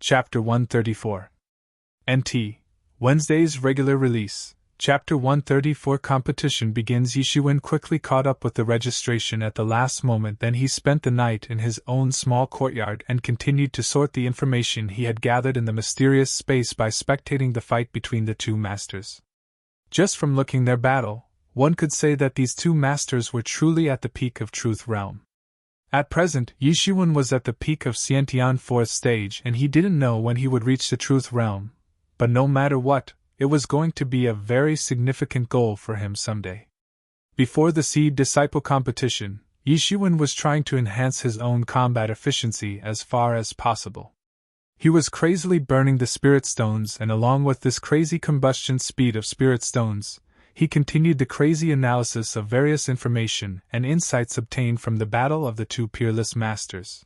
Chapter 134. NT. Wednesday's regular release. Chapter 134 Competition begins. Yishuin quickly caught up with the registration at the last moment, then he spent the night in his own small courtyard and continued to sort the information he had gathered in the mysterious space by spectating the fight between the two masters. Just from looking their battle, one could say that these two masters were truly at the peak of Truth Realm. At present, Yishuin was at the peak of Xiantian 4th stage and he didn't know when he would reach the Truth Realm, but no matter what, it was going to be a very significant goal for him someday. Before the Seed Disciple competition, Yishuin was trying to enhance his own combat efficiency as far as possible. He was crazily burning the Spirit Stones, and along with this crazy combustion speed of Spirit Stones, he continued the crazy analysis of various information and insights obtained from the battle of the two peerless masters.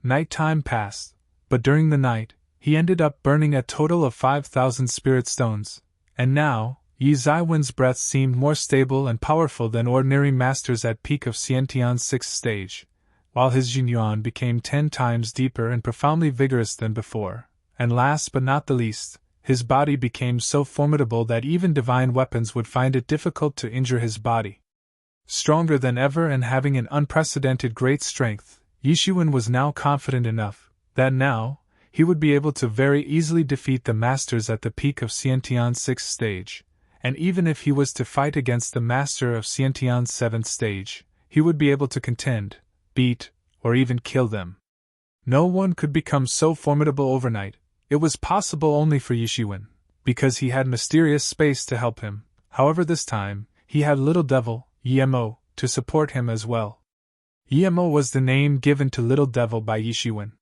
Night time passed, but during the night, he ended up burning a total of 5,000 Spirit Stones, and now, Yi Zaiwen's breath seemed more stable and powerful than ordinary masters at peak of Xiantian's 6th stage, while his Jinyuan became 10 times deeper and profoundly vigorous than before, and last but not the least, his body became so formidable that even divine weapons would find it difficult to injure his body. Stronger than ever and having an unprecedented great strength, Yishuin was now confident enough that now, he would be able to very easily defeat the masters at the peak of Xiantian's 6th stage, and even if he was to fight against the master of Xiantian's 7th stage, he would be able to contend, beat, or even kill them. No one could become so formidable overnight. It was possible only for Yishuin, because he had mysterious space to help him. However, this time, he had Little Devil, Yemo, to support him as well. Yemo was the name given to Little Devil by Yishuin.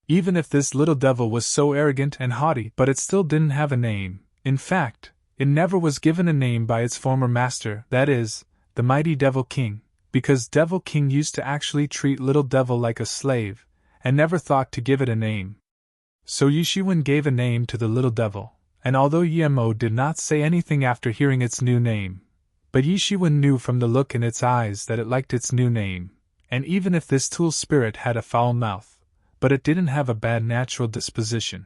Even if this Little Devil was so arrogant and haughty, but it still didn't have a name. In fact, it never was given a name by its former master, that is, the mighty Devil King, because Devil King used to actually treat Little Devil like a slave, and never thought to give it a name. So Yishuin gave a name to the Little Devil, and although Yemo did not say anything after hearing its new name, but Yishuin knew from the look in its eyes that it liked its new name, and even if this tool spirit had a foul mouth, but it didn't have a bad natural disposition.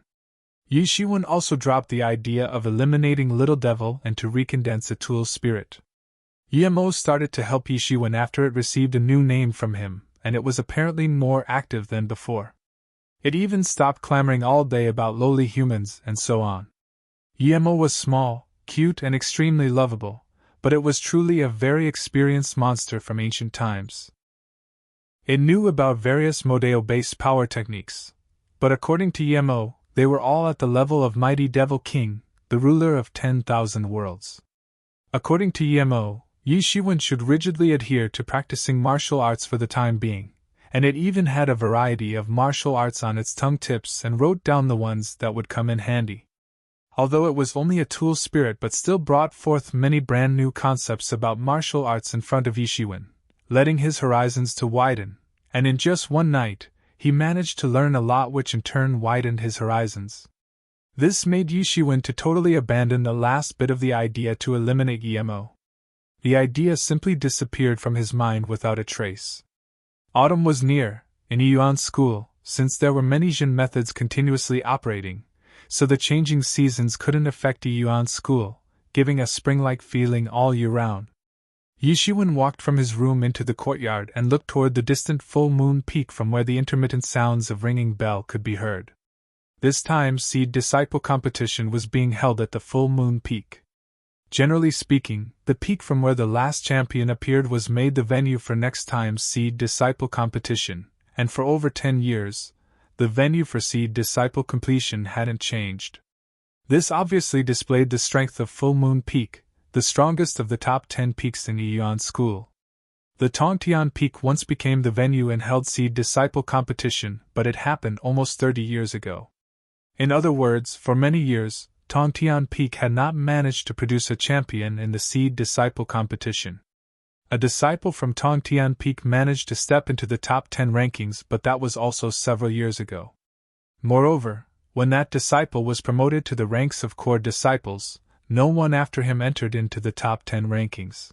Yishuin also dropped the idea of eliminating Little Devil and to recondense a tool spirit. Yemo started to help Yishuin after it received a new name from him, and it was apparently more active than before. It even stopped clamoring all day about lowly humans and so on. Yemo was small, cute and extremely lovable, but it was truly a very experienced monster from ancient times. It knew about various Modeo-based power techniques, but according to Yemo, they were all at the level of mighty Devil King, the ruler of 10,000 worlds. According to Yemo, Yishuin should rigidly adhere to practicing martial arts for the time being, and it even had a variety of martial arts on its tongue tips and wrote down the ones that would come in handy. Although it was only a tool spirit, but still brought forth many brand new concepts about martial arts in front of Yishuin, letting his horizons to widen, and in just one night, he managed to learn a lot which in turn widened his horizons. This made Yishuin to totally abandon the last bit of the idea to eliminate Yemo. The idea simply disappeared from his mind without a trace. Autumn was near, in Yuan school, since there were many Jin methods continuously operating, so the changing seasons couldn't affect Yuan school, giving a spring-like feeling all year round. Yishuin walked from his room into the courtyard and looked toward the distant full moon peak from where the intermittent sounds of ringing bell could be heard. This time Seed Disciple competition was being held at the full moon peak. Generally speaking, the peak from where the last champion appeared was made the venue for next time's Seed Disciple competition, and for over 10 years, the venue for Seed Disciple completion hadn't changed. This obviously displayed the strength of Full Moon Peak, the strongest of the top 10 peaks in Yuan school. The Tongtian Peak once became the venue and held Seed Disciple competition, but it happened almost 30 years ago. In other words, for many years, Tongtian Peak had not managed to produce a champion in the Seed Disciple competition. A disciple from Tongtian Peak managed to step into the top 10 rankings, but that was also several years ago. Moreover, when that disciple was promoted to the ranks of core disciples, no one after him entered into the top 10 rankings.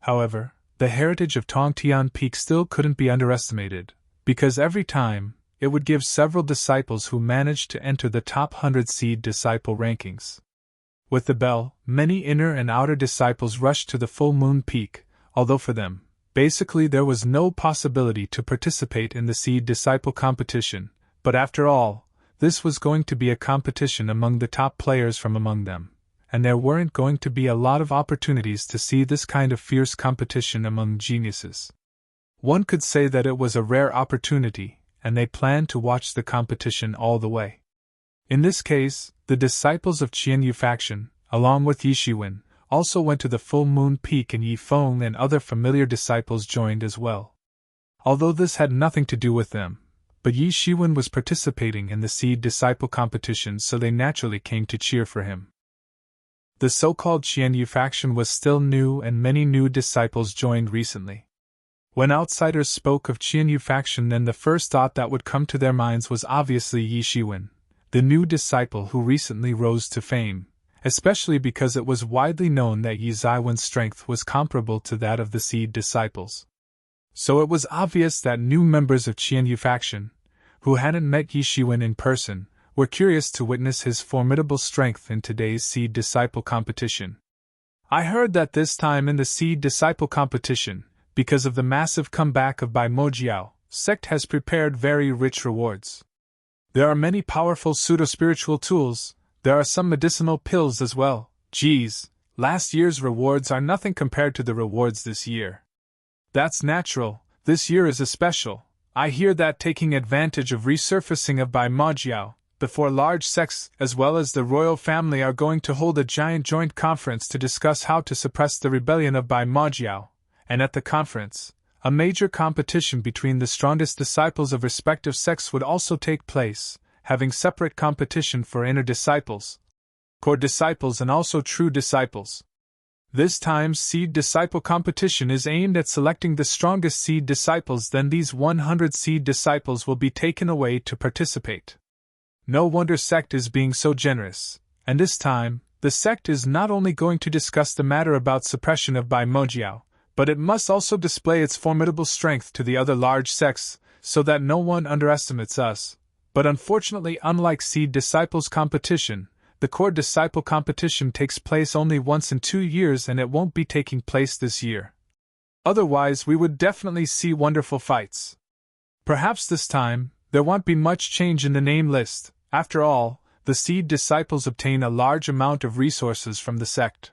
However, the heritage of Tongtian Peak still couldn't be underestimated, because every time, it would give several disciples who managed to enter the top 100 seed disciple rankings. With the bell, many inner and outer disciples rushed to the full moon peak, although for them, basically there was no possibility to participate in the seed disciple competition, but after all, this was going to be a competition among the top players from among them, and there weren't going to be a lot of opportunities to see this kind of fierce competition among geniuses. One could say that it was a rare opportunity, and they planned to watch the competition all the way. In this case, the disciples of Qianyu faction, along with Yi Shiwen, also went to the full moon peak, and Yi Feng and other familiar disciples joined as well. Although this had nothing to do with them, but Yi Shiwen was participating in the seed disciple competition, so they naturally came to cheer for him. The so-called Qianyu faction was still new, and many new disciples joined recently. When outsiders spoke of Qianyu faction, then the first thought that would come to their minds was obviously Yi Shiwen, the new disciple who recently rose to fame, especially because it was widely known that Yi Ziwen's strength was comparable to that of the seed disciples. So it was obvious that new members of Qianyu faction, who hadn't met Yi Shiwen in person, were curious to witness his formidable strength in today's seed disciple competition. I heard that this time in the seed disciple competition, because of the massive comeback of Bai Mojiao, sect has prepared very rich rewards. There are many powerful pseudo-spiritual tools, there are some medicinal pills as well. Geez, last year's rewards are nothing compared to the rewards this year. That's natural, this year is a special. I hear that taking advantage of resurfacing of Bai Mojiao, before large sects as well as the royal family are going to hold a giant joint conference to discuss how to suppress the rebellion of Bai Mojiao, and at the conference, a major competition between the strongest disciples of respective sects would also take place, having separate competition for inner disciples, core disciples and also true disciples. This time's seed disciple competition is aimed at selecting the strongest seed disciples, then these 100 seed disciples will be taken away to participate. No wonder sect is being so generous, and this time, the sect is not only going to discuss the matter about suppression of Bai Mojiao, but it must also display its formidable strength to the other large sects, so that no one underestimates us. But unfortunately, unlike seed disciples competition, the core disciple competition takes place only once in 2 years, and it won't be taking place this year. Otherwise, we would definitely see wonderful fights. Perhaps this time, there won't be much change in the name list. After all, the seed disciples obtain a large amount of resources from the sect.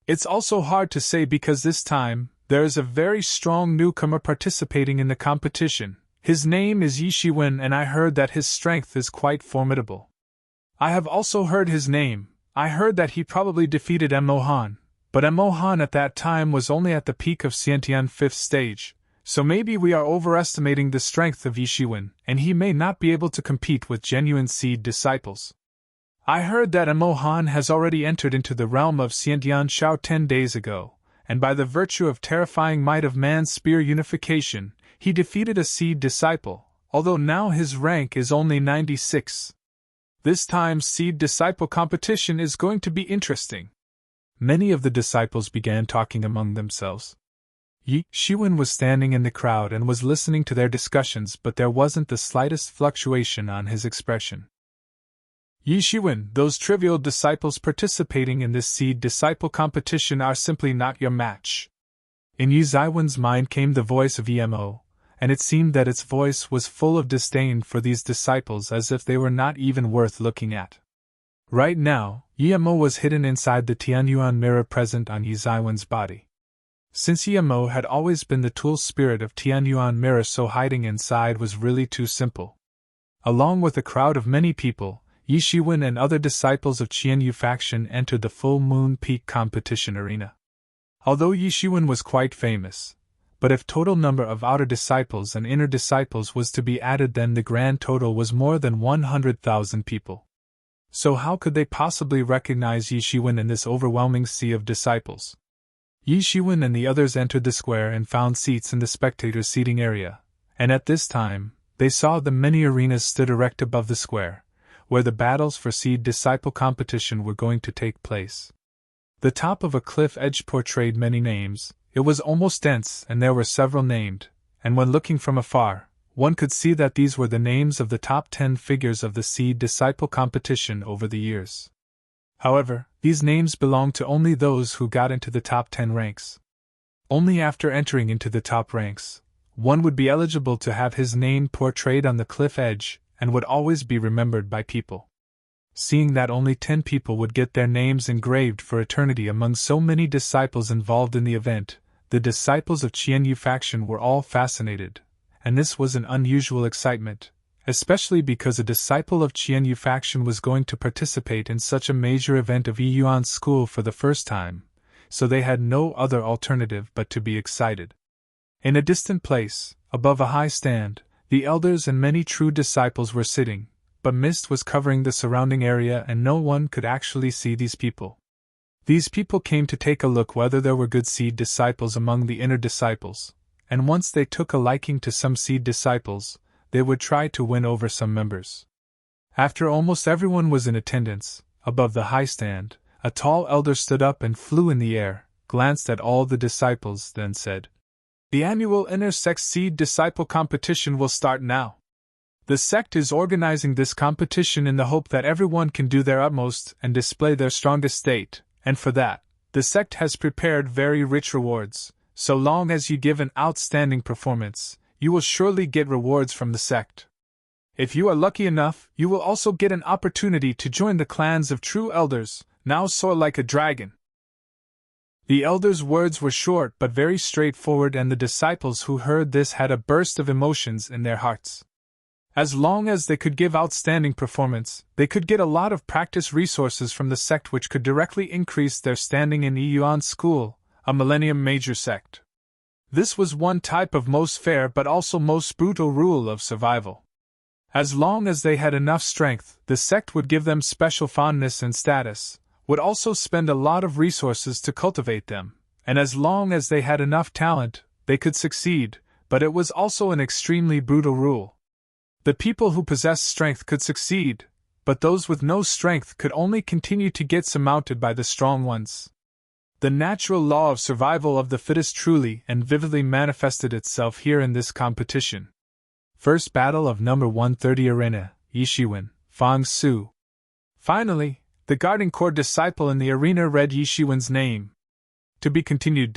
It's also hard to say because this time, there is a very strong newcomer participating in the competition. His name is Yi Shiwen, and I heard that his strength is quite formidable. I have also heard his name. I heard that he probably defeated Mo Han, but Mo Han at that time was only at the peak of Xiantian 5th stage, so maybe we are overestimating the strength of Yi Shiwen, and he may not be able to compete with genuine seed disciples. I heard that Mo Han has already entered into the realm of Xiantian Shao 10 days ago, and by the virtue of terrifying might of man's spear unification, he defeated a seed disciple, although now his rank is only 96. This time's seed disciple competition is going to be interesting. Many of the disciples began talking among themselves. Yi Shiwen was standing in the crowd and was listening to their discussions, but there wasn't the slightest fluctuation on his expression. Yi Shiwen, those trivial disciples participating in this seed disciple competition are simply not your match. In Yi Ziwen's mind came the voice of Emo, and it seemed that its voice was full of disdain for these disciples, as if they were not even worth looking at. Right now, Emo was hidden inside the Tianyuan mirror present on Yi Ziwen's body. Since Emo had always been the tool spirit of Tianyuan mirror, so hiding inside was really too simple. Along with a crowd of many people, Yi Shiwen and other disciples of Qianyu faction entered the full moon peak competition arena. Although Yi Shiwen was quite famous, but if total number of outer disciples and inner disciples was to be added, then the grand total was more than 100,000 people. So how could they possibly recognize Yi Shiwen in this overwhelming sea of disciples? Yi Shiwen and the others entered the square and found seats in the spectators' seating area, and at this time, they saw the many arenas stood erect above the square, where the battles for seed disciple competition were going to take place. The top of a cliff edge portrayed many names. It was almost dense, and there were several named, and when looking from afar, one could see that these were the names of the top 10 figures of the seed disciple competition over the years. However, these names belonged to only those who got into the top 10 ranks. Only after entering into the top ranks, one would be eligible to have his name portrayed on the cliff edge and would always be remembered by people. Seeing that only 10 people would get their names engraved for eternity among so many disciples involved in the event, the disciples of Qianyu faction were all fascinated, and this was an unusual excitement, especially because a disciple of Qianyu faction was going to participate in such a major event of Yiyuan's school for the first time, so they had no other alternative but to be excited. In a distant place, above a high stand, the elders and many true disciples were sitting, but mist was covering the surrounding area and no one could actually see these people. These people came to take a look whether there were good seed disciples among the inner disciples, and once they took a liking to some seed disciples, they would try to win over some members. After almost everyone was in attendance, above the high stand, a tall elder stood up and flew in the air, glanced at all the disciples, then said, "The annual inter-sect seed disciple competition will start now. The sect is organizing this competition in the hope that everyone can do their utmost and display their strongest state, and for that, the sect has prepared very rich rewards. So long as you give an outstanding performance, you will surely get rewards from the sect. If you are lucky enough, you will also get an opportunity to join the clans of true elders, now soar like a dragon." The elders' words were short but very straightforward, and the disciples who heard this had a burst of emotions in their hearts. As long as they could give outstanding performance, they could get a lot of practice resources from the sect which could directly increase their standing in Yiyuan school, a Millennium Major sect. This was one type of most fair but also most brutal rule of survival. As long as they had enough strength, the sect would give them special fondness and status, would also spend a lot of resources to cultivate them, and as long as they had enough talent, they could succeed, but it was also an extremely brutal rule. The people who possessed strength could succeed, but those with no strength could only continue to get surmounted by the strong ones. The natural law of survival of the fittest truly and vividly manifested itself here in this competition. First battle of number 130 arena, Yishiwen, Fang Su. Finally, the guarding corps disciple in the arena read Yishiwen's name. To be continued.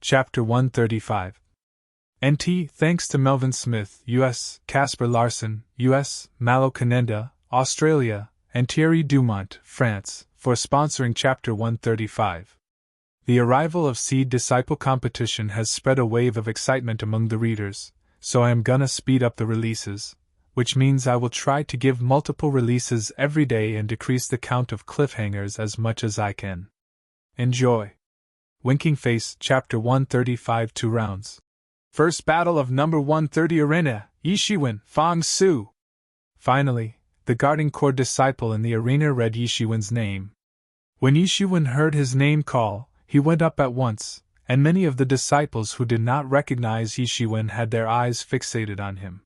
Chapter 135. NT. Thanks to Melvin Smith, U.S., Casper Larson, U.S., Malo Canenda, Australia, and Thierry Dumont, France, for sponsoring Chapter 135. The arrival of Seed Disciple Competition has spread a wave of excitement among the readers, so I am gonna speed up the releases, which means I will try to give multiple releases every day and decrease the count of cliffhangers as much as I can. Enjoy! Winking Face, Chapter 135, 2 rounds. First battle of number 130 arena, Yishiwen, Fang Su. Finally, the guarding corps disciple in the arena read Yishiwen's name. When Yishiwen heard his name call, he went up at once, and many of the disciples who did not recognize Yishiwen had their eyes fixated on him.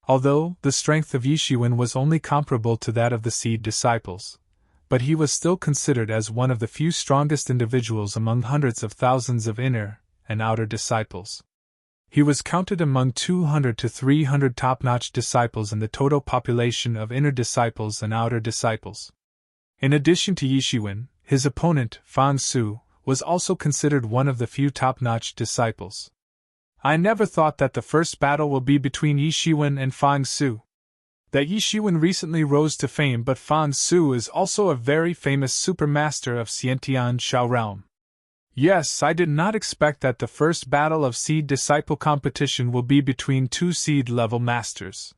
Although the strength of Yishiwen was only comparable to that of the seed disciples, but he was still considered as one of the few strongest individuals among hundreds of thousands of inner and outer disciples. He was counted among 200 to 300 top-notch disciples in the total population of inner disciples and outer disciples. In addition to Yishiwen, his opponent, Fang Su, was also considered one of the few top-notch disciples. I never thought that the first battle will be between Yishiwen and Fang Su. That Yishiwen recently rose to fame, but Fang Su is also a very famous supermaster of Xiantian Shao realm. Yes, I did not expect that the first battle of Seed Disciple competition will be between two seed-level masters.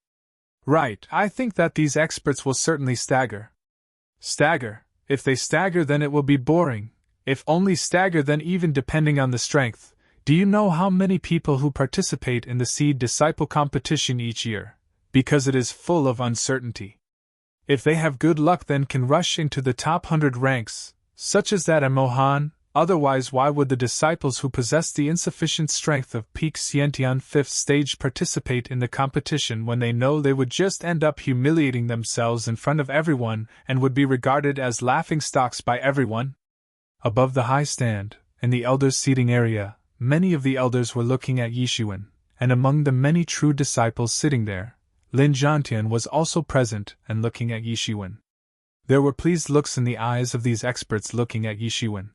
Right, I think that these experts will certainly stagger. Stagger? If they stagger, then it will be boring. If only stagger, then even depending on the strength. Do you know how many people who participate in the Seed Disciple competition each year? Because it is full of uncertainty. If they have good luck, then can rush into the top 100 ranks, such as that at Mohan. Otherwise, why would the disciples who possess the insufficient strength of peak Xiantian 5th stage participate in the competition when they know they would just end up humiliating themselves in front of everyone and would be regarded as laughingstocks by everyone? Above the high stand, in the elders' seating area, many of the elders were looking at Yixuan, and among the many true disciples sitting there, Lin Zhantian was also present and looking at Yixuan. There were pleased looks in the eyes of these experts looking at Yixuan.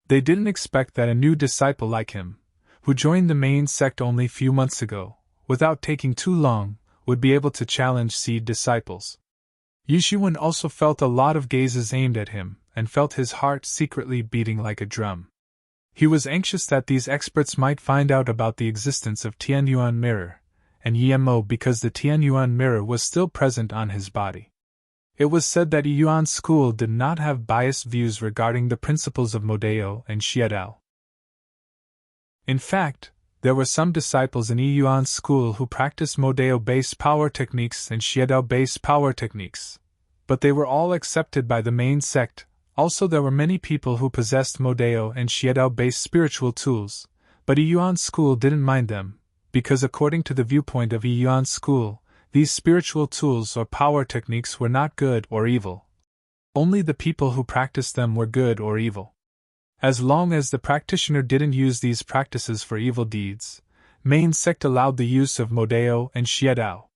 They didn't expect that a new disciple like him, who joined the main sect only few months ago, without taking too long, would be able to challenge seed disciples. Yixuan also felt a lot of gazes aimed at him, and felt his heart secretly beating like a drum. He was anxious that these experts might find out about the existence of Tianyuan mirror, and Yemo because the Tianyuan mirror was still present on his body. It was said that Yuan school did not have biased views regarding the principles of Modeo and Xiedao. In fact, there were some disciples in Yuan school who practiced Modeo-based power techniques and Xiedao-based power techniques, but they were all accepted by the main sect. Also, there were many people who possessed Modeo and Xiedao-based spiritual tools, but Yuan school didn't mind them, because according to the viewpoint of Yuan school, these spiritual tools or power techniques were not good or evil. Only the people who practiced them were good or evil. As long as the practitioner didn't use these practices for evil deeds, main sect allowed the use of Modeo and Xiedao.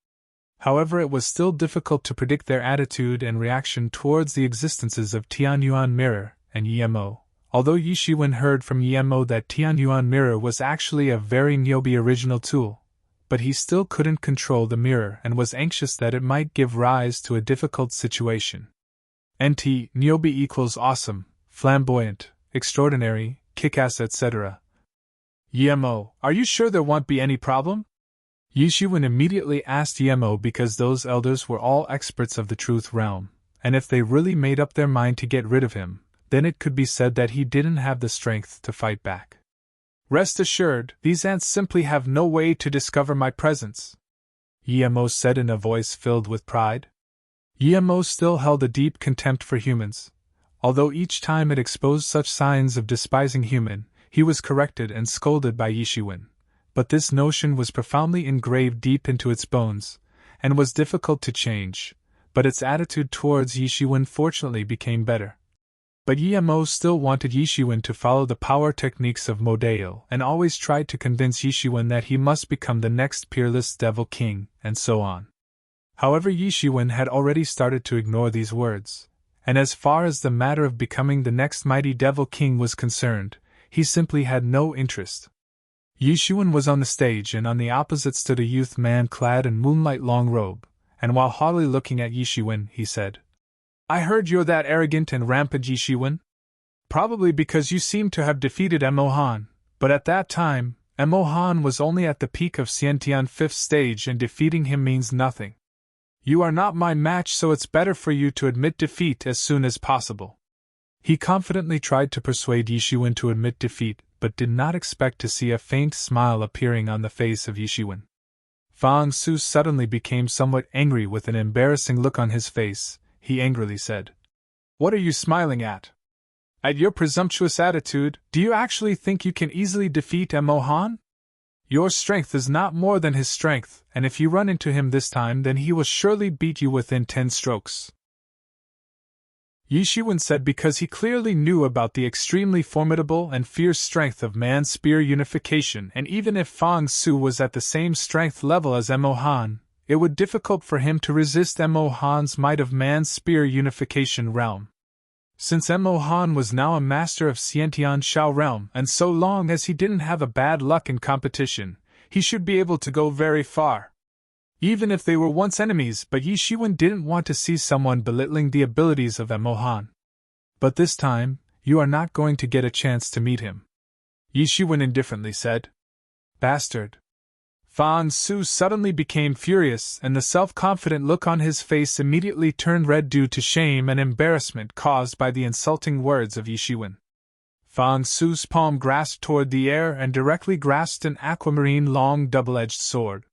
However, it was still difficult to predict their attitude and reaction towards the existences of Tianyuan mirror and Yemo. Although Yixuan heard from Yemo that Tianyuan mirror was actually a very Nyobi original tool, but he still couldn't control the mirror and was anxious that it might give rise to a difficult situation. NT Nyobi equals awesome, flamboyant, extraordinary, kick-ass, etc. Yemo, are you sure there won't be any problem? Yixuan immediately asked Yemo because those elders were all experts of the truth realm, and if they really made up their mind to get rid of him, then it could be said that he didn't have the strength to fight back. Rest assured, these ants simply have no way to discover my presence, Yemo said in a voice filled with pride. Yemo still held a deep contempt for humans. Although each time it exposed such signs of despising human, he was corrected and scolded by Yixuan. But this notion was profoundly engraved deep into its bones, and was difficult to change, but its attitude towards Yixuan fortunately became better. But Yemo still wanted Yixuan to follow the power techniques of Modeo and always tried to convince Yixuan that he must become the next peerless devil king, and so on. However, Yixuan had already started to ignore these words, and as far as the matter of becoming the next mighty devil king was concerned, he simply had no interest. Yixuan was on the stage, and on the opposite stood a youth man clad in moonlight long robe, and while haughtily looking at Yixuan, he said, I heard you're that arrogant and rampant, Yixuan. Probably because you seem to have defeated Emohan, but at that time, Emohan was only at the peak of Xiantian 5th stage and defeating him means nothing. You are not my match, so it's better for you to admit defeat as soon as possible. He confidently tried to persuade Yixuan to admit defeat, but did not expect to see a faint smile appearing on the face of Yixuan. Fang Su suddenly became somewhat angry with an embarrassing look on his face. He angrily said, What are you smiling at? At your presumptuous attitude, do you actually think you can easily defeat Emohan? Your strength is not more than his strength, and if you run into him this time, then he will surely beat you within 10 strokes. Yixuan said because he clearly knew about the extremely formidable and fierce strength of man-spear unification, and even if Fang Su was at the same strength level as Emohan, it would be difficult for him to resist Emohan's might of man-spear unification realm. Since Emohan was now a master of Xiantian Shao realm, and so long as he didn't have a bad luck in competition, he should be able to go very far. Even if they were once enemies, but Yixuan didn't want to see someone belittling the abilities of Emohan. But this time, you are not going to get a chance to meet him, Yixuan indifferently said. Bastard. Fang Su suddenly became furious, and the self-confident look on his face immediately turned red due to shame and embarrassment caused by the insulting words of Yixuan. Fang Su's palm grasped toward the air and directly grasped an aquamarine long double-edged sword.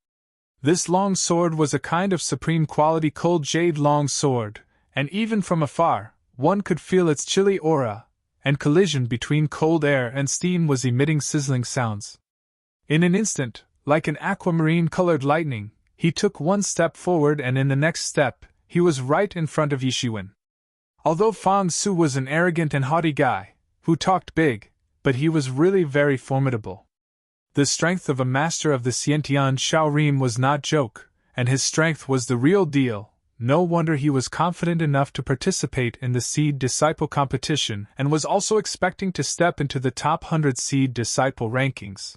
This long sword was a kind of supreme quality cold jade long sword, and even from afar, one could feel its chilly aura, and collision between cold air and steam was emitting sizzling sounds. In an instant, like an aquamarine-colored lightning, he took one step forward, and in the next step, he was right in front of Yixuan. Although Fang Su was an arrogant and haughty guy, who talked big, but he was really very formidable. The strength of a master of the Xiantian Shaorim was not joke, and his strength was the real deal. No wonder he was confident enough to participate in the Seed Disciple competition and was also expecting to step into the top 100 Seed Disciple rankings.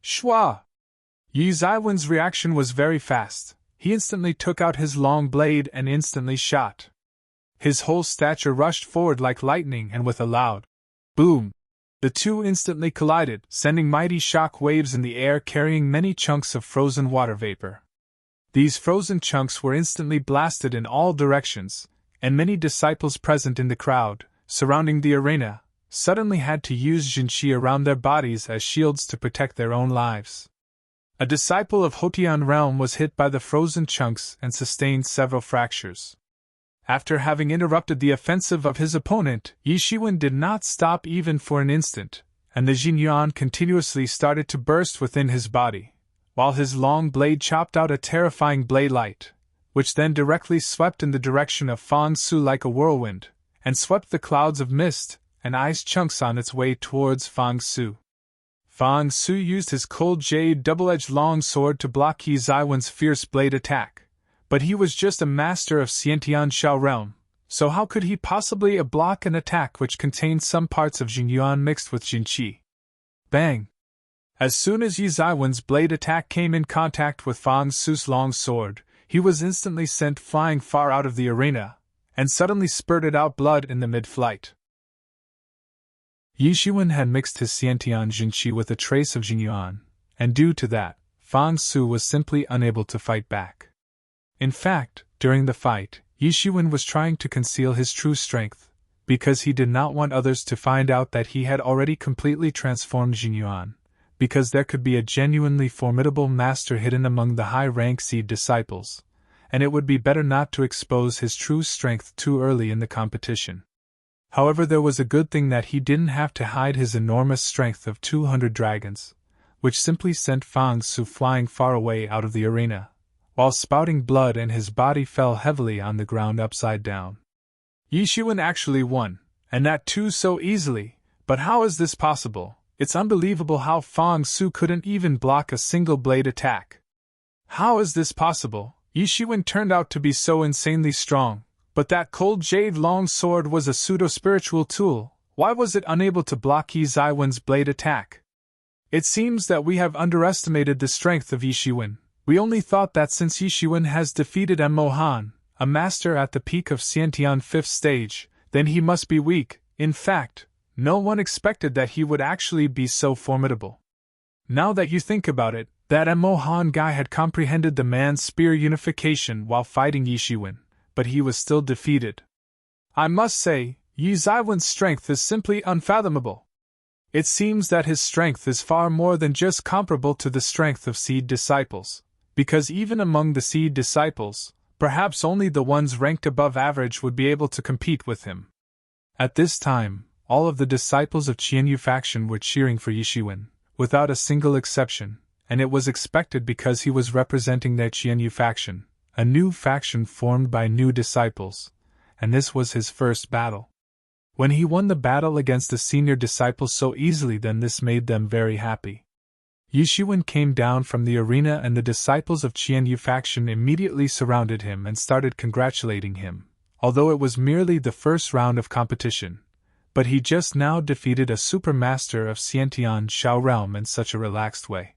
Shua! Yi Zaiwen's reaction was very fast. He instantly took out his long blade and instantly shot. His whole stature rushed forward like lightning, and with a loud boom, the two instantly collided, sending mighty shock waves in the air carrying many chunks of frozen water vapor. These frozen chunks were instantly blasted in all directions, and many disciples present in the crowd, surrounding the arena, suddenly had to use Jinqi around their bodies as shields to protect their own lives. A disciple of Hotian realm was hit by the frozen chunks and sustained several fractures. After having interrupted the offensive of his opponent, Yi Shiwen did not stop even for an instant, and the Jinyuan continuously started to burst within his body, while his long blade chopped out a terrifying blade light, which then directly swept in the direction of Fang Su like a whirlwind, and swept the clouds of mist and ice chunks on its way towards Fang Su. Fang Su used his cold jade double-edged long sword to block Yi Zaiwen's fierce blade attack. But he was just a master of Xiantian Shao realm, so how could he possibly block an attack which contained some parts of Jinyuan mixed with Jinqi? Bang! As soon as Yi Zaiwen's blade attack came in contact with Fang Su's long sword, he was instantly sent flying far out of the arena, and suddenly spurted out blood in the mid-flight. Yi Shiwen had mixed his Xiantian Jinqi with a trace of Jinyuan, and due to that, Fang Su was simply unable to fight back. In fact, during the fight, Yi Shiwen was trying to conceal his true strength, because he did not want others to find out that he had already completely transformed Jinyuan, because there could be a genuinely formidable master hidden among the high-rank Seed disciples, and it would be better not to expose his true strength too early in the competition. However, there was a good thing that he didn't have to hide his enormous strength of 200 dragons, which simply sent Fang Su flying far away out of the arena, while spouting blood, and his body fell heavily on the ground upside down. Yi Shiwen actually won, and that too so easily, but how is this possible? It's unbelievable how Fang Su couldn't even block a single blade attack. How is this possible? Yi Shiwen turned out to be so insanely strong, but that cold jade long sword was a pseudo-spiritual tool. Why was it unable to block Yi Zaiwen's blade attack? It seems that we have underestimated the strength of Yi Shiwen. We only thought that since Yi Shiwen has defeated Mo Han, a master at the peak of Xiantian 5th stage, then he must be weak. In fact, no one expected that he would actually be so formidable. Now that you think about it, that Mo Han guy had comprehended the man's spear unification while fighting Yi Shiwen, but he was still defeated. I must say, Yi Zaiwen's strength is simply unfathomable. It seems that his strength is far more than just comparable to the strength of Seed disciples, because even among the Seed disciples, perhaps only the ones ranked above average would be able to compete with him. At this time, all of the disciples of Qianyu faction were cheering for Yi Shiwen, without a single exception, and it was expected because he was representing their Qianyu faction, a new faction formed by new disciples, and this was his first battle. When he won the battle against the senior disciples so easily, then this made them very happy. Yi Shiwen came down from the arena, and the disciples of Qianyu faction immediately surrounded him and started congratulating him, although it was merely the first round of competition. But he just now defeated a supermaster of Xiantian Shao realm in such a relaxed way.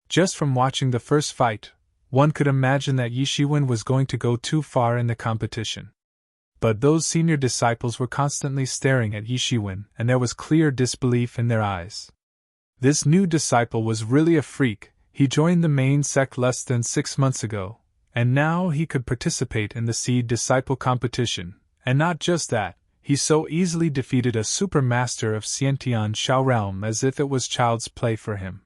Just from watching the first fight, one could imagine that Yi Shiwen was going to go too far in the competition. But those senior disciples were constantly staring at Yi Shiwen, and there was clear disbelief in their eyes. This new disciple was really a freak. He joined the main sect less than 6 months ago, and now he could participate in the Seed disciple competition, and not just that, he so easily defeated a supermaster of Xiantian Shao realm as if it was child's play for him.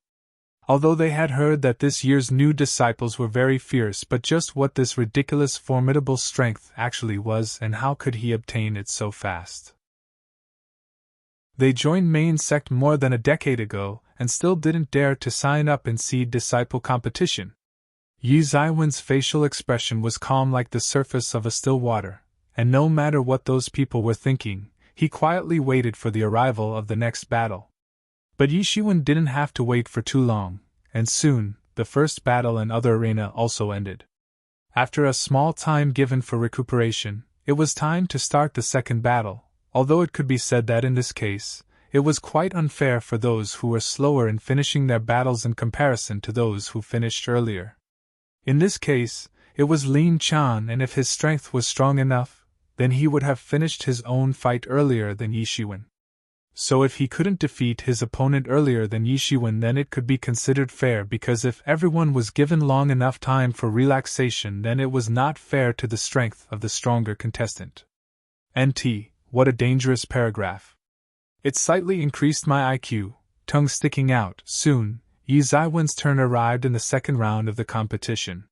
Although they had heard that this year's new disciples were very fierce, but just what this ridiculous formidable strength actually was, and how could he obtain it so fast? They joined main sect more than a decade ago, and still didn't dare to sign up in Seed disciple competition. Yi Zaiwen's facial expression was calm like the surface of a still water, and no matter what those people were thinking, he quietly waited for the arrival of the next battle. But Yishiwen didn't have to wait for too long, and soon, the first battle and other arena also ended. After a small time given for recuperation, it was time to start the second battle, although it could be said that in this case, it was quite unfair for those who were slower in finishing their battles in comparison to those who finished earlier. In this case, it was Lin Chan, and if his strength was strong enough, then he would have finished his own fight earlier than Yishiwen. So if he couldn't defeat his opponent earlier than Yishiwen, then it could be considered fair, because if everyone was given long enough time for relaxation, then it was not fair to the strength of the stronger contestant. NT, what a dangerous paragraph. It slightly increased my IQ, tongue sticking out. Soon, Yi Zaiwen's turn arrived in the second round of the competition.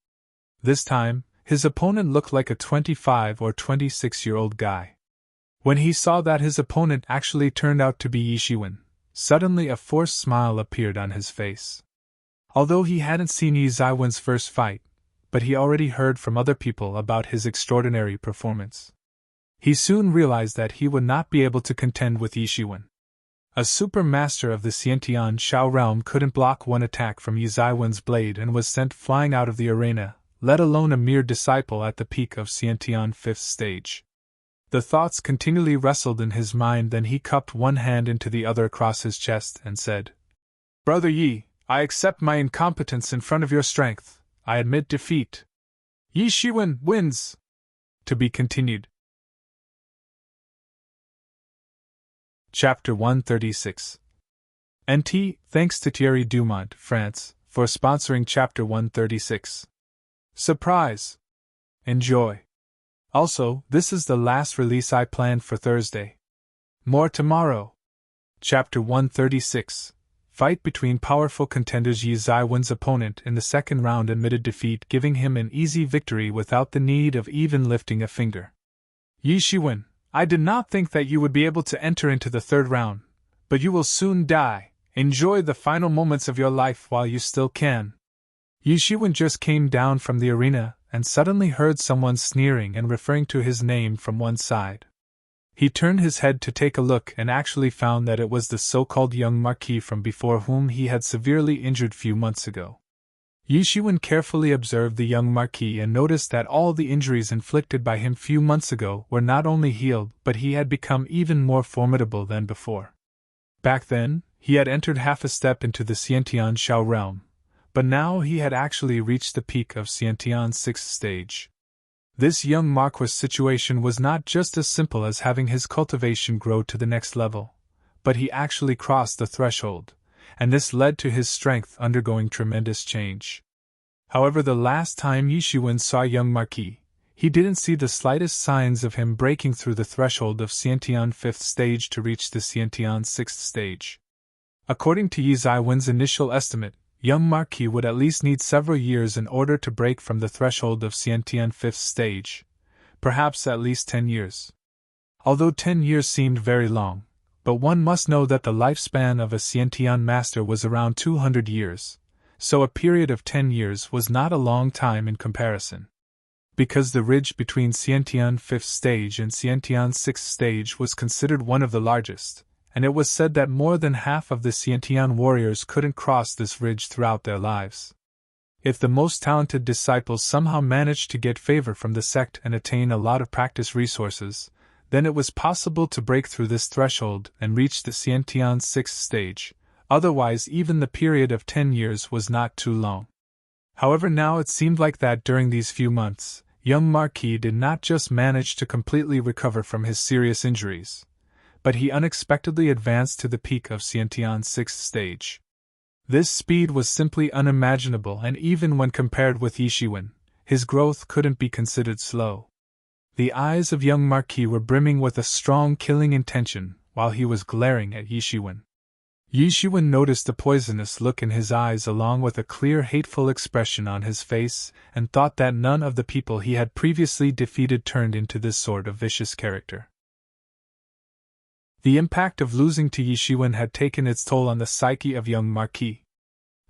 This time, his opponent looked like a 25 or 26-year-old guy. When he saw that his opponent actually turned out to be Yishiwen, suddenly a forced smile appeared on his face. Although he hadn't seen Yi Zaiwen's first fight, but he already heard from other people about his extraordinary performance. He soon realized that he would not be able to contend with Yishiwen. A super master of the Xiantian Shao realm couldn't block one attack from Yi Zaiwen's blade and was sent flying out of the arena, let alone a mere disciple at the peak of Xiantian 5th stage. The thoughts continually wrestled in his mind, then he cupped one hand into the other across his chest and said, "Brother Yi, I accept my incompetence in front of your strength. I admit defeat. Yishiwen wins." To be continued. Chapter 136. NT, thanks to Thierry Dumont, France, for sponsoring Chapter 136. Surprise! Enjoy! Also, this is the last release I planned for Thursday. More tomorrow. Chapter 136. Fight between powerful contenders. Yi Zaiwen's opponent in the second round admitted defeat, giving him an easy victory without the need of even lifting a finger. Yishiwen, I did not think that you would be able to enter into the third round, but you will soon die. Enjoy the final moments of your life while you still can. Yishiwen just came down from the arena and suddenly heard someone sneering and referring to his name from one side. He turned his head to take a look and actually found that it was the so-called young Marquis from before, whom he had severely injured few months ago. Yishiwen carefully observed the young Marquis and noticed that all the injuries inflicted by him few months ago were not only healed, but he had become even more formidable than before. Back then, he had entered half a step into the Xiantian Shao realm, but now he had actually reached the peak of Xiantian's 6th stage. This young Marquis' situation was not just as simple as having his cultivation grow to the next level, but he actually crossed the threshold, and this led to his strength undergoing tremendous change. However, the last time Yishiwen saw young Marquis, he didn't see the slightest signs of him breaking through the threshold of Xiantian 5th stage to reach the Xiantian 6th stage. According to Yi Zaiwen's initial estimate, young Marquis would at least need several years in order to break from the threshold of Xiantian 5th stage, perhaps at least 10 years. Although 10 years seemed very long, but one must know that the lifespan of a Xiantian master was around 200 years, so a period of 10 years was not a long time in comparison. Because the ridge between Xiantian 5th stage and Xiantian 6th stage was considered one of the largest, and it was said that more than half of the Xiantian warriors couldn't cross this ridge throughout their lives. If the most talented disciples somehow managed to get favor from the sect and attain a lot of practice resources, then it was possible to break through this threshold and reach the Xiantian 6th stage. Otherwise, even the period of 10 years was not too long. However, now it seemed like that during these few months, young Marquis did not just manage to completely recover from his serious injuries, but he unexpectedly advanced to the peak of Xiantian 6th stage. This speed was simply unimaginable, and even when compared with Yishiwen, his growth couldn't be considered slow. The eyes of young Marquis were brimming with a strong killing intention while he was glaring at Yishiwen. Yishiwen noticed the poisonous look in his eyes along with a clear hateful expression on his face and thought that none of the people he had previously defeated turned into this sort of vicious character. The impact of losing to Yishiwen had taken its toll on the psyche of young Marquis.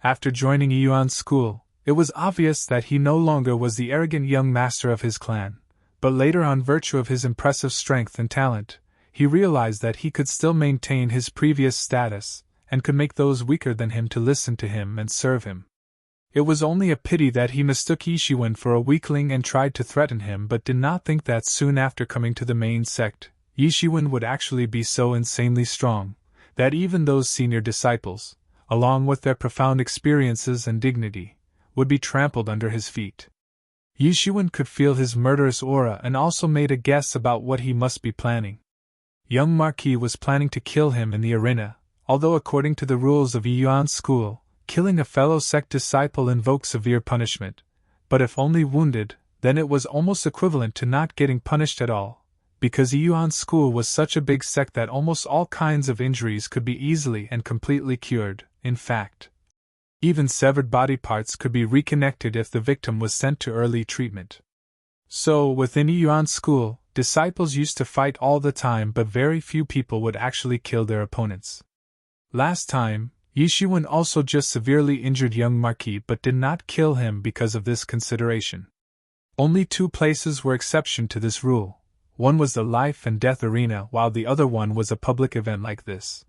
After joining Yuan's school, it was obvious that he no longer was the arrogant young master of his clan, but later, on virtue of his impressive strength and talent, he realized that he could still maintain his previous status, and could make those weaker than him to listen to him and serve him. It was only a pity that he mistook Yishiwen for a weakling and tried to threaten him, but did not think that soon after coming to the main sect, Yishiwen would actually be so insanely strong that even those senior disciples, along with their profound experiences and dignity, would be trampled under his feet. Yishiwen could feel his murderous aura and also made a guess about what he must be planning. Young Marquis was planning to kill him in the arena, although according to the rules of Yuan's school, killing a fellow sect disciple invoked severe punishment, but if only wounded, then it was almost equivalent to not getting punished at all, because Yuan's school was such a big sect that almost all kinds of injuries could be easily and completely cured. In fact, even severed body parts could be reconnected if the victim was sent to early treatment. So, within Yuan's school, disciples used to fight all the time, but very few people would actually kill their opponents. Last time, Yishiwen also just severely injured young Marquis but did not kill him because of this consideration. Only two places were exception to this rule. One was the life and death arena, while the other one was a public event like this.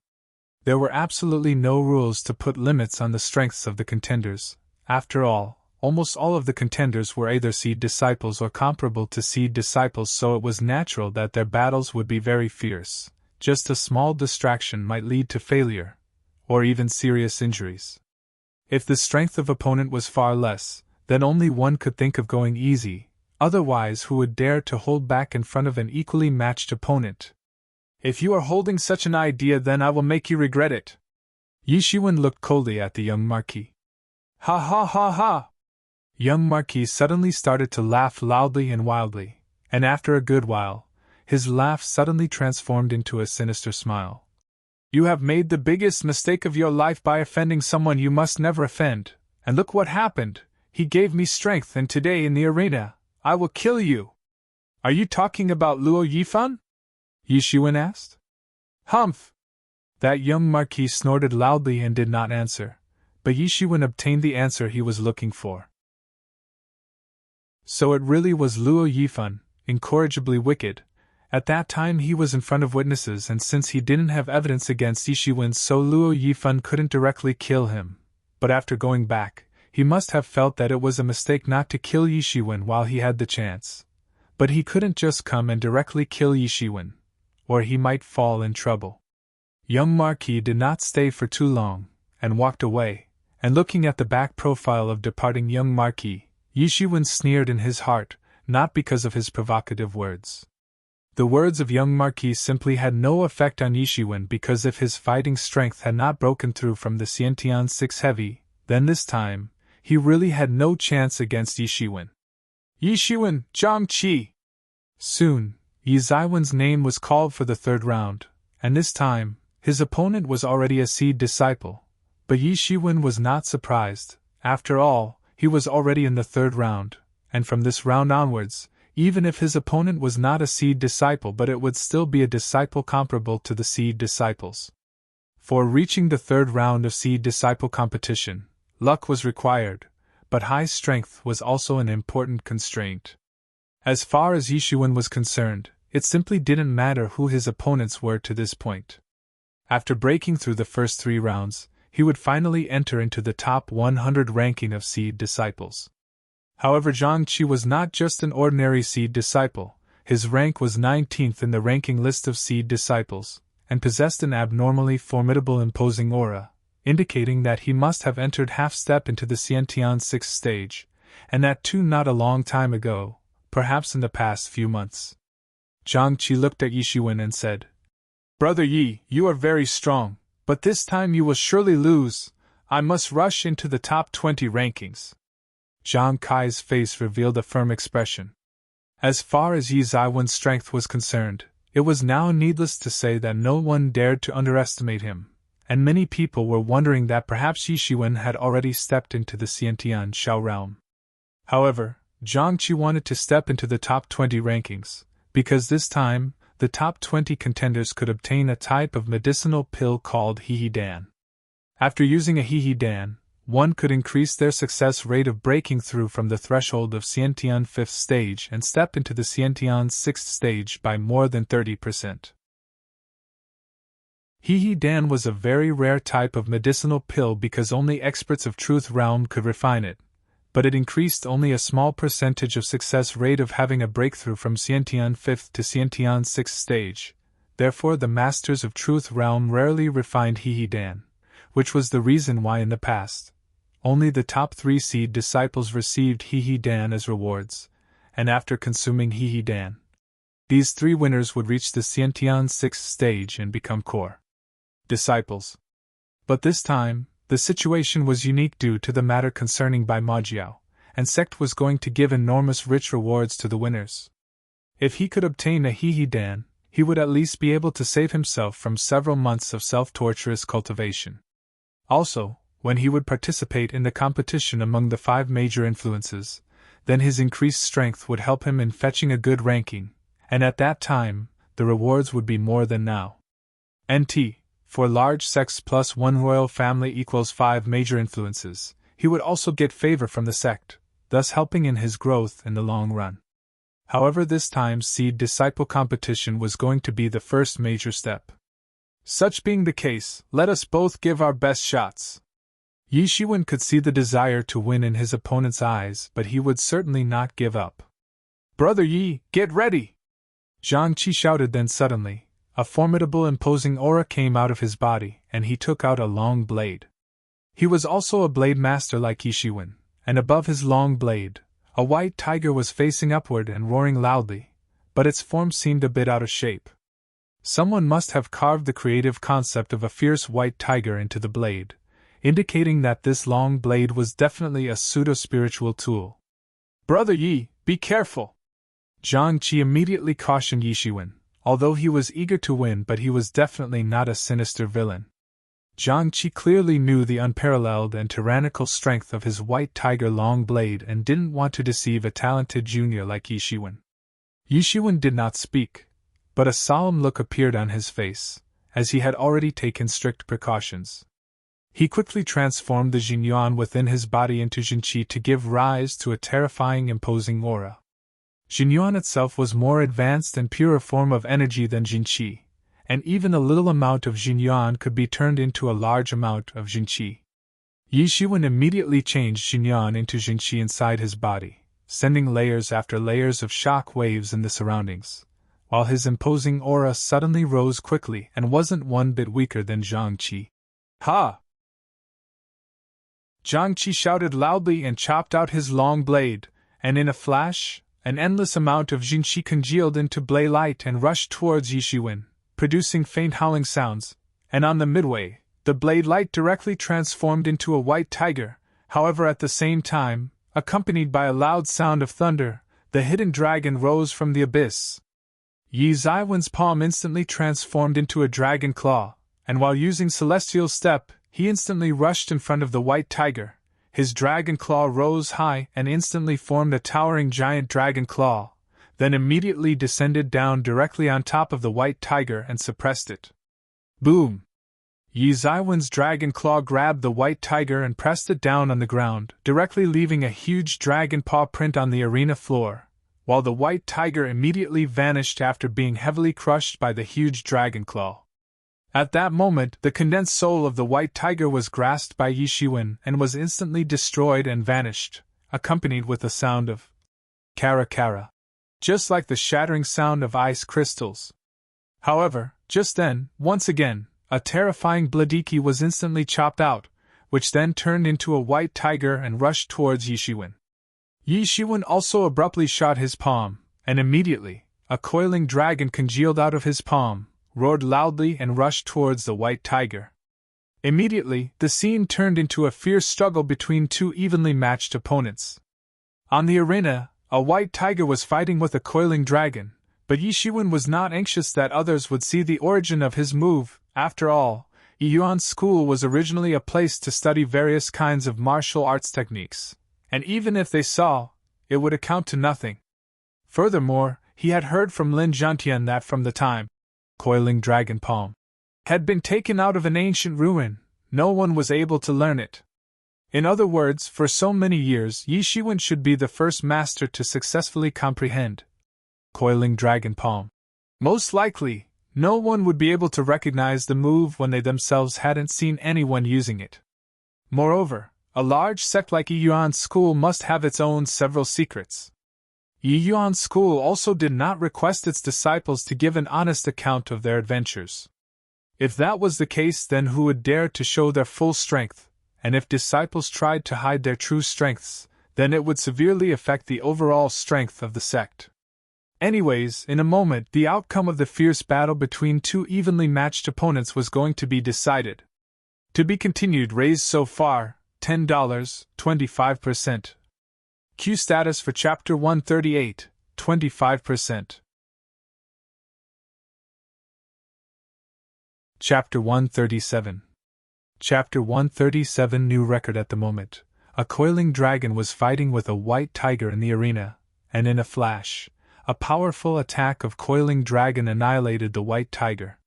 There were absolutely no rules to put limits on the strengths of the contenders. After all, almost all of the contenders were either seed disciples or comparable to seed disciples, so it was natural that their battles would be very fierce. Just a small distraction might lead to failure, or even serious injuries. If the strength of opponent was far less, then only one could think of going easy, otherwise who would dare to hold back in front of an equally matched opponent? If you are holding such an idea, then I will make you regret it. Yishiwen looked coldly at the young Marquis. Ha ha ha ha! Young Marquis suddenly started to laugh loudly and wildly, and after a good while, his laugh suddenly transformed into a sinister smile. You have made the biggest mistake of your life by offending someone you must never offend, and look what happened. He gave me strength, and today in the arena, I will kill you. Are you talking about Luo Yifan? Yishiwen asked. Humph! That young Marquis snorted loudly and did not answer, but Yishiwen obtained the answer he was looking for. So it really was Luo Yifan, incorrigibly wicked. At that time he was in front of witnesses, and since he didn't have evidence against Yishiwen, so Luo Yifan couldn't directly kill him. But after going back, he must have felt that it was a mistake not to kill Yishiwen while he had the chance. But he couldn't just come and directly kill Yishiwen, or he might fall in trouble. Young Marquis did not stay for too long, and walked away, and looking at the back profile of departing young Marquis, Yishiwen sneered in his heart, not because of his provocative words. The words of young Marquis simply had no effect on Yishiwen, because if his fighting strength had not broken through from the Xiantian 6 heavy, then this time, he really had no chance against Yishiwen. Yishiwen, Zhang Qi! Soon, Yi Zaiwen's name was called for the third round, and this time, his opponent was already a seed disciple. But Yishiwen was not surprised. After all, he was already in the third round, and from this round onwards, even if his opponent was not a seed disciple, but it would still be a disciple comparable to the seed disciples. For reaching the third round of seed disciple competition, luck was required, but high strength was also an important constraint. As far as Yishiwen was concerned, it simply didn't matter who his opponents were to this point. After breaking through the first 3 rounds, he would finally enter into the top 100 ranking of seed disciples. However, Zhang Qi was not just an ordinary seed disciple. His rank was 19th in the ranking list of seed disciples, and possessed an abnormally formidable imposing aura, indicating that he must have entered half-step into the Xiantian 6th stage, and that too not a long time ago, perhaps in the past few months. Zhang Qi looked at Yishiwen and said, Brother Yi, you are very strong, but this time you will surely lose. I must rush into the top 20 rankings. Zhang Kai's face revealed a firm expression. As far as Yi Zaiwen's strength was concerned, it was now needless to say that no one dared to underestimate him, and many people were wondering that perhaps Yishiwen had already stepped into the Xiantian Shao realm. However, Zhang Qi wanted to step into the top 20 rankings, because this time, the top 20 contenders could obtain a type of medicinal pill called Hehe-Dan. After using a Hehe-Dan, one could increase their success rate of breaking through from the threshold of Xiantian 5th stage and step into the Xiantian 6th stage by more than 30%. He Dan was a very rare type of medicinal pill because only experts of Truth Realm could refine it, but it increased only a small percentage of success rate of having a breakthrough from Xiantian 5th to Xiantian 6th stage. Therefore the masters of Truth Realm rarely refined He Dan, which was the reason why in the past, only the top 3 seed disciples received He Dan as rewards, and after consuming He Dan, these 3 winners would reach the Xiantian 6th stage and become core disciples. But this time, the situation was unique due to the matter concerning Bai Majiao, and sect was going to give enormous rich rewards to the winners. If he could obtain a He Dan, he would at least be able to save himself from several months of self-torturous cultivation. Also, when he would participate in the competition among the 5 major influences, then his increased strength would help him in fetching a good ranking, and at that time, the rewards would be more than now. NT. For large sects plus 1 royal family equals 5 major influences, he would also get favor from the sect, thus helping in his growth in the long run. However, this time's seed disciple competition was going to be the first major step. Such being the case, let us both give our best shots. Yi Shiwen could see the desire to win in his opponent's eyes, but he would certainly not give up. Brother Yi, get ready! Zhang Qi shouted. Then suddenly, a formidable imposing aura came out of his body, and he took out a long blade. He was also a blade master like Yi Shiwen, and above his long blade, a white tiger was facing upward and roaring loudly, but its form seemed a bit out of shape. Someone must have carved the creative concept of a fierce white tiger into the blade, indicating that this long blade was definitely a pseudo-spiritual tool. Brother Yi, be careful! Zhang Qi immediately cautioned Yi Shiwen, although he was eager to win, but he was definitely not a sinister villain. Zhang Qi clearly knew the unparalleled and tyrannical strength of his white tiger long blade and didn't want to deceive a talented junior like Yi Shiwen. Yi Shiwen did not speak, but a solemn look appeared on his face, as he had already taken strict precautions. He quickly transformed the Jinyuan within his body into Jinqi to give rise to a terrifying imposing aura. Jinyuan itself was more advanced and purer form of energy than Jinqi, and even a little amount of Jinyuan could be turned into a large amount of Jinqi. Yi Shiwen immediately changed Jinyuan into Jinqi inside his body, sending layers after layers of shock waves in the surroundings, while his imposing aura suddenly rose quickly and wasn't one bit weaker than Zhang Qi. Ha! Zhang Qi shouted loudly and chopped out his long blade, and in a flash, an endless amount of Jinqi congealed into blade light and rushed towards Yi Shiwen, producing faint howling sounds, and on the midway, the blade light directly transformed into a white tiger. However, at the same time, accompanied by a loud sound of thunder, the hidden dragon rose from the abyss. Yi Ziwen's palm instantly transformed into a dragon claw, and while using Celestial Step, he instantly rushed in front of the white tiger. His dragon claw rose high and instantly formed a towering giant dragon claw, then immediately descended down directly on top of the white tiger and suppressed it. Boom! Yi Ziwen's dragon claw grabbed the white tiger and pressed it down on the ground, directly leaving a huge dragon paw print on the arena floor, while the white tiger immediately vanished after being heavily crushed by the huge dragon claw. At that moment, the condensed soul of the white tiger was grasped by Yi Shiwen and was instantly destroyed and vanished, accompanied with a sound of kara kara, just like the shattering sound of ice crystals. However, just then, once again, a terrifying Bladiki was instantly chopped out, which then turned into a white tiger and rushed towards Yi Shiwen. Yi Shiwen also abruptly shot his palm, and immediately, a coiling dragon congealed out of his palm, roared loudly and rushed towards the white tiger. Immediately, the scene turned into a fierce struggle between 2 evenly matched opponents. On the arena, a white tiger was fighting with a coiling dragon, but Yi Shiwen was not anxious that others would see the origin of his move. After all, Yiyuan's school was originally a place to study various kinds of martial arts techniques, and even if they saw, it would account to nothing. Furthermore, he had heard from Lin Zhantian that from the time coiling dragon palm had been taken out of an ancient ruin, no one was able to learn it. In other words, for so many years, Yi Shiwen should be the first master to successfully comprehend coiling dragon palm. Most likely, No one would be able to recognize the move when they themselves hadn't seen anyone using it. Moreover, a large sect like Yuan's school must have its own several secrets. Yuan's school also did not request its disciples to give an honest account of their adventures. If that was the case, then who would dare to show their full strength? And if disciples tried to hide their true strengths, then it would severely affect the overall strength of the sect. Anyways, in a moment, the outcome of the fierce battle between two evenly matched opponents was going to be decided. To be continued. Raised so far, $10, 25%. Q status for Chapter 138, 25%. Chapter 137. Chapter 137. New record at the moment. A coiling dragon was fighting with a white tiger in the arena, and in a flash, a powerful attack of coiling dragon annihilated the white tiger.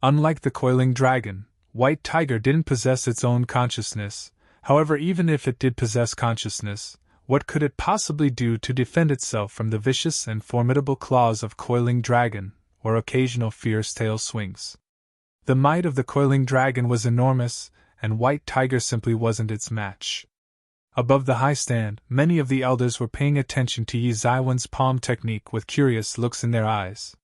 Unlike the coiling dragon, white tiger didn't possess its own consciousness. However, even if it did possess consciousness, what could it possibly do to defend itself from the vicious and formidable claws of coiling dragon, or occasional fierce tail swings? The might of the coiling dragon was enormous, and white tiger simply wasn't its match. Above the high stand, many of the elders were paying attention to Yi Zaiwen's palm technique with curious looks in their eyes.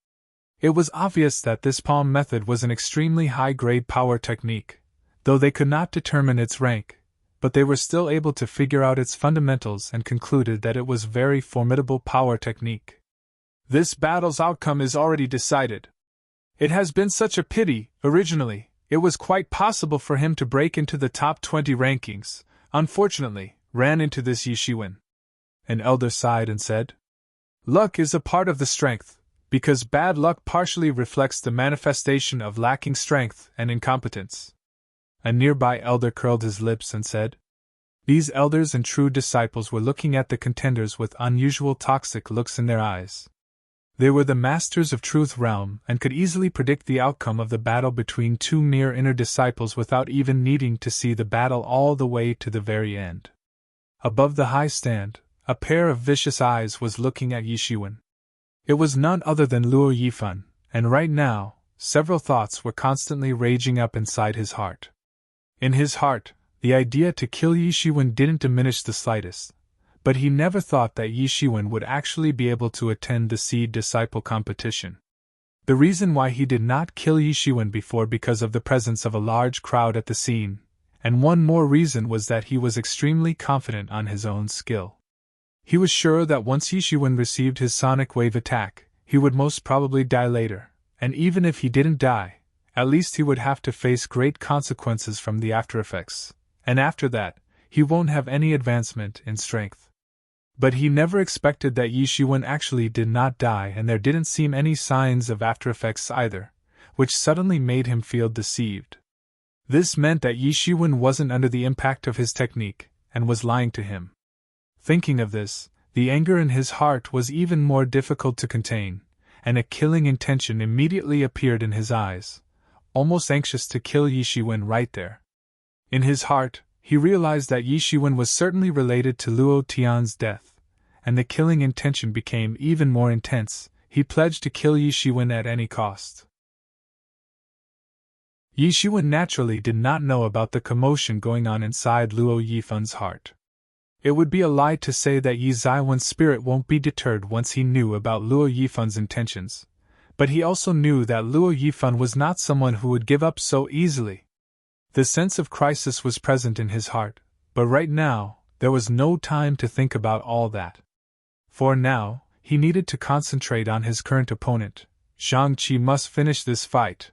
It was obvious that this palm method was an extremely high-grade power technique, though they could not determine its rank, but they were still able to figure out its fundamentals and concluded that it was very formidable power technique. This battle's outcome is already decided. It has been such a pity. Originally, it was quite possible for him to break into the top 20 rankings. Unfortunately, ran into this Yi Shiwen. An elder sighed and said, "Luck is a part of the strength, because bad luck partially reflects the manifestation of lacking strength and incompetence." A nearby elder curled his lips and said, These elders and true disciples were looking at the contenders with unusual toxic looks in their eyes. They were the masters of Truth Realm and could easily predict the outcome of the battle between two mere inner disciples without even needing to see the battle all the way to the very end. Above the high stand, a pair of vicious eyes was looking at Yi Shiwen. It was none other than Luo Yifan, and right now, several thoughts were constantly raging up inside his heart. In his heart, the idea to kill Yi Shiwen didn't diminish the slightest, but he never thought that Yi Shiwen would actually be able to attend the Seed Disciple competition. The reason why he did not kill Yi Shiwen before because of the presence of a large crowd at the scene, and one more reason was that he was extremely confident on his own skill. He was sure that once Yi Shiwen received his sonic wave attack, he would most probably die later, and even if he didn't die, at least he would have to face great consequences from the aftereffects, and after that, he won't have any advancement in strength. But he never expected that Yi Shiwen actually did not die, and there didn't seem any signs of aftereffects either, which suddenly made him feel deceived. This meant that Yi Shiwen wasn't under the impact of his technique, and was lying to him. Thinking of this, the anger in his heart was even more difficult to contain, and a killing intention immediately appeared in his eyes, almost anxious to kill Yi Shiwen right there. In his heart, he realized that Yi Shiwen was certainly related to Luo Tian's death, and the killing intention became even more intense. He pledged to kill Yi Shiwen at any cost. Yi Shiwen naturally did not know about the commotion going on inside Luo Yifan's heart. It would be a lie to say that Yi Zaiwen's spirit won't be deterred once he knew about Luo Yifan's intentions, but he also knew that Luo Yifan was not someone who would give up so easily. The sense of crisis was present in his heart, but right now, there was no time to think about all that. For now, he needed to concentrate on his current opponent. Zhang Qi must finish this fight.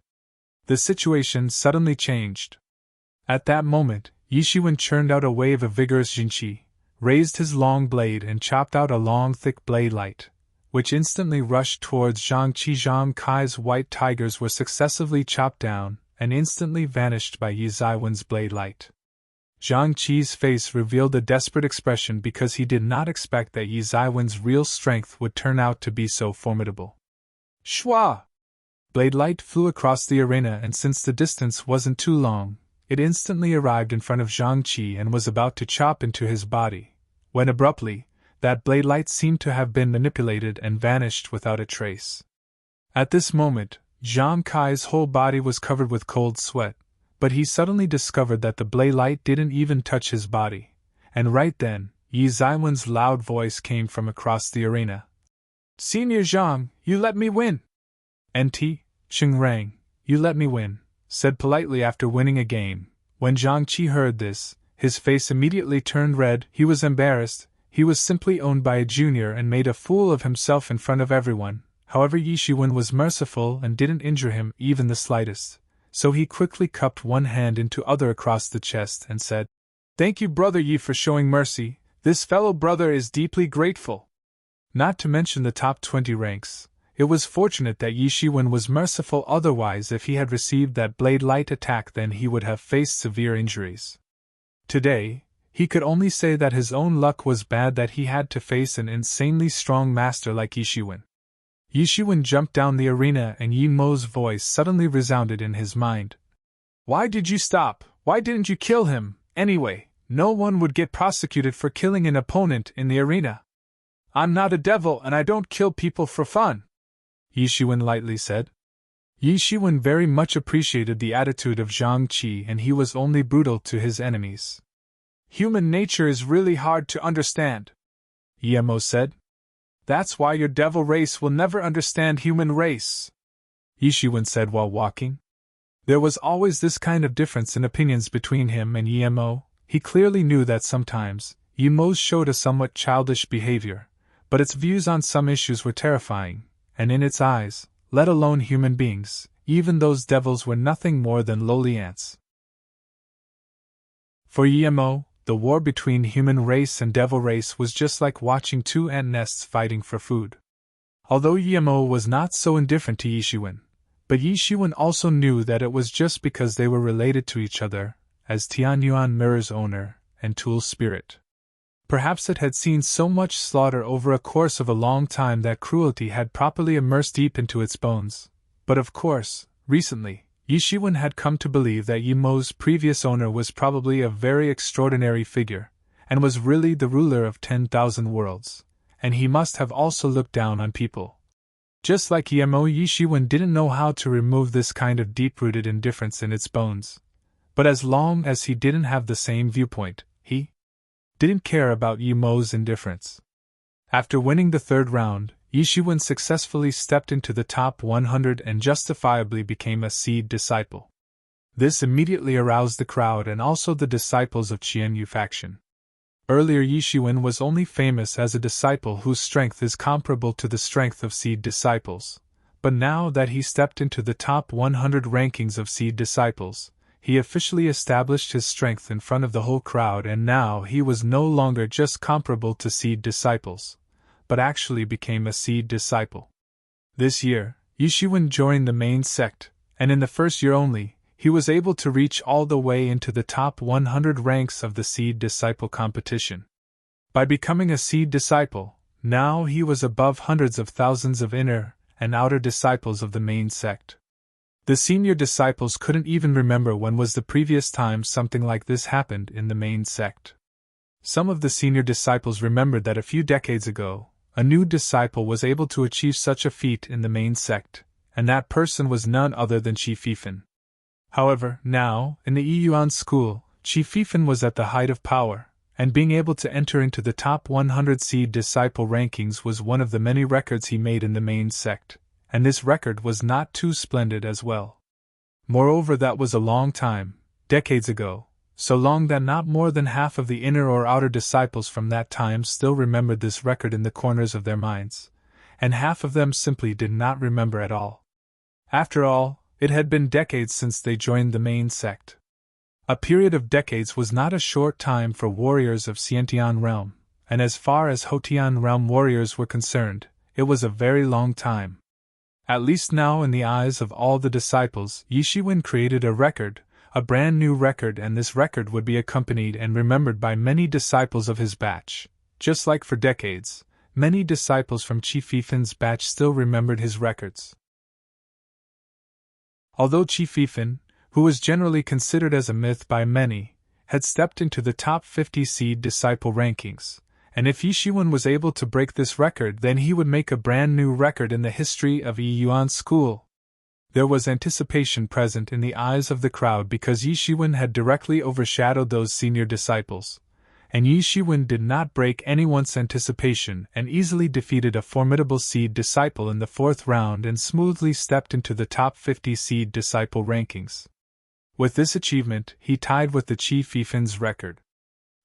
The situation suddenly changed. At that moment, Yi Shiwen churned out a wave of vigorous jinqi, raised his long blade and chopped out a long thick blade light, which instantly rushed towards Zhang Qi. Zhang Kai's white tigers were successively chopped down and instantly vanished by Yi Zaiwen's blade light. Zhang Qi's face revealed a desperate expression because he did not expect that Yi Zaiwen's real strength would turn out to be so formidable. Shua! Blade light flew across the arena, and since the distance wasn't too long, it instantly arrived in front of Zhang Qi and was about to chop into his body, when abruptly, that blade light seemed to have been manipulated and vanished without a trace. At this moment, Zhang Kai's whole body was covered with cold sweat, but he suddenly discovered that the blade light didn't even touch his body, and right then, Yi Zaiwen's loud voice came from across the arena. "Senior Zhang, you let me win!" "NT, Rang, you let me win," said politely after winning a game. When Zhang Qi heard this, his face immediately turned red. He was embarrassed. He was simply owned by a junior and made a fool of himself in front of everyone. However, Yi Shiwen was merciful and didn't injure him even the slightest, so he quickly cupped one hand into other across the chest and said, "Thank you, Brother Yi, for showing mercy. This fellow brother is deeply grateful." Not to mention the top 20 ranks, it was fortunate that Yi Shiwen was merciful, otherwise if he had received that blade light attack then he would have faced severe injuries. Today, he could only say that his own luck was bad that he had to face an insanely strong master like Yi Shiwen. Yi Shiwen jumped down the arena and Yi Mo's voice suddenly resounded in his mind. "Why did you stop? Why didn't you kill him? Anyway, no one would get prosecuted for killing an opponent in the arena. I'm not a devil and I don't kill people for fun," Yi Shiwen lightly said. Yi Shiwen very much appreciated the attitude of Zhang Qi and he was only brutal to his enemies. "Human nature is really hard to understand," Yi Mo said. "That's why your devil race will never understand human race," Yi Shiwen said while walking. There was always this kind of difference in opinions between him and Yi Mo. He clearly knew that sometimes Yi Mo's showed a somewhat childish behavior, but its views on some issues were terrifying, and in its eyes, let alone human beings, even those devils were nothing more than lowly ants. For Yi Mo, the war between human race and devil race was just like watching two ant nests fighting for food. Although Yi Mo was not so indifferent to Yi Shiwen, but Yi Shiwen also knew that it was just because they were related to each other, as Tianyuan Mirror's owner and Tool's spirit. Perhaps it had seen so much slaughter over a course of a long time that cruelty had properly immersed deep into its bones. But of course, recently, Yi Shiwen had come to believe that Yi Mo's previous owner was probably a very extraordinary figure, and was really the ruler of 10,000 worlds, and he must have also looked down on people. Just like Yi Mo, Yi Shiwen didn't know how to remove this kind of deep-rooted indifference in its bones. But as long as he didn't have the same viewpoint, he didn't care about Yi Mo's indifference. After winning the third round, Yi Shiwen successfully stepped into the top 100 and justifiably became a seed disciple. This immediately aroused the crowd and also the disciples of Qianyu faction. Earlier Yi Shiwen was only famous as a disciple whose strength is comparable to the strength of seed disciples, but now that he stepped into the top 100 rankings of seed disciples, he officially established his strength in front of the whole crowd, and now he was no longer just comparable to seed disciples, but actually became a seed disciple. This year, Yi Shiwen joined the main sect, and in the first year only, he was able to reach all the way into the top 100 ranks of the seed disciple competition. By becoming a seed disciple, now he was above hundreds of thousands of inner and outer disciples of the main sect. The senior disciples couldn't even remember when was the previous time something like this happened in the main sect. Some of the senior disciples remembered that a few decades ago, a new disciple was able to achieve such a feat in the main sect, and that person was none other than Qi Fifan. However, now, in the Yiyuan school, Qi Fifan was at the height of power, and being able to enter into the top 100 seed disciple rankings was one of the many records he made in the main sect. And this record was not too splendid as well. Moreover, that was a long time, decades ago, so long that not more than half of the inner or outer disciples from that time still remembered this record in the corners of their minds, and half of them simply did not remember at all. After all, it had been decades since they joined the main sect. A period of decades was not a short time for warriors of Xiantian realm, and as far as Hotian realm warriors were concerned, it was a very long time. At least now, in the eyes of all the disciples, Yi Shiwen created a record, a brand new record, and this record would be accompanied and remembered by many disciples of his batch. Just like for decades, many disciples from Qi Fifan's batch still remembered his records. Although Qi Fifan, who was generally considered as a myth by many, had stepped into the top 50 seed disciple rankings, and if Yi Shiwen was able to break this record, then he would make a brand new record in the history of Yiyuan school. There was anticipation present in the eyes of the crowd because Yi Shiwen had directly overshadowed those senior disciples, and Yi Shiwen did not break anyone's anticipation and easily defeated a formidable seed disciple in the 4th round and smoothly stepped into the top 50 seed disciple rankings. With this achievement, he tied with the Qi Fifin's record.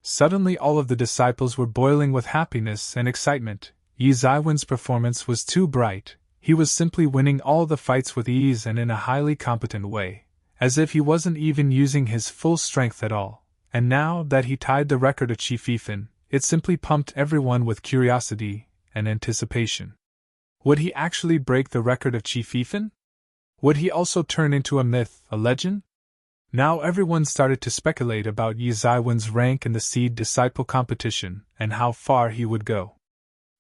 Suddenly all of the disciples were boiling with happiness and excitement. Yi Ziwen's performance was too bright. He was simply winning all the fights with ease and in a highly competent way, as if he wasn't even using his full strength at all. And now that he tied the record of Qi Fifin, it simply pumped everyone with curiosity and anticipation. Would he actually break the record of Qi Fifin? Would he also turn into a myth, a legend? Now everyone started to speculate about Yi Ziwen's rank in the seed disciple competition and how far he would go.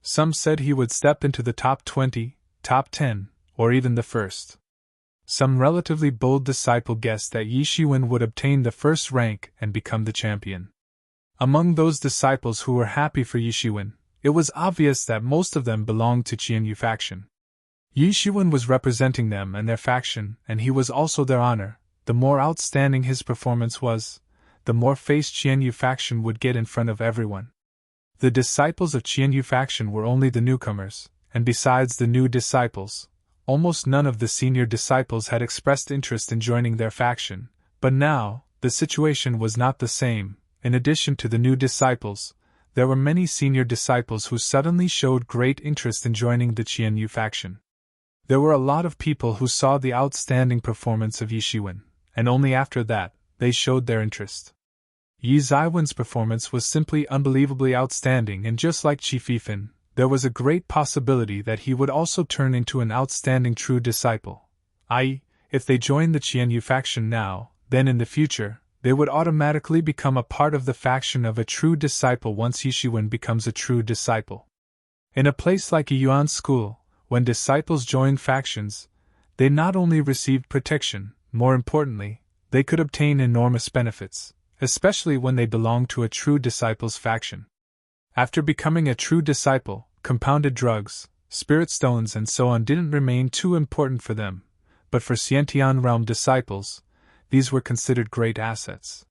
Some said he would step into the top 20, top 10, or even the first. Some relatively bold disciple guessed that Yi Shiwen would obtain the first rank and become the champion. Among those disciples who were happy for Yi Shiwen, it was obvious that most of them belonged to Qianyu faction. Yi Shiwen was representing them and their faction, and he was also their honor. The more outstanding his performance was, the more face Qianyu faction would get in front of everyone. The disciples of Qianyu faction were only the newcomers, and besides the new disciples, almost none of the senior disciples had expressed interest in joining their faction, but now, the situation was not the same. In addition to the new disciples, there were many senior disciples who suddenly showed great interest in joining the Qianyu faction. There were a lot of people who saw the outstanding performance of Yi Shiwen, and only after that, they showed their interest. Yi Ziwen's performance was simply unbelievably outstanding, and just like Qi Fifin, there was a great possibility that he would also turn into an outstanding true disciple. I.e., if they joined the Qianyu faction now, then in the future, they would automatically become a part of the faction of a true disciple once Yi Shiwen becomes a true disciple. In a place like a Yuan school, when disciples joined factions, they not only received protection, more importantly, they could obtain enormous benefits, especially when they belonged to a true disciple's faction. After becoming a true disciple, compounded drugs, spirit stones and so on didn't remain too important for them, but for Xiantian realm disciples, these were considered great assets.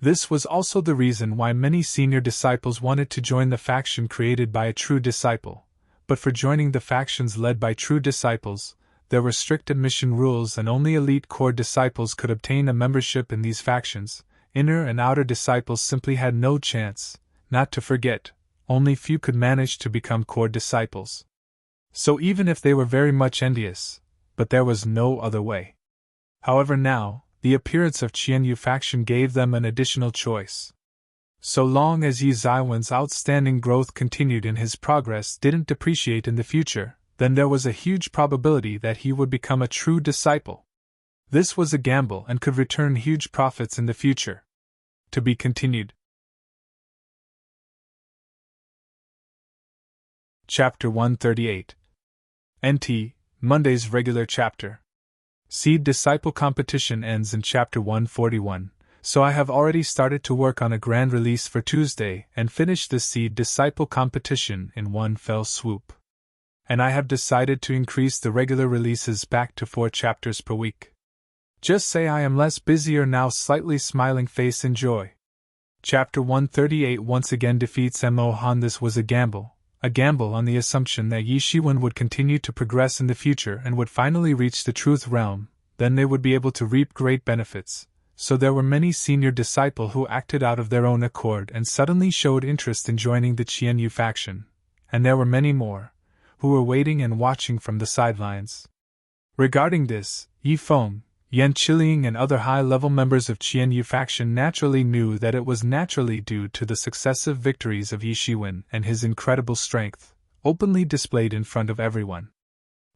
This was also the reason why many senior disciples wanted to join the faction created by a true disciple, but for joining the factions led by true disciples, there were strict admission rules and only elite core disciples could obtain a membership in these factions. Inner and outer disciples simply had no chance. Not to forget, only few could manage to become core disciples. So even if they were very much envious, but there was no other way. However now, the appearance of Qianyu faction gave them an additional choice. So long as Yi Ziwen's outstanding growth continued and his progress didn't depreciate in the future, then there was a huge probability that he would become a true disciple. This was a gamble and could return huge profits in the future. To be continued. Chapter 138. NT, Monday's regular chapter. Seed Disciple competition ends in Chapter 141, so I have already started to work on a grand release for Tuesday and finish the Seed Disciple competition in one fell swoop. And I have decided to increase the regular releases back to 4 chapters per week. Just say I am less busier now. Slightly smiling face in joy. Chapter 138 once again defeats Mo Han. This was a gamble on the assumption that Yi Shiwen would continue to progress in the future and would finally reach the truth realm, then they would be able to reap great benefits. So there were many senior disciples who acted out of their own accord and suddenly showed interest in joining the Qianyu faction, and there were many more who were waiting and watching from the sidelines. Regarding this, Yi Feng, Yan Qiliang and other high-level members of Qianyu faction naturally knew that it was naturally due to the successive victories of Yi Shiwen and his incredible strength, openly displayed in front of everyone.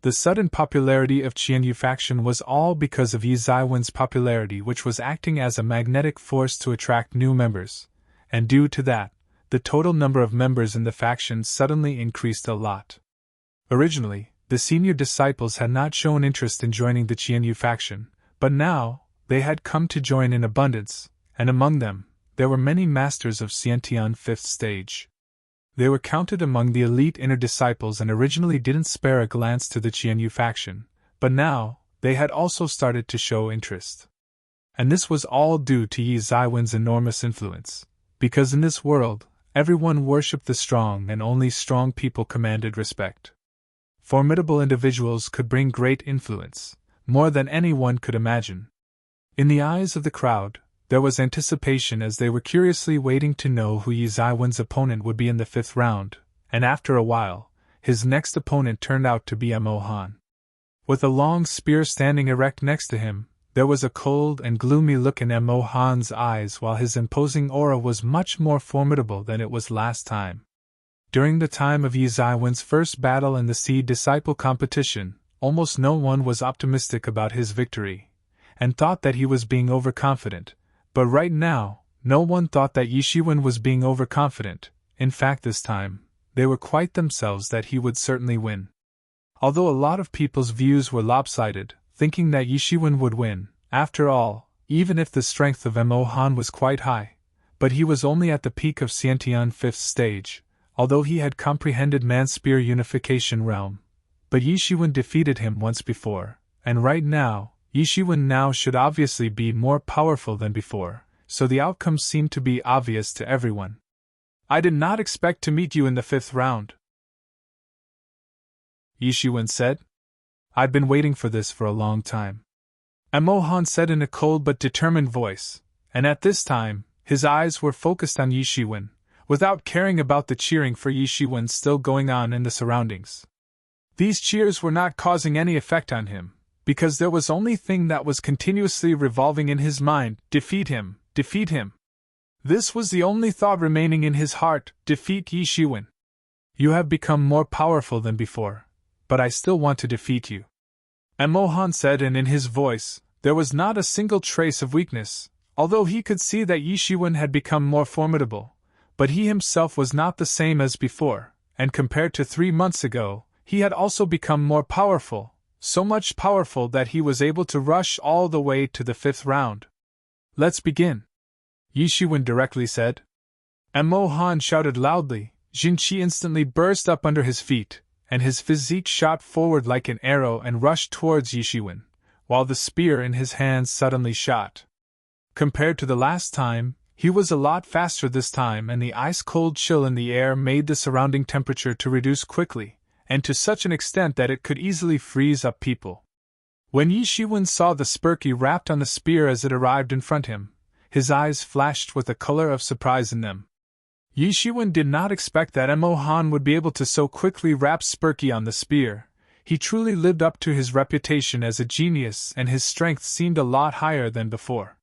The sudden popularity of Qianyu faction was all because of Yi Ziwen's popularity, which was acting as a magnetic force to attract new members, and due to that, the total number of members in the faction suddenly increased a lot. Originally, the senior disciples had not shown interest in joining the Qianyu faction, but now, they had come to join in abundance, and among them, there were many masters of Xiantian 5th stage. They were counted among the elite inner disciples and originally didn't spare a glance to the Qianyu faction, but now, they had also started to show interest. And this was all due to Yi Zaiwen's enormous influence, because in this world, everyone worshipped the strong and only strong people commanded respect. Formidable individuals could bring great influence, more than anyone could imagine. In the eyes of the crowd, there was anticipation as they were curiously waiting to know who Yi Zaiwen's opponent would be in the 5th round, and after a while, his next opponent turned out to be Mo Han. With a long spear standing erect next to him, there was a cold and gloomy look in Mo Han's eyes while his imposing aura was much more formidable than it was last time. During the time of Yi Zaiwen's first battle in the Seed Disciple competition, almost no one was optimistic about his victory, and thought that he was being overconfident, but right now, no one thought that Yi Shiwen was being overconfident. In fact, this time, they were quite themselves that he would certainly win. Although a lot of people's views were lopsided, thinking that Yi Shiwen would win, after all, even if the strength of Mo Han was quite high, but he was only at the peak of Xiantian 5th stage, although he had comprehended Man-Spear Unification Realm. But Yi Shiwen defeated him once before, and right now, Yi Shiwen now should obviously be more powerful than before, so the outcome seemed to be obvious to everyone. I did not expect to meet you in the 5th round, Yi Shiwen said. I've been waiting for this for a long time, Mo Han said in a cold but determined voice, and at this time, his eyes were focused on Yi Shiwen, without caring about the cheering for Yi Shiwen still going on in the surroundings. These cheers were not causing any effect on him, because there was only thing that was continuously revolving in his mind: defeat him, defeat him. This was the only thought remaining in his heart: defeat Yi Shiwen. You have become more powerful than before, but I still want to defeat you, Mo Han said, and in his voice, there was not a single trace of weakness, although he could see that Yi Shiwen had become more formidable, but he himself was not the same as before, and compared to 3 months ago, he had also become more powerful, so much powerful that he was able to rush all the way to the 5th round. Let's begin, Yi Shiwen directly said. Mo Han shouted loudly. Jin Qi instantly burst up under his feet, and his physique shot forward like an arrow and rushed towards Yi Shiwen, while the spear in his hands suddenly shot. Compared to the last time, he was a lot faster this time, and the ice-cold chill in the air made the surrounding temperature to reduce quickly, and to such an extent that it could easily freeze up people. When Yi Shiwen saw the spurky wrapped on the spear as it arrived in front of him, his eyes flashed with a color of surprise in them. Yi Shiwen did not expect that Mo Han would be able to so quickly wrap Spurky on the spear. He truly lived up to his reputation as a genius, and his strength seemed a lot higher than before.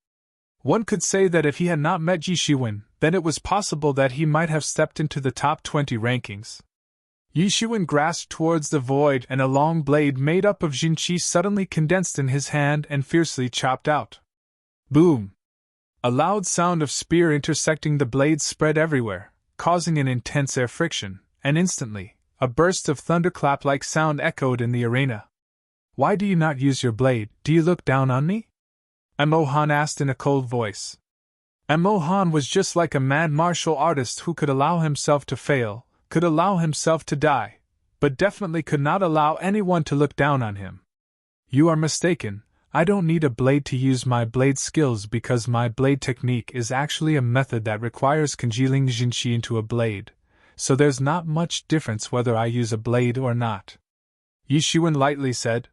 One could say that if he had not met Yi Shiwen, then it was possible that he might have stepped into the top 20 rankings. Yi Shiwen grasped towards the void, and a long blade made up of Jin Qi suddenly condensed in his hand and fiercely chopped out. Boom! A loud sound of spear intersecting the blades spread everywhere, causing an intense air friction, and instantly, a burst of thunderclap-like sound echoed in the arena. Why do you not use your blade? Do you look down on me? Mo Han asked in a cold voice. Mo Han was just like a mad martial artist who could allow himself to fail, could allow himself to die, but definitely could not allow anyone to look down on him. You are mistaken. I don't need a blade to use my blade skills because my blade technique is actually a method that requires congealing Jinqi into a blade, so there's not much difference whether I use a blade or not, Yi Shiwen lightly said.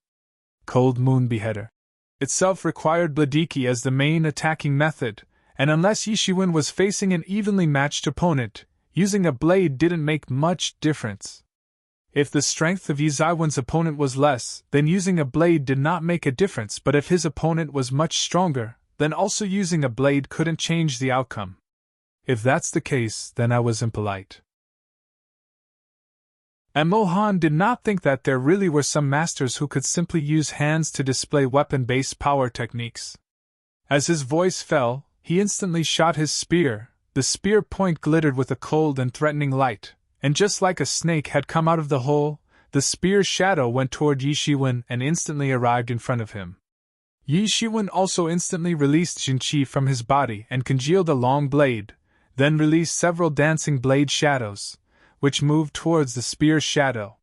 Cold Moon Beheader itself required Bladiki as the main attacking method, and unless Yi Shiwen was facing an evenly matched opponent, using a blade didn't make much difference. If the strength of Yi Zaiwen's opponent was less, then using a blade did not make a difference, but if his opponent was much stronger, then also using a blade couldn't change the outcome. If that's the case, then I was impolite. Mo Han did not think that there really were some masters who could simply use hands to display weapon-based power techniques. As his voice fell, he instantly shot his spear. The spear point glittered with a cold and threatening light, and just like a snake had come out of the hole, the spear's shadow went toward Yi Shiwen and instantly arrived in front of him. Yi Shiwen also instantly released Jinqi from his body and congealed a long blade, then released several dancing blade shadows, which moved towards the spear's shadow.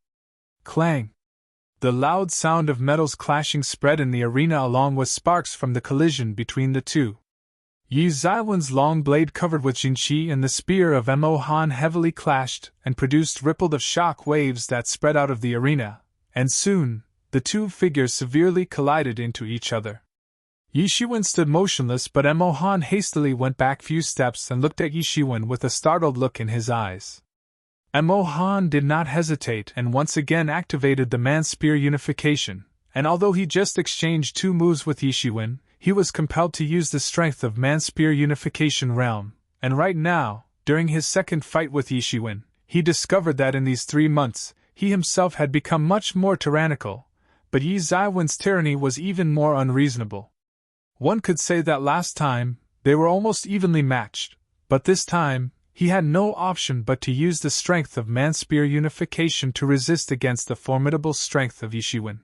Clang! The loud sound of metals clashing spread in the arena along with sparks from the collision between the two. Yi Zaiwen's long blade covered with Jinqi and the spear of Mo Han heavily clashed and produced rippled of shock waves that spread out of the arena, and soon, the two figures severely collided into each other. Yi Shiwen stood motionless, but Mo Han hastily went back few steps and looked at Yi Shiwen with a startled look in his eyes. Mo Han did not hesitate and once again activated the man-spear unification, and although he just exchanged 2 moves with Yi Shiwen, he was compelled to use the strength of man-spear unification realm, and right now, during his second fight with Yi Shiwen, he discovered that in these 3 months, he himself had become much more tyrannical, but Yi Zaiwen's tyranny was even more unreasonable. One could say that last time, they were almost evenly matched, but this time, he had no option but to use the strength of man-spear unification to resist against the formidable strength of Yi Shiwen.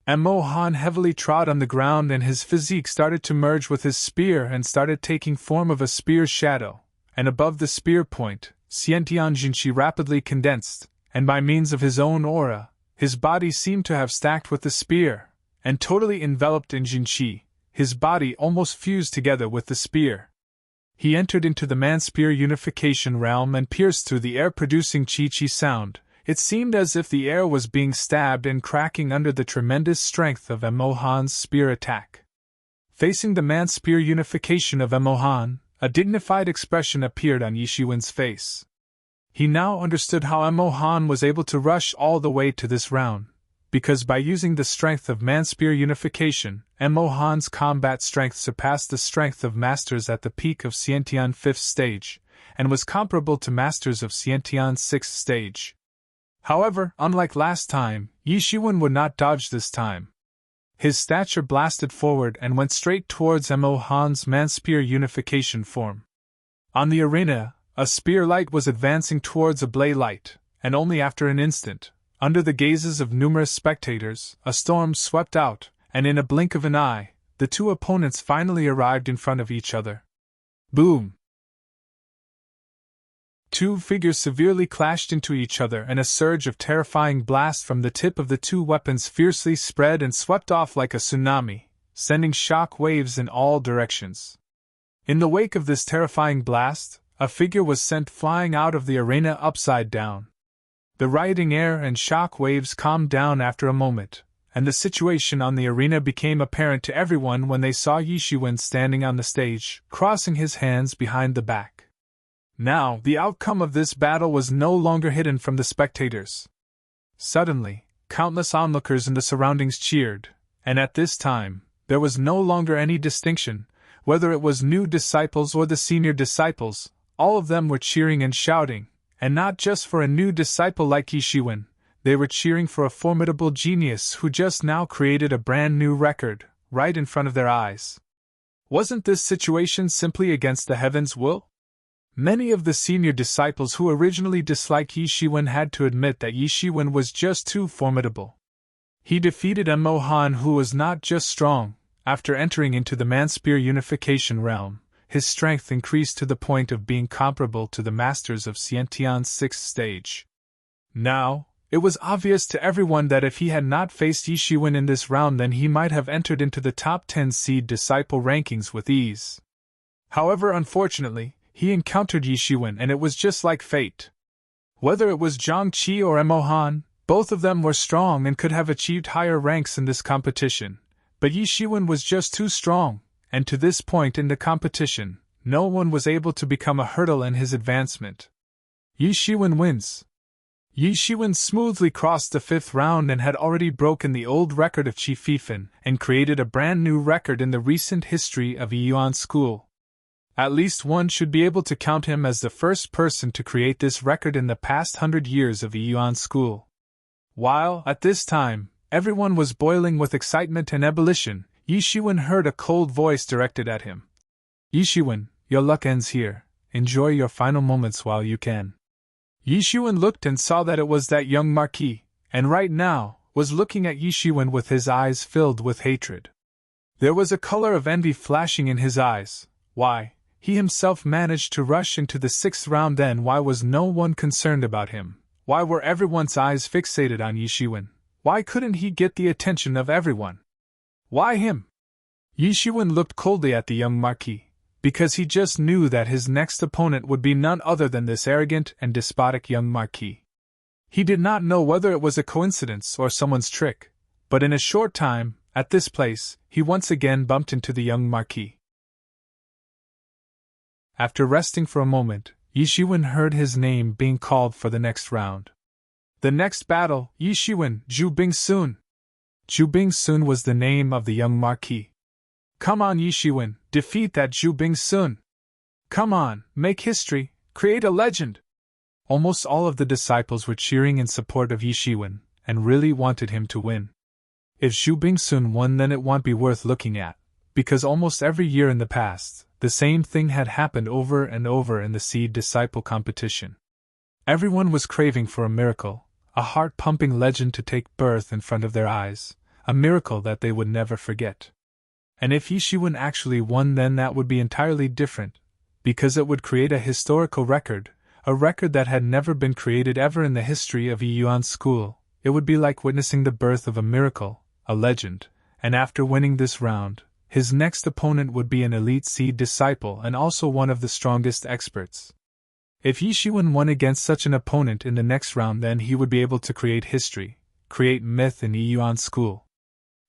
Mo Han heavily trod on the ground and his physique started to merge with his spear and started taking form of a spear's shadow, and above the spear point, Xiantian Jinqi rapidly condensed, and by means of his own aura, his body seemed to have stacked with the spear, and totally enveloped in Jinqi, his body almost fused together with the spear. He entered into the man-spear unification realm and pierced through the air, producing chi-chi sound. It seemed as if the air was being stabbed and cracking under the tremendous strength of Mo Han's spear attack. Facing the man-spear unification of Mo Han, a dignified expression appeared on Yi Shiwen's face. He now understood how Mo Han was able to rush all the way to this round, because by using the strength of man-spear unification, Mo Han's combat strength surpassed the strength of masters at the peak of Xiantian 5th stage, and was comparable to masters of Xiantian 6th stage. However, unlike last time, Yi Shiwen would not dodge this time. His stature blasted forward and went straight towards Mo Han's man-spear unification form. On the arena, a spear light was advancing towards a blade light, and only after an instant, under the gazes of numerous spectators, a storm swept out, and in a blink of an eye, the two opponents finally arrived in front of each other. Boom! 2 figures severely clashed into each other, and a surge of terrifying blast from the tip of the 2 weapons fiercely spread and swept off like a tsunami, sending shock waves in all directions. In the wake of this terrifying blast, a figure was sent flying out of the arena upside down. The rioting air and shock waves calmed down after a moment, and the situation on the arena became apparent to everyone when they saw Yi Shiwen standing on the stage, crossing his hands behind the back. Now, the outcome of this battle was no longer hidden from the spectators. Suddenly, countless onlookers in the surroundings cheered, and at this time, there was no longer any distinction, whether it was new disciples or the senior disciples, all of them were cheering and shouting, and not just for a new disciple like Yi Shiwen, they were cheering for a formidable genius who just now created a brand new record, right in front of their eyes. Wasn't this situation simply against the heavens' will? Many of the senior disciples who originally disliked Yi Shiwen had to admit that Yi Shiwen was just too formidable. He defeated Mo Han, who was not just strong. After entering into the man-spear unification realm, his strength increased to the point of being comparable to the masters of Xiantian's 6th stage. Now, it was obvious to everyone that if he had not faced Yi Shiwen in this round, then he might have entered into the top 10 seed disciple rankings with ease. However, unfortunately, he encountered Yi Shiwen, and it was just like fate. Whether it was Zhang Qi or Mo Han, both of them were strong and could have achieved higher ranks in this competition, but Yi Shiwen was just too strong, and to this point in the competition, no one was able to become a hurdle in his advancement. Yi Shiwen wins. Yi Shiwen smoothly crossed the 5th round and had already broken the old record of Qi Fifan and created a brand new record in the recent history of Yiyuan School. At least one should be able to count him as the first person to create this record in the past 100 years of Yiyuan School. While, at this time, everyone was boiling with excitement and ebullition, Yi Shiwen heard a cold voice directed at him. Yi Shiwen, your luck ends here. Enjoy your final moments while you can. Yi Shiwen looked and saw that it was that young marquis, and right now, was looking at Yi Shiwen with his eyes filled with hatred. There was a color of envy flashing in his eyes. Why, he himself managed to rush into the 6th round. Then why was no one concerned about him? Why were everyone's eyes fixated on Yi Shiwen? Why couldn't he get the attention of everyone? Why him? Yi Shiwen looked coldly at the young Marquis, because he just knew that his next opponent would be none other than this arrogant and despotic young Marquis. He did not know whether it was a coincidence or someone's trick, but in a short time, at this place, he once again bumped into the young Marquis. After resting for a moment, Yi Shiwen heard his name being called for the next round. The next battle, Yi Shiwen, Zhu Bingsun. Zhu Bingsun was the name of the young Marquis. Come on, Yi Shiwen, defeat that Zhu Bingsun. Come on, make history, create a legend. Almost all of the disciples were cheering in support of Yi Shiwen, and really wanted him to win. If Zhu Bingsun won, then it won't be worth looking at, because almost every year in the past, the same thing had happened over and over in the seed disciple competition. Everyone was craving for a miracle, a heart-pumping legend to take birth in front of their eyes, a miracle that they would never forget. And if Yi Shiwen actually won, then that would be entirely different, because it would create a historical record, a record that had never been created ever in the history of Yi Yuan School. It would be like witnessing the birth of a miracle, a legend, and after winning this round, his next opponent would be an elite seed disciple and also one of the strongest experts. If Yi Shiwen won against such an opponent in the next round, then he would be able to create history, create myth in Yi Yuan School.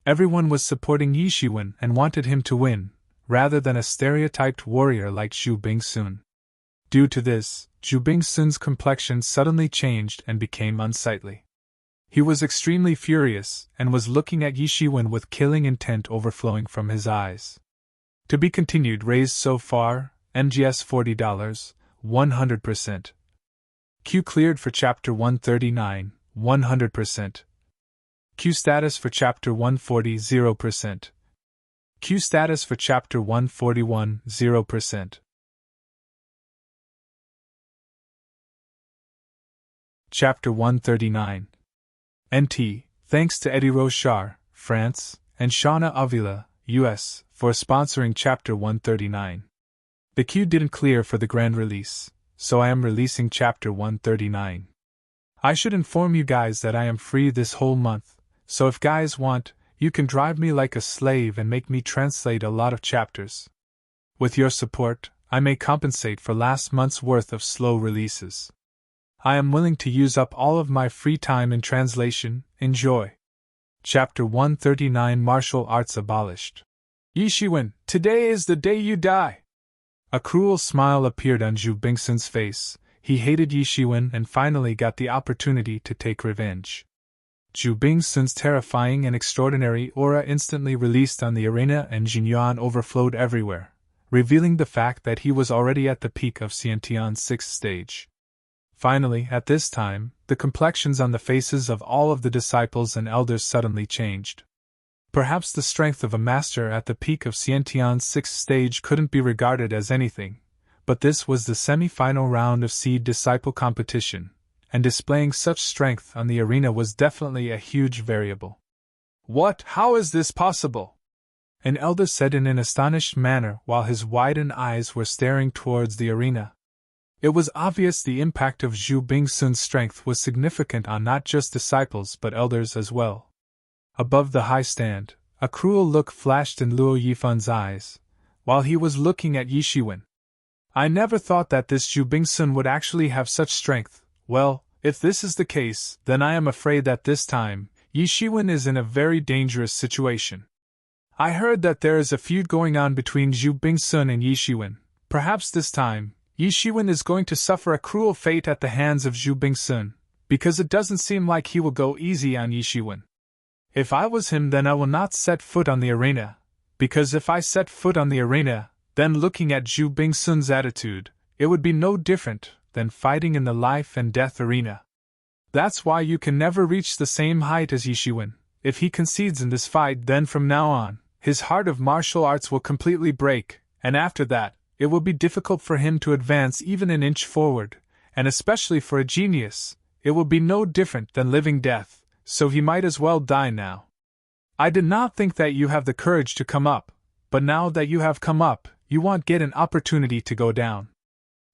Everyone was supporting Yi Shiwen and wanted him to win, rather than a stereotyped warrior like Zhu Bingsun. Due to this, Zhu Bingsun's complexion suddenly changed and became unsightly. He was extremely furious and was looking at Yi Shiwen with killing intent overflowing from his eyes. To be continued. Raised so far, MGS $40, 100%. Q cleared for Chapter 139, 100%. Q status for Chapter 140, 0%. Q status for Chapter 141, 0%. Chapter 139. NT, thanks to Eddie Rochard, France, and Shauna Avila, US, for sponsoring Chapter 139. The queue didn't clear for the grand release, so I am releasing Chapter 139. I should inform you guys that I am free this whole month, so if guys want, you can drive me like a slave and make me translate a lot of chapters. With your support, I may compensate for last month's worth of slow releases. I am willing to use up all of my free time in translation. Enjoy. Chapter 139. Martial Arts Abolished. Yi Shiwen, today is the day you die. A cruel smile appeared on Zhu Bingsun's face. He hated Yi Shiwen and finally got the opportunity to take revenge. Zhu Bingsun's terrifying and extraordinary aura instantly released on the arena, and Jinyuan overflowed everywhere, revealing the fact that he was already at the peak of Xiantian's 6th stage. Finally, at this time, the complexions on the faces of all of the disciples and elders suddenly changed. Perhaps the strength of a master at the peak of Xiantian's 6th stage couldn't be regarded as anything, but this was the semi-final round of seed disciple competition, and displaying such strength on the arena was definitely a huge variable. What? How is this possible? An elder said in an astonished manner while his widened eyes were staring towards the arena. It was obvious the impact of Zhu Bingsun's strength was significant on not just disciples but elders as well. Above the high stand, a cruel look flashed in Luo Yifan's eyes, while he was looking at Yi Shiwen. I never thought that this Zhu Bingsun would actually have such strength. Well, if this is the case, then I am afraid that this time, Yi Shiwen is in a very dangerous situation. I heard that there is a feud going on between Zhu Bingsun and Yi Shiwen. Perhaps this time, Yi Shiwen is going to suffer a cruel fate at the hands of Zhu Bingsun, because it doesn't seem like he will go easy on Yi Shiwen. If I was him, then I will not set foot on the arena, because if I set foot on the arena, then looking at Zhu Bingsun's attitude, it would be no different than fighting in the life and death arena. That's why you can never reach the same height as Yi Shiwen. If he concedes in this fight, then from now on, his heart of martial arts will completely break, and after that, it will be difficult for him to advance even an inch forward, and especially for a genius, it will be no different than living death, so he might as well die now. I did not think that you have the courage to come up, but now that you have come up, You want get an opportunity to go down.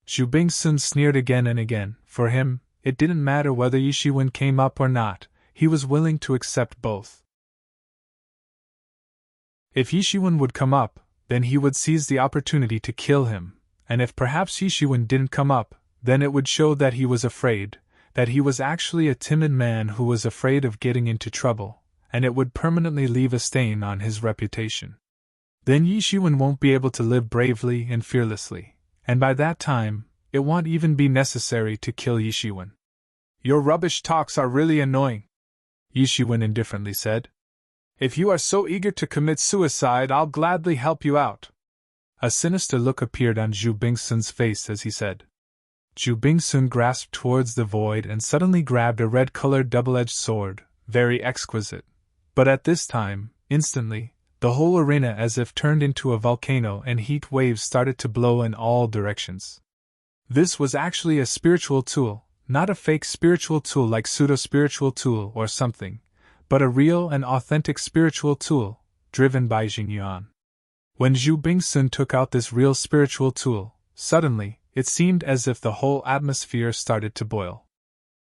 Zhu Bingsun sneered again and again. For him, it didn't matter whether Yishiwen came up or not, he was willing to accept both. If Yishiwen would come up, then he would seize the opportunity to kill him, and if perhaps Yishiwen didn't come up, then it would show that he was afraid, that he was actually a timid man who was afraid of getting into trouble, and it would permanently leave a stain on his reputation. Then Yishiwen won't be able to live bravely and fearlessly, and by that time, it won't even be necessary to kill Yishiwen. Your rubbish talks are really annoying, Yishiwen indifferently said. If you are so eager to commit suicide, I'll gladly help you out. A sinister look appeared on Zhu Bingsun's face as he said. Zhu Bingsun grasped towards the void and suddenly grabbed a red-colored double-edged sword, very exquisite. But at this time, instantly, the whole arena as if turned into a volcano and heat waves started to blow in all directions. This was actually a spiritual tool, not a fake spiritual tool like pseudo-spiritual tool or something, but a real and authentic spiritual tool, driven by Xingyuan. When Zhu Bingsun took out this real spiritual tool, suddenly, it seemed as if the whole atmosphere started to boil.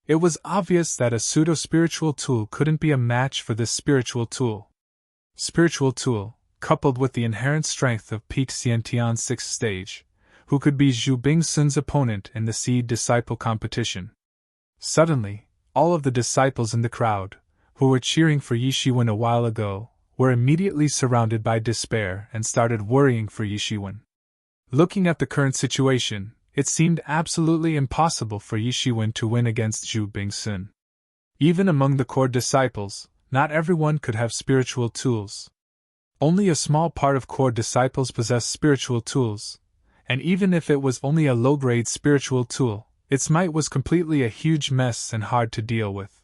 It was obvious that a pseudo-spiritual tool couldn't be a match for this spiritual tool. Spiritual tool, coupled with the inherent strength of peak Xiantian's 6th stage, who could be Zhu Bingsun's opponent in the seed disciple competition. Suddenly, all of the disciples in the crowd, who were cheering for Yishiwen a while ago, were immediately surrounded by despair and started worrying for Yishiwen. Looking at the current situation, it seemed absolutely impossible for Yishiwen to win against Zhu Bingsun. Even among the core disciples, not everyone could have spiritual tools. Only a small part of core disciples possess spiritual tools, and even if it was only a low-grade spiritual tool, its might was completely a huge mess and hard to deal with.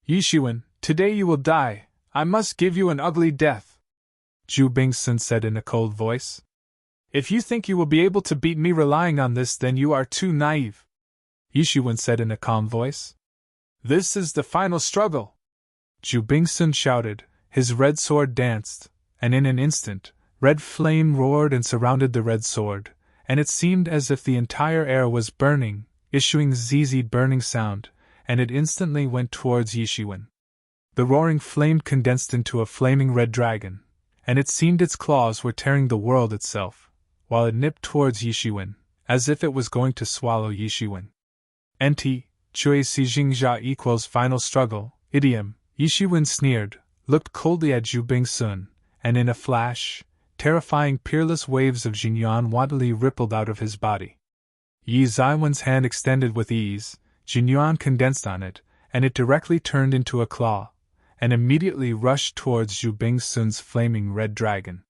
Yishiwen, today you will die. I must give you an ugly death, Zhu Bingsun said in a cold voice. If you think you will be able to beat me relying on this, then you are too naive, Yishiwen said in a calm voice. This is the final struggle, Zhu Bingsun shouted. His red sword danced, and in an instant, red flame roared and surrounded the red sword, and it seemed as if the entire air was burning, issuing zzz burning sound, and it instantly went towards Yishiwen. The roaring flame condensed into a flaming red dragon, and it seemed its claws were tearing the world itself, while it nipped towards Yishiwen, as if it was going to swallow Yishiwen. NT, Chui Si Jingxia equals final struggle, idiom. Yishiwen sneered, looked coldly at Zhu Bingsun, and in a flash, terrifying peerless waves of Xingyuan wantonnly rippled out of his body. Yi Zaiwen's hand extended with ease, Xingyuan condensed on it, and it directly turned into a claw, and immediately rushed towards Zhu Bingsun's flaming red dragon.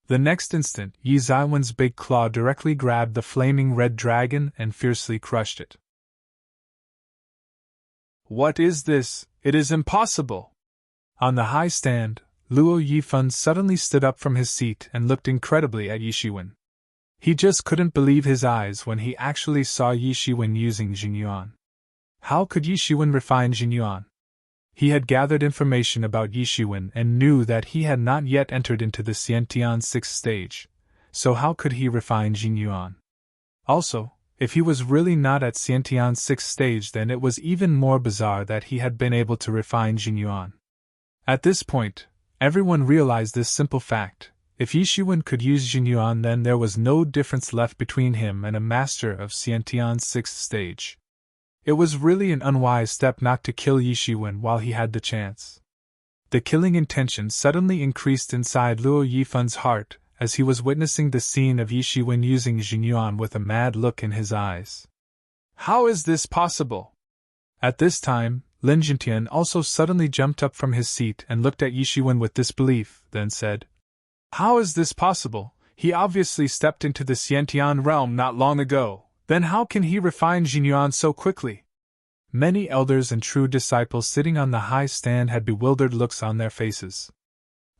The next instant, Yi Zaiwen's big claw directly grabbed the flaming red dragon and fiercely crushed it. What is this? It is impossible! On the high stand, Luo Yifan suddenly stood up from his seat and looked incredibly at Yishiwen. He just couldn't believe his eyes when he actually saw Yishiwen using Xingyuan. How could Yishiwen refine Xingyuan? He had gathered information about Yishiwen and knew that he had not yet entered into the Xiantian 6th stage, so how could he refine Xingyuan? Also, if he was really not at Xiantian's 6th stage, then it was even more bizarre that he had been able to refine Xingyuan. At this point, everyone realized this simple fact: if Yishiwen could use Xingyuan, then there was no difference left between him and a master of Xiantian's 6th stage. It was really an unwise step not to kill Yishiwen while he had the chance. The killing intention suddenly increased inside Luo Yifan's heart as he was witnessing the scene of Yishiwen using Xingyuan with a mad look in his eyes. How is this possible? At this time, Lin Jintian also suddenly jumped up from his seat and looked at Yishiwen with disbelief, then said, How is this possible? He obviously stepped into the Xiantian realm not long ago. Then how can he refine Xingyuan so quickly? Many elders and true disciples sitting on the high stand had bewildered looks on their faces.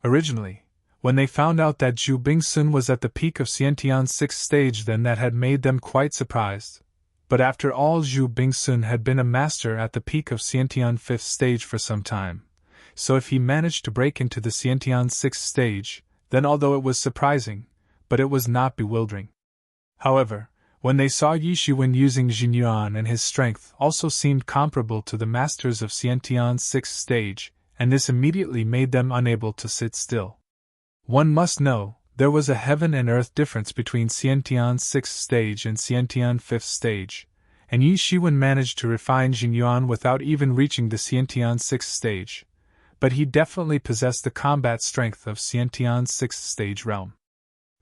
Originally, when they found out that Zhu Bingsun was at the peak of Xiantian's 6th stage, then that had made them quite surprised. But after all, Zhu Bingsun had been a master at the peak of Xiantian 5th stage for some time, so if he managed to break into the Xiantian 6th stage, then although it was surprising, but it was not bewildering. However, when they saw Yishuwen using Jinyuan and his strength also seemed comparable to the masters of Xiantian's 6th stage, and this immediately made them unable to sit still. One must know, there was a heaven and earth difference between Xiantian's 6th stage and Xiantian's 5th stage, and Yishuwen managed to refine Jinyuan without even reaching the Xiantian's 6th stage, but he definitely possessed the combat strength of Xiantian's 6th stage realm.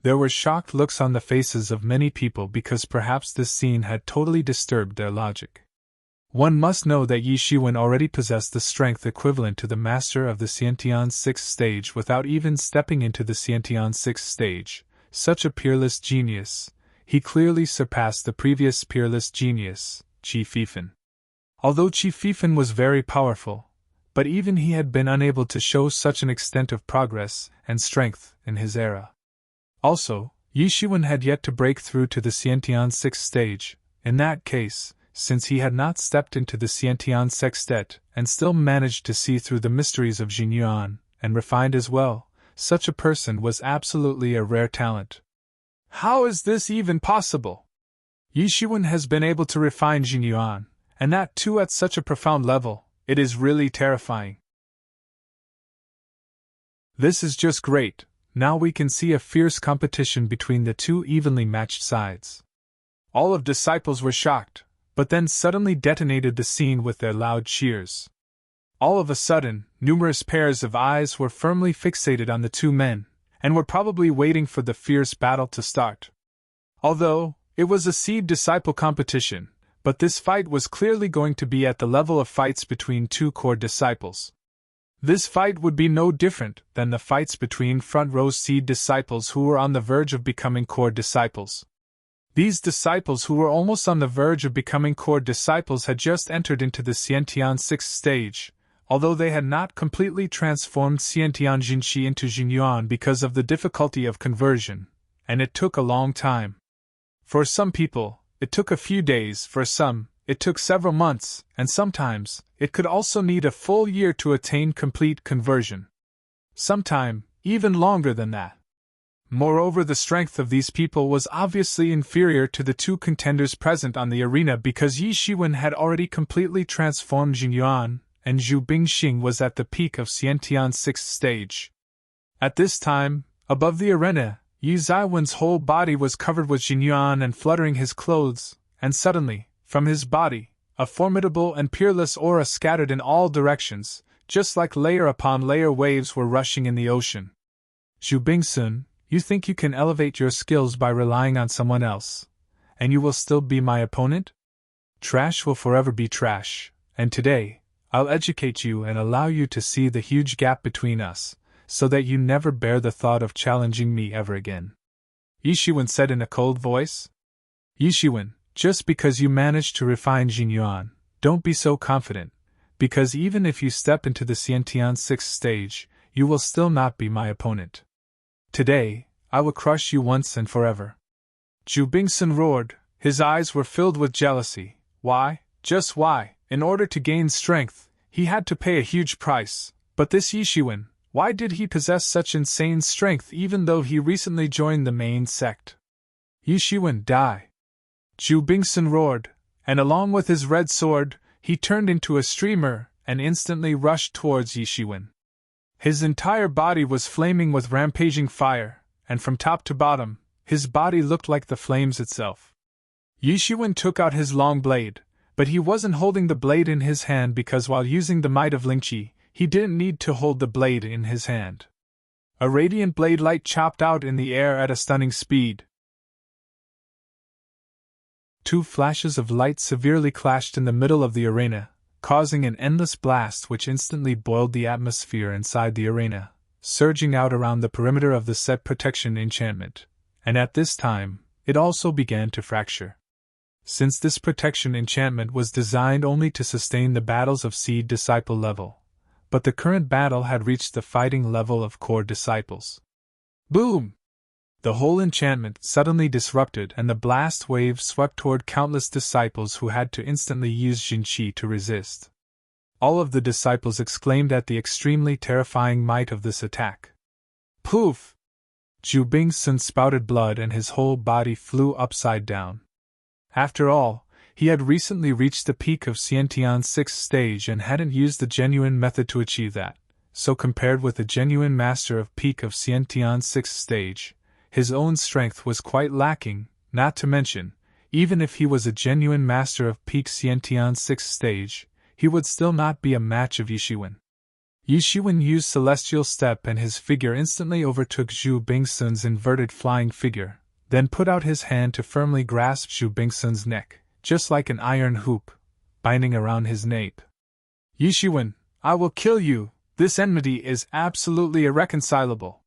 There were shocked looks on the faces of many people because perhaps this scene had totally disturbed their logic. One must know that Yishuwen already possessed the strength equivalent to the master of the Xiantian's 6th stage without even stepping into the Xiantian's 6th stage. Such a peerless genius, he clearly surpassed the previous peerless genius, Qi Fifan. Although Qi Fifan was very powerful, but even he had been unable to show such an extent of progress and strength in his era. Also, Yishuwen had yet to break through to the Xiantian's 6th stage. In that case, since he had not stepped into the Xiantian sextet and still managed to see through the mysteries of Jinyuan, and refined as well, such a person was absolutely a rare talent. How is this even possible? Yishuwen has been able to refine Jinyuan, and that too at such a profound level. It is really terrifying. This is just great. Now we can see a fierce competition between the two evenly matched sides. All of disciples were shocked, but then suddenly detonated the scene with their loud cheers. All of a sudden, numerous pairs of eyes were firmly fixated on the two men, and were probably waiting for the fierce battle to start. Although, it was a seed-disciple competition, but this fight was clearly going to be at the level of fights between two core disciples. This fight would be no different than the fights between front-row seed disciples who were on the verge of becoming core disciples. These disciples who were almost on the verge of becoming core disciples had just entered into the Xiantian 6th stage, although they had not completely transformed Xiantian Jinshi into Jinyuan because of the difficulty of conversion, and it took a long time. For some people, it took a few days, for some, it took several months, and sometimes, it could also need a full year to attain complete conversion. Sometime, even longer than that. Moreover, the strength of these people was obviously inferior to the two contenders present on the arena because Yishuwen had already completely transformed Jinyuan, and Zhu Bingxing was at the peak of Xiantian's 6th stage. At this time, above the arena, Yi Zaiwen's whole body was covered with Jinyuan and fluttering his clothes, and suddenly, from his body, a formidable and peerless aura scattered in all directions, just like layer upon layer waves were rushing in the ocean. Zhu Bingsun, you think you can elevate your skills by relying on someone else, and you will still be my opponent? Trash will forever be trash, and today, I'll educate you and allow you to see the huge gap between us, so that you never bear the thought of challenging me ever again. Yishuwen said in a cold voice. Yishuwen, just because you managed to refine Jinyuan, don't be so confident, because even if you step into the Xiantian 6th stage, you will still not be my opponent. Today, I will crush you once and forever. Zhu Bingsun roared, his eyes were filled with jealousy. Why, just why, in order to gain strength, he had to pay a huge price, but this Yishuwen, why did he possess such insane strength even though he recently joined the main sect? Yishuwen, die! Zhu Bingsun roared, and along with his red sword, he turned into a streamer and instantly rushed towards Yishuwen. His entire body was flaming with rampaging fire, and from top to bottom, his body looked like the flames itself. Yishuwen took out his long blade, but he wasn't holding the blade in his hand because while using the might of Lingqi, he didn't need to hold the blade in his hand. A radiant blade light chopped out in the air at a stunning speed. Two flashes of light severely clashed in the middle of the arena, causing an endless blast which instantly boiled the atmosphere inside the arena, surging out around the perimeter of the set protection enchantment, and at this time, it also began to fracture. Since this protection enchantment was designed only to sustain the battles of seed disciple level, but the current battle had reached the fighting level of core disciples. Boom! The whole enchantment suddenly disrupted and the blast wave swept toward countless disciples who had to instantly use Jinqi to resist. All of the disciples exclaimed at the extremely terrifying might of this attack. Poof! Zhu Bingsun spouted blood and his whole body flew upside down. After all, he had recently reached the peak of Xiantian's 6th stage and hadn't used the genuine method to achieve that, so compared with the genuine master of peak of Xiantian's 6th stage, his own strength was quite lacking, not to mention, even if he was a genuine master of peak Xiantian's 6th stage, he would still not be a match of Yishiwen. Yishiwen used Celestial Step and his figure instantly overtook Zhu Bingsun's inverted flying figure, then put out his hand to firmly grasp Zhu Bingsun's neck, just like an iron hoop, binding around his nape. Yishiwen, I will kill you, this enmity is absolutely irreconcilable.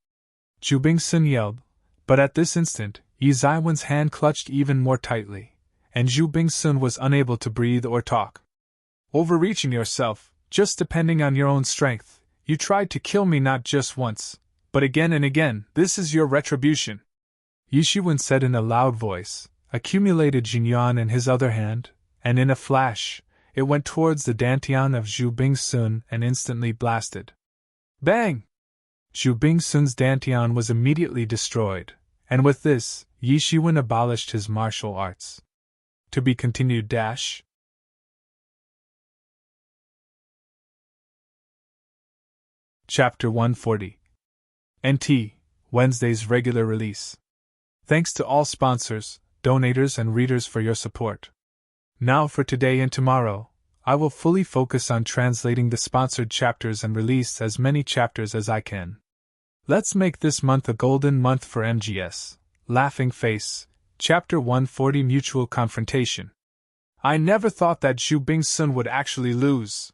Zhu Bingsun yelled, but at this instant, Yi Zaiwen's hand clutched even more tightly, and Zhu Bingsun was unable to breathe or talk. Overreaching yourself, just depending on your own strength, you tried to kill me not just once, but again and again, this is your retribution. Yishiwen said in a loud voice, accumulated Jinyuan in his other hand, and in a flash, it went towards the dantian of Zhu Bingsun and instantly blasted. Bang! Zhu Bingsun's dantian was immediately destroyed, and with this, Yishiwen abolished his martial arts. To be continued. Chapter 140. NT, Wednesday's regular release. Thanks to all sponsors, donators and readers for your support. Now for today and tomorrow, I will fully focus on translating the sponsored chapters and release as many chapters as I can. Let's make this month a golden month for MGS. Laughing Face, Chapter 140 Mutual Confrontation. I never thought that Zhu Bingsun would actually lose.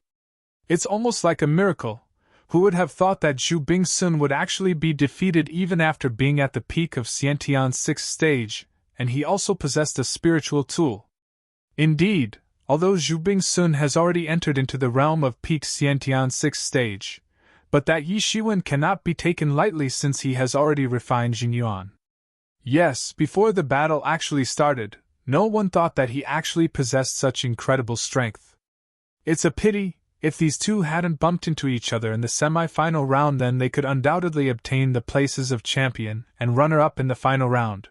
It's almost like a miracle. Who would have thought that Zhu Bingsun would actually be defeated even after being at the peak of Xiantian's 6th stage, and he also possessed a spiritual tool. Indeed, although Zhu Bingsun has already entered into the realm of peak Xiantian's 6th stage, but that Yishiwen cannot be taken lightly since he has already refined Jinyuan. Yes, before the battle actually started, no one thought that he actually possessed such incredible strength. It's a pity. If these two hadn't bumped into each other in the semi-final round, then they could undoubtedly obtain the places of champion and runner-up in the final round.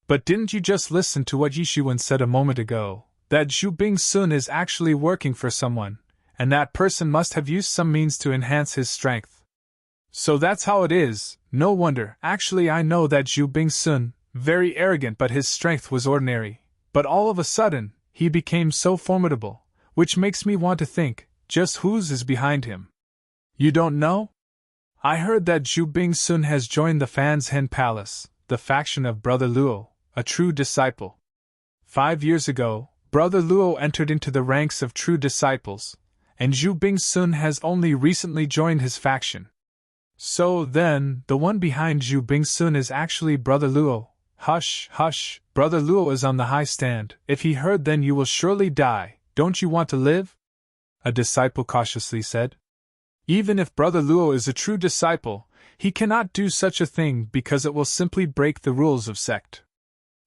But didn't you just listen to what Yishiwen said a moment ago, that Zhu Bingsun is actually working for someone, and that person must have used some means to enhance his strength? So that's how it is, no wonder. Actually, I know that Zhu Bingsun, very arrogant, but his strength was ordinary. But all of a sudden, he became so formidable, which makes me want to think, just whose is behind him? You don't know? I heard that Zhu Bingsun has joined the Fan's Hen Palace, the faction of Brother Luo, a true disciple. 5 years ago, Brother Luo entered into the ranks of true disciples, and Zhu Bingsun has only recently joined his faction. So then, the one behind Zhu Bingsun is actually Brother Luo. Hush, hush, Brother Luo is on the high stand. If he heard, then you will surely die. Don't you want to live? A disciple cautiously said. Even if Brother Luo is a true disciple, he cannot do such a thing because it will simply break the rules of sect.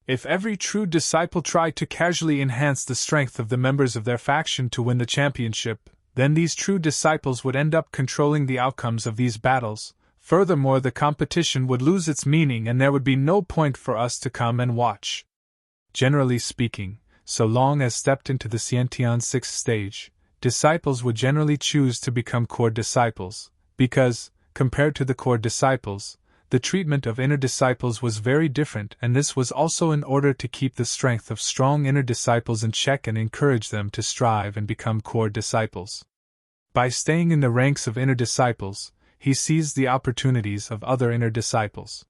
If every true disciple tried to casually enhance the strength of the members of their faction to win the championship, then these true disciples would end up controlling the outcomes of these battles. Furthermore, the competition would lose its meaning and there would be no point for us to come and watch. Generally speaking, so long as stepped into the Xiantian 6th stage, disciples would generally choose to become core disciples, because, compared to the core disciples, the treatment of inner disciples was very different, and this was also in order to keep the strength of strong inner disciples in check and encourage them to strive and become core disciples. By staying in the ranks of inner disciples, he seized the opportunities of other inner disciples.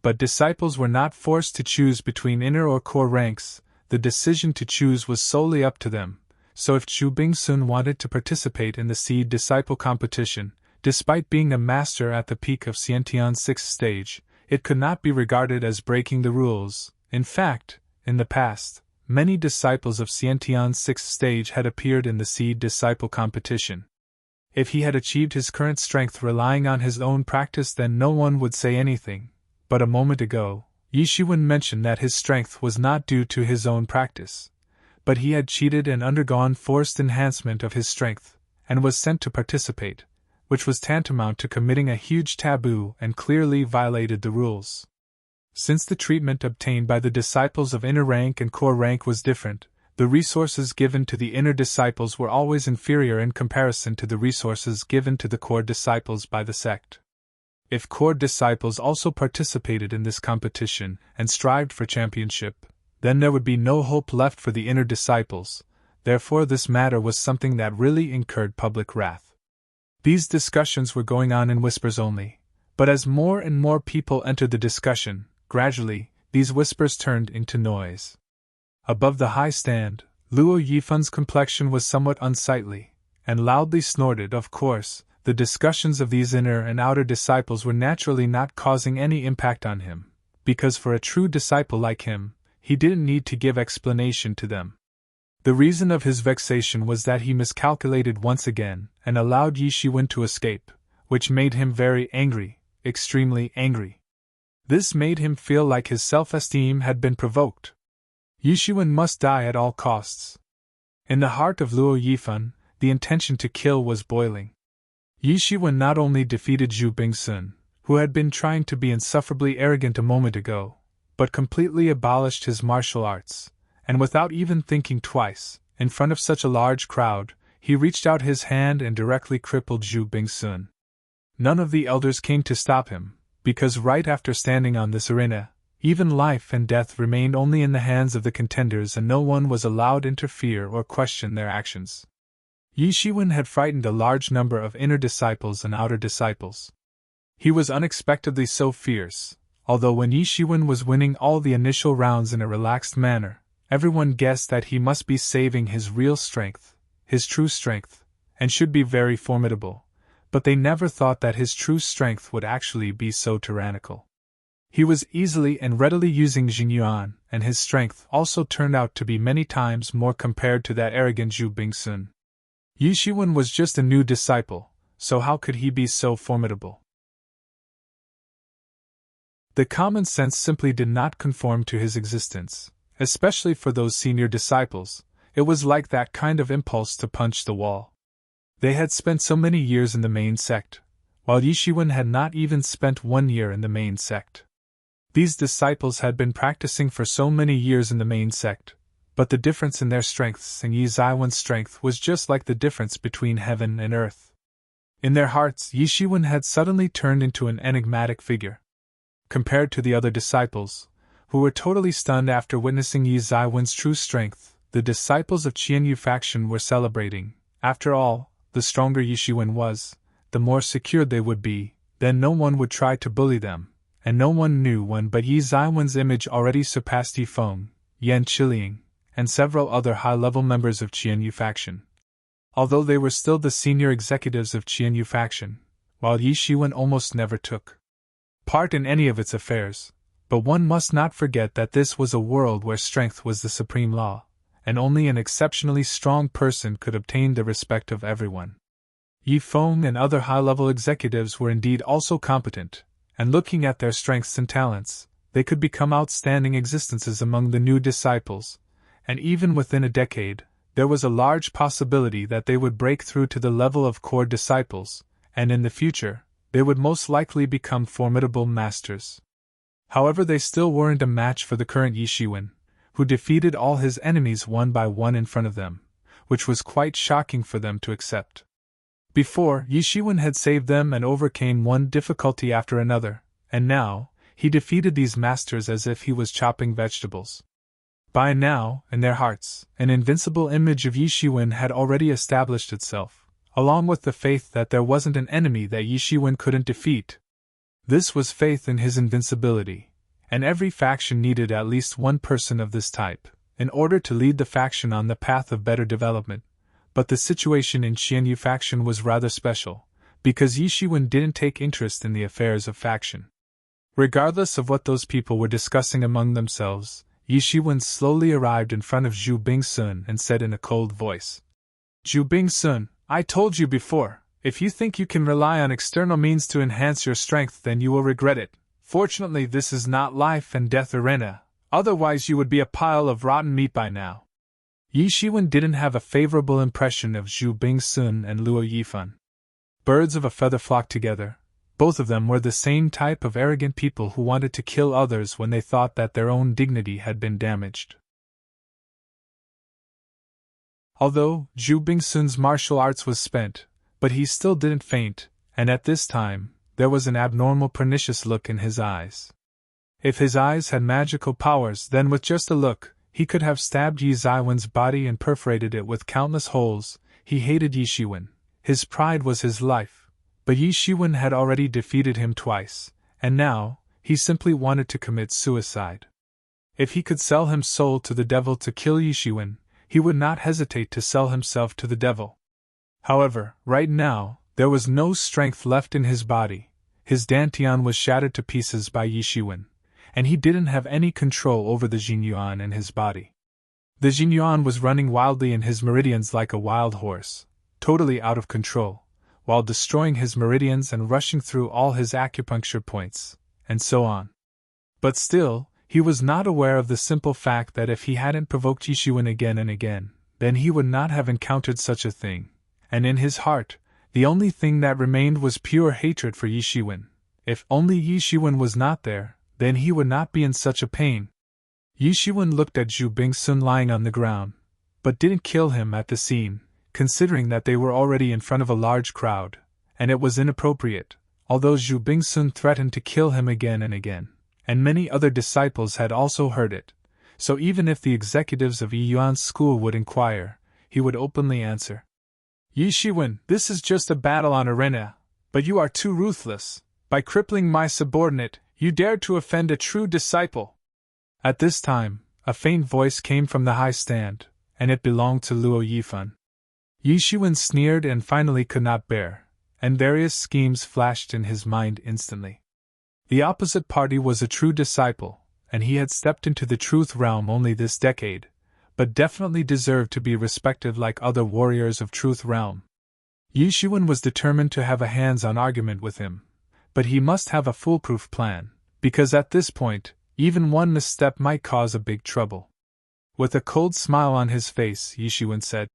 But disciples were not forced to choose between inner or core ranks. The decision to choose was solely up to them, so if Zhu Bingsun wanted to participate in the seed disciple competition, despite being a master at the peak of Xiantian's 6th stage, it could not be regarded as breaking the rules. In fact, in the past, many disciples of Xiantian's 6th stage had appeared in the seed disciple competition. If he had achieved his current strength relying on his own practice, then no one would say anything, but a moment ago, Yishiwen mentioned that his strength was not due to his own practice, but he had cheated and undergone forced enhancement of his strength, and was sent to participate. which was tantamount to committing a huge taboo and clearly violated the rules. Since the treatment obtained by the disciples of inner rank and core rank was different, the resources given to the inner disciples were always inferior in comparison to the resources given to the core disciples by the sect. If core disciples also participated in this competition and strived for championship, then there would be no hope left for the inner disciples. Therefore, this matter was something that really incurred public wrath. These discussions were going on in whispers only, but as more and more people entered the discussion, gradually, these whispers turned into noise. Above the high stand, Luo Yifun's complexion was somewhat unsightly, and loudly snorted. Of course, the discussions of these inner and outer disciples were naturally not causing any impact on him, because for a true disciple like him, he didn't need to give explanation to them. The reason of his vexation was that he miscalculated once again and allowed Yi Shiwen to escape, which made him very angry, extremely angry. This made him feel like his self-esteem had been provoked. Yi Shiwen must die at all costs. In the heart of Luo Yifan, the intention to kill was boiling. Yi Shiwen not only defeated Zhu Bingsun, who had been trying to be insufferably arrogant a moment ago, but completely abolished his martial arts, and without even thinking twice, in front of such a large crowd, he reached out his hand and directly crippled Zhu Bingsun. None of the elders came to stop him, because right after standing on this arena, even life and death remained only in the hands of the contenders and no one was allowed to interfere or question their actions. Yi Shiwen had frightened a large number of inner disciples and outer disciples. He was unexpectedly so fierce, although when Yi Shiwen was winning all the initial rounds in a relaxed manner, everyone guessed that he must be saving his real strength, his true strength, and should be very formidable, but they never thought that his true strength would actually be so tyrannical. He was easily and readily using Xingyuan, and his strength also turned out to be many times more compared to that arrogant Zhu Bingsun. Yi Shiwen was just a new disciple, so how could he be so formidable? The common sense simply did not conform to his existence, especially for those senior disciples. It was like that kind of impulse to punch the wall. They had spent so many years in the main sect, while Yi Shiwen had not even spent 1 year in the main sect. These disciples had been practicing for so many years in the main sect, but the difference in their strengths and Yi Zaiwen's strength was just like the difference between heaven and earth. In their hearts, Yi Shiwen had suddenly turned into an enigmatic figure. Compared to the other disciples, who were totally stunned after witnessing Yi Zaiwen's true strength, the disciples of Qianyu faction were celebrating. After all, the stronger Yi Shiwen was, the more secure they would be, then no one would try to bully them, and no one knew when but Yi Zaiwen's image already surpassed Yi Feng, Yan Qiliang, and several other high-level members of Qianyu faction. Although they were still the senior executives of Qianyu faction, while Yi Shiwen almost never took part in any of its affairs, but one must not forget that this was a world where strength was the supreme law, and only an exceptionally strong person could obtain the respect of everyone. Yi Feng and other high-level executives were indeed also competent, and looking at their strengths and talents, they could become outstanding existences among the new disciples, and even within a decade, there was a large possibility that they would break through to the level of core disciples, and in the future, they would most likely become formidable masters. However, they still weren't a match for the current Yi Shiwen, who defeated all his enemies one by one in front of them, which was quite shocking for them to accept. Before, Yi Shiwen had saved them and overcame one difficulty after another, and now, he defeated these masters as if he was chopping vegetables. By now, in their hearts, an invincible image of Yi Shiwen had already established itself, along with the faith that there wasn't an enemy that Yi Shiwen couldn't defeat. This was faith in his invincibility, and every faction needed at least one person of this type, in order to lead the faction on the path of better development. But the situation in Qianyu faction was rather special, because Yi Shiwen didn't take interest in the affairs of faction. Regardless of what those people were discussing among themselves, Yi Shiwen slowly arrived in front of Zhu Bingsun and said in a cold voice, "Zhu Bingsun, I told you before, if you think you can rely on external means to enhance your strength, then you will regret it. Fortunately, this is not life and death arena, otherwise you would be a pile of rotten meat by now." Yi Shiwen didn't have a favorable impression of Zhu Bingsun and Luo Yifan. Birds of a feather flocked together. Both of them were the same type of arrogant people who wanted to kill others when they thought that their own dignity had been damaged. Although Zhu Bingsun's martial arts was spent, but he still didn't faint, and at this time, there was an abnormal pernicious look in his eyes. If his eyes had magical powers, then with just a look, he could have stabbed Yi Zaiwen's body and perforated it with countless holes. He hated Yi Shiwen. His pride was his life. But Yi Shiwen had already defeated him twice, and now, he simply wanted to commit suicide. If he could sell his soul to the devil to kill Yi Shiwen, he would not hesitate to sell himself to the devil. However, right now, there was no strength left in his body. His dantian was shattered to pieces by Yi Shiwen, and he didn't have any control over the Jinyuan in his body. The Jinyuan was running wildly in his meridians like a wild horse, totally out of control, while destroying his meridians and rushing through all his acupuncture points, and so on. But still, he was not aware of the simple fact that if he hadn't provoked Yi Shiwen again and again, then he would not have encountered such a thing, and in his heart, the only thing that remained was pure hatred for Yi Shiwen. If only Yi Shiwen was not there, then he would not be in such a pain. Yi Shiwen looked at Zhu Bingsun lying on the ground, but didn't kill him at the scene, considering that they were already in front of a large crowd, and it was inappropriate, although Zhu Bingsun threatened to kill him again and again, and many other disciples had also heard it, so even if the executives of Yi Yuan's school would inquire, he would openly answer, "Yi Shiwen, this is just a battle on arena, but you are too ruthless. By crippling my subordinate, you dared to offend a true disciple." At this time, a faint voice came from the high stand, and it belonged to Luo Yifan. Yi Shiwen sneered and finally could not bear, and various schemes flashed in his mind instantly. The opposite party was a true disciple, and he had stepped into the truth realm only this decade, but definitely deserved to be respected like other warriors of truth realm. Yi Shiwen was determined to have a hands-on argument with him, but he must have a foolproof plan, because at this point, even one misstep might cause a big trouble. With a cold smile on his face, Yi Shiwen said,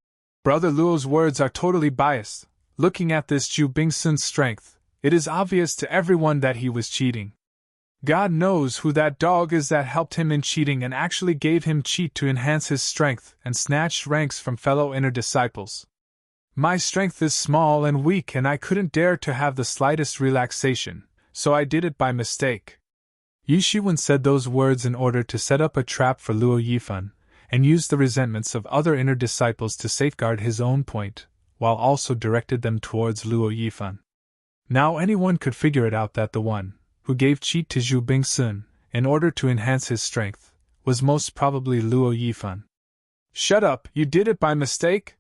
"Brother Luo's words are totally biased. Looking at this Zhu Bingsun's strength, it is obvious to everyone that he was cheating. God knows who that dog is that helped him in cheating and actually gave him cheat to enhance his strength and snatched ranks from fellow inner disciples. My strength is small and weak and I couldn't dare to have the slightest relaxation, so I did it by mistake." Yi Shiwen said those words in order to set up a trap for Luo Yifan, and used the resentments of other inner disciples to safeguard his own point, while also directed them towards Luo Yifan. Now anyone could figure it out that the one who gave cheat to Zhu Bingsun, in order to enhance his strength, was most probably Luo Yifan. "Shut up, you did it by mistake?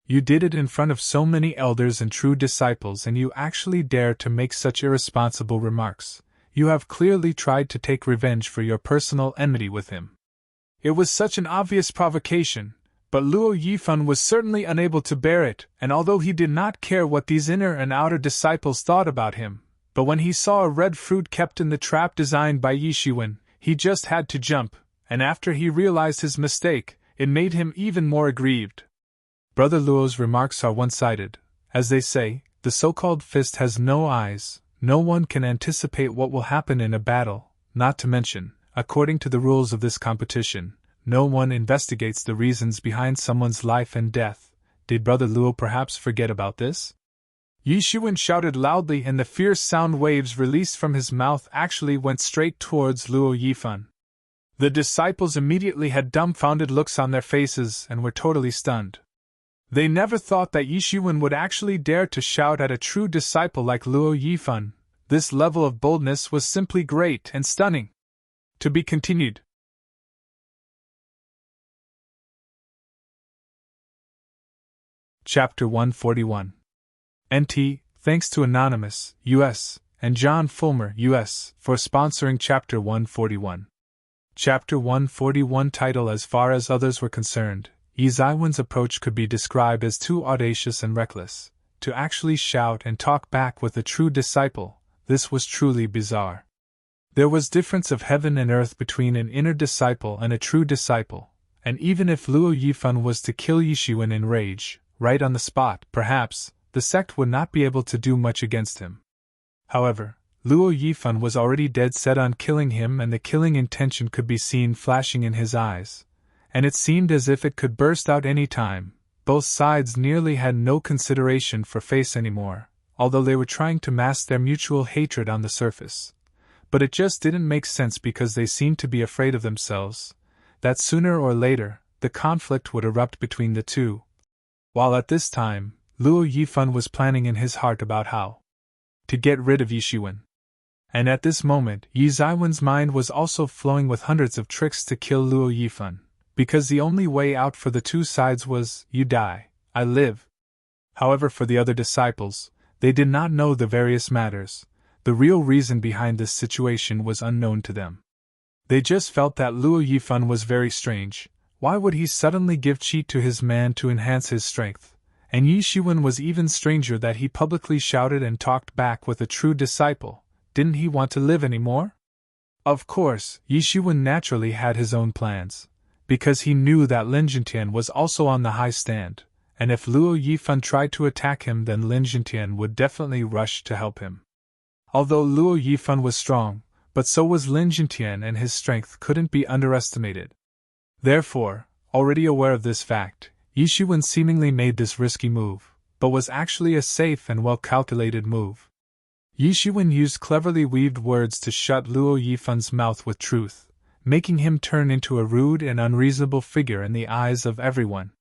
You did it in front of so many elders and true disciples and you actually dare to make such irresponsible remarks. You have clearly tried to take revenge for your personal enmity with him. It was such an obvious provocation, but Luo Yifan was certainly unable to bear it, and although he did not care what these inner and outer disciples thought about him, but when he saw a red fruit kept in the trap designed by Yi Shiwen, he just had to jump, and after he realized his mistake, it made him even more aggrieved." Brother Luo's remarks are one-sided. As they say, the so-called fist has no eyes. No one can anticipate what will happen in a battle, not to mention, according to the rules of this competition, no one investigates the reasons behind someone's life and death. Did Brother Luo perhaps forget about this? Yi Shiwen shouted loudly and the fierce sound waves released from his mouth actually went straight towards Luo Yifan. The disciples immediately had dumbfounded looks on their faces and were totally stunned. They never thought that Yi Shiwen would actually dare to shout at a true disciple like Luo Yifan. This level of boldness was simply great and stunning. To be continued. Chapter 141. NT, thanks to Anonymous, U.S., and John Fulmer, U.S., for sponsoring Chapter 141. Chapter 141 title: As far as others were concerned, Yi Zaiwen's approach could be described as too audacious and reckless. To actually shout and talk back with a true disciple, this was truly bizarre. There was difference of heaven and earth between an inner disciple and a true disciple, and even if Luo Yifan was to kill Yi Shiwen in rage, right on the spot, perhaps, the sect would not be able to do much against him. However, Luo Yifan was already dead set on killing him, and the killing intention could be seen flashing in his eyes, and it seemed as if it could burst out any time. Both sides nearly had no consideration for face anymore, although they were trying to mask their mutual hatred on the surface. But it just didn't make sense because they seemed to be afraid of themselves, that sooner or later, the conflict would erupt between the two. While at this time, Luo Yifan was planning in his heart about how to get rid of Yishuan. And at this moment, Yi Zaiwen's mind was also flowing with hundreds of tricks to kill Luo Yifan, because the only way out for the two sides was, you die, I live. However, for the other disciples, they did not know the various matters. The real reason behind this situation was unknown to them. They just felt that Luo Yifan was very strange. Why would he suddenly give qi to his man to enhance his strength? And Yishuan was even stranger, that he publicly shouted and talked back with a true disciple. Didn't he want to live anymore? Of course, Yishuan naturally had his own plans, because he knew that Lin Jintian was also on the high stand, and if Luo Yifan tried to attack him, then Lin Jintian would definitely rush to help him. Although Luo Yifan was strong, but so was Lin Jintian, and his strength couldn't be underestimated. Therefore, already aware of this fact, Yishuan seemingly made this risky move, but was actually a safe and well-calculated move. Yishuan used cleverly weaved words to shut Luo Yifan's mouth with truth, making him turn into a rude and unreasonable figure in the eyes of everyone.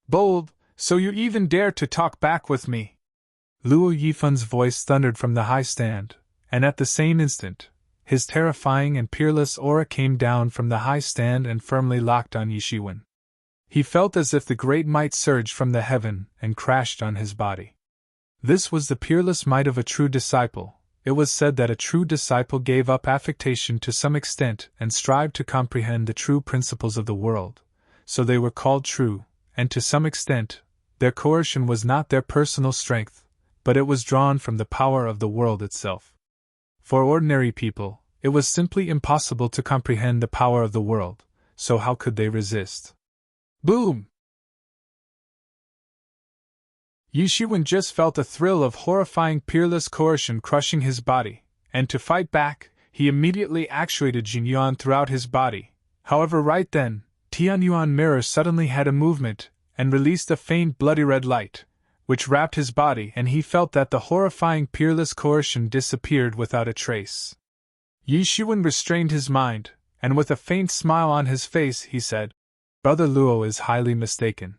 Bold, so you even dare to talk back with me! Luo Yifan's voice thundered from the high stand, and at the same instant, his terrifying and peerless aura came down from the high stand and firmly locked on Yishuan. He felt as if the great might surged from the heaven and crashed on his body. This was the peerless might of a true disciple. It was said that a true disciple gave up affectation to some extent and strived to comprehend the true principles of the world, so they were called true, and to some extent, their coercion was not their personal strength, but it was drawn from the power of the world itself. For ordinary people, it was simply impossible to comprehend the power of the world, so how could they resist? Boom! Yishuan just felt a thrill of horrifying peerless coercion crushing his body, and to fight back, he immediately actuated Jinyuan throughout his body. However, right then, Tianyuan mirror suddenly had a movement, and released a faint bloody red light, which wrapped his body, and he felt that the horrifying peerless coercion disappeared without a trace. Yishuan restrained his mind, and with a faint smile on his face he said, Brother Luo is highly mistaken.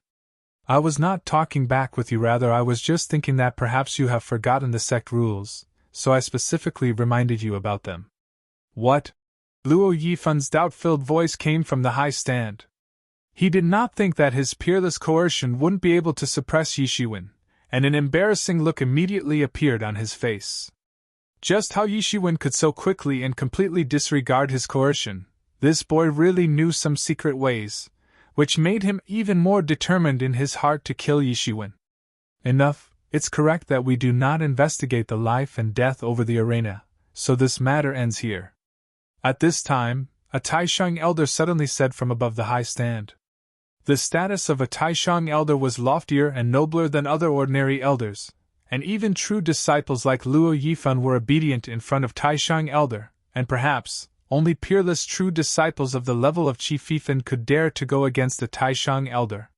I was not talking back with you, rather I was just thinking that perhaps you have forgotten the sect rules, so I specifically reminded you about them. What? Luo Yifan's doubt-filled voice came from the high stand. He did not think that his peerless coercion wouldn't be able to suppress Yishuan, and an embarrassing look immediately appeared on his face. Just how Yishuan could so quickly and completely disregard his coercion, this boy really knew some secret ways, which made him even more determined in his heart to kill Yishuan. Enough, it's correct that we do not investigate the life and death over the arena, so this matter ends here. At this time, a Taishang elder suddenly said from above the high stand. The status of a Taishang elder was loftier and nobler than other ordinary elders, and even true disciples like Luo Yifan were obedient in front of Taishang elder, and perhaps, only peerless true disciples of the level of Qi Fifan could dare to go against the Taishang elder.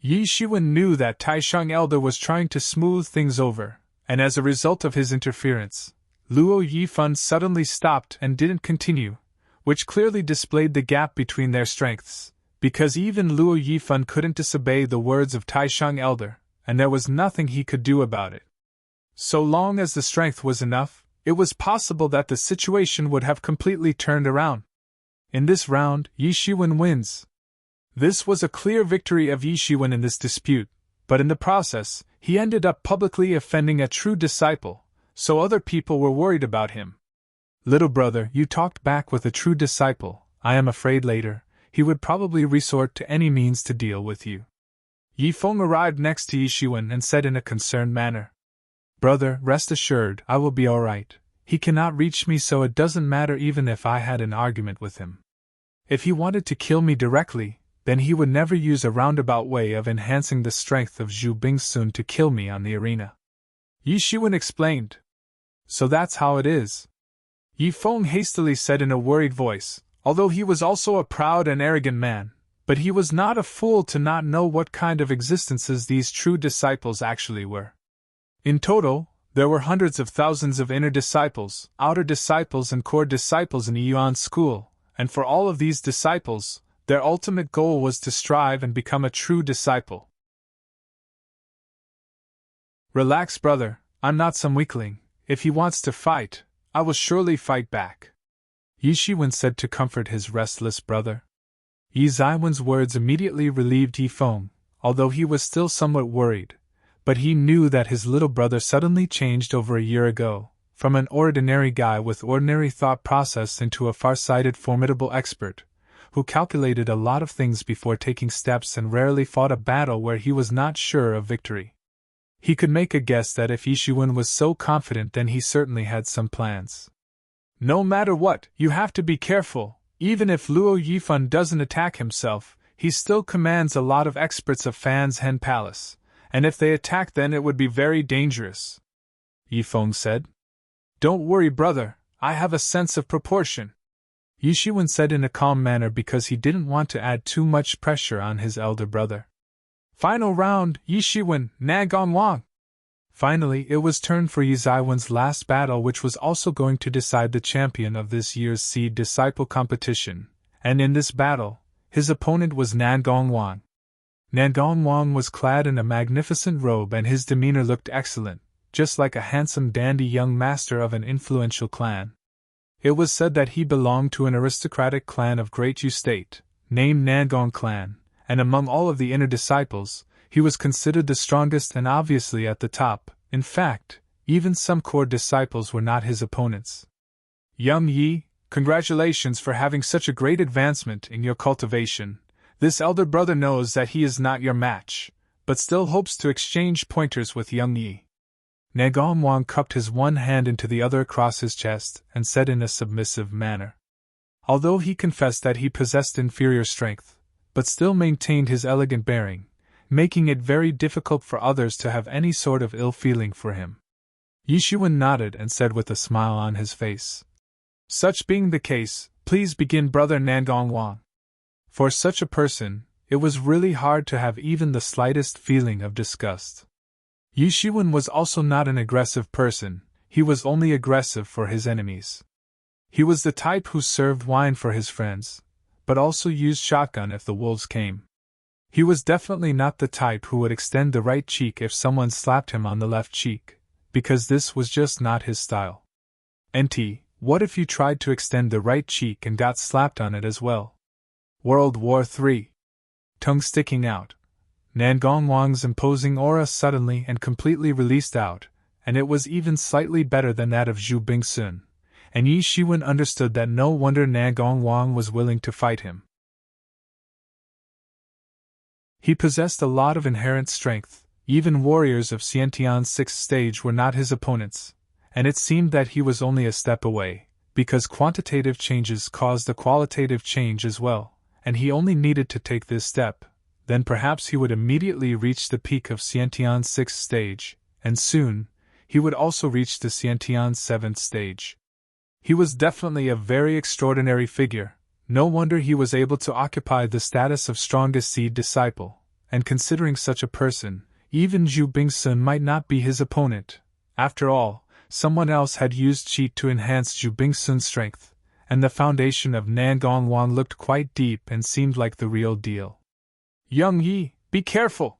Yishuan knew that Taishang elder was trying to smooth things over, and as a result of his interference, Luo Yifan suddenly stopped and didn't continue, which clearly displayed the gap between their strengths, because even Luo Yifan couldn't disobey the words of Taishang elder, and there was nothing he could do about it. So long as the strength was enough, it was possible that the situation would have completely turned around. In this round, Yishuan wins. This was a clear victory of Yishuan in this dispute, but in the process, he ended up publicly offending a true disciple, so other people were worried about him. Little brother, you talked back with a true disciple. I am afraid later, he would probably resort to any means to deal with you. Yifeng arrived next to Yishuan and said in a concerned manner, Brother, rest assured, I will be alright. He cannot reach me, so it doesn't matter even if I had an argument with him. If he wanted to kill me directly, then he would never use a roundabout way of enhancing the strength of Zhu Bingsun to kill me on the arena. Yi Shiwen explained. So that's how it is. Yi Feng hastily said in a worried voice, although he was also a proud and arrogant man, but he was not a fool to not know what kind of existences these true disciples actually were. In total, there were hundreds of thousands of inner disciples, outer disciples and core disciples in the Yuan school, and for all of these disciples, their ultimate goal was to strive and become a true disciple. Relax, brother, I'm not some weakling. If he wants to fight, I will surely fight back, Yi Shiwen said to comfort his restless brother. Yi Zaiwen's words immediately relieved Yi Feng, although he was still somewhat worried, but he knew that his little brother suddenly changed over a year ago, from an ordinary guy with ordinary thought process into a far-sighted formidable expert, who calculated a lot of things before taking steps and rarely fought a battle where he was not sure of victory. He could make a guess that if Yi Shiwen was so confident, then he certainly had some plans. No matter what, you have to be careful. Even if Luo Yifan doesn't attack himself, he still commands a lot of experts of Fan's Hen Palace, and if they attack then it would be very dangerous, Yi Feng said. Don't worry, brother, I have a sense of proportion, Yi Shiwen said in a calm manner because he didn't want to add too much pressure on his elder brother. Final round, Yi Shiwen, Na Gongwang. Finally, it was turn for Yi Zaiwen's last battle, which was also going to decide the champion of this year's Seed Disciple competition, and in this battle, his opponent was Nan Gongwang. Nan Gongwang was clad in a magnificent robe and his demeanor looked excellent, just like a handsome dandy young master of an influential clan. It was said that he belonged to an aristocratic clan of Great Yu State, named Nangong Clan, and among all of the inner disciples, he was considered the strongest and obviously at the top. In fact, even some core disciples were not his opponents. Young Yi, congratulations for having such a great advancement in your cultivation. This elder brother knows that he is not your match, but still hopes to exchange pointers with young Yi. Nagong Wang cupped his one hand into the other across his chest and said in a submissive manner. Although he confessed that he possessed inferior strength, but still maintained his elegant bearing, making it very difficult for others to have any sort of ill feeling for him. Yi Shiwen nodded and said with a smile on his face, Such being the case, please begin, brother Nangong Wang. For such a person, it was really hard to have even the slightest feeling of disgust. Yi Shiwen was also not an aggressive person, he was only aggressive for his enemies. He was the type who served wine for his friends, but also used shotgun if the wolves came. He was definitely not the type who would extend the right cheek if someone slapped him on the left cheek, because this was just not his style. NT, what if you tried to extend the right cheek and got slapped on it as well? World War III. Tongue sticking out. Nangong Wang's imposing aura suddenly and completely released out, and it was even slightly better than that of Zhu Bingsun, and Yi Shiwen understood that no wonder Nangong Wang was willing to fight him. He possessed a lot of inherent strength, even warriors of Xiantian's 6th stage were not his opponents, and it seemed that he was only a step away, because quantitative changes caused a qualitative change as well, and he only needed to take this step, then perhaps he would immediately reach the peak of Xiantian's 6th stage, and soon, he would also reach the Xiantian's 7th stage. He was definitely a very extraordinary figure. No wonder he was able to occupy the status of strongest seed disciple, and considering such a person, even Zhu Bingsun might not be his opponent. After all, someone else had used cheat to enhance Zhu Bingsun's strength, and the foundation of Nangong Wang looked quite deep and seemed like the real deal. Young Yi, be careful!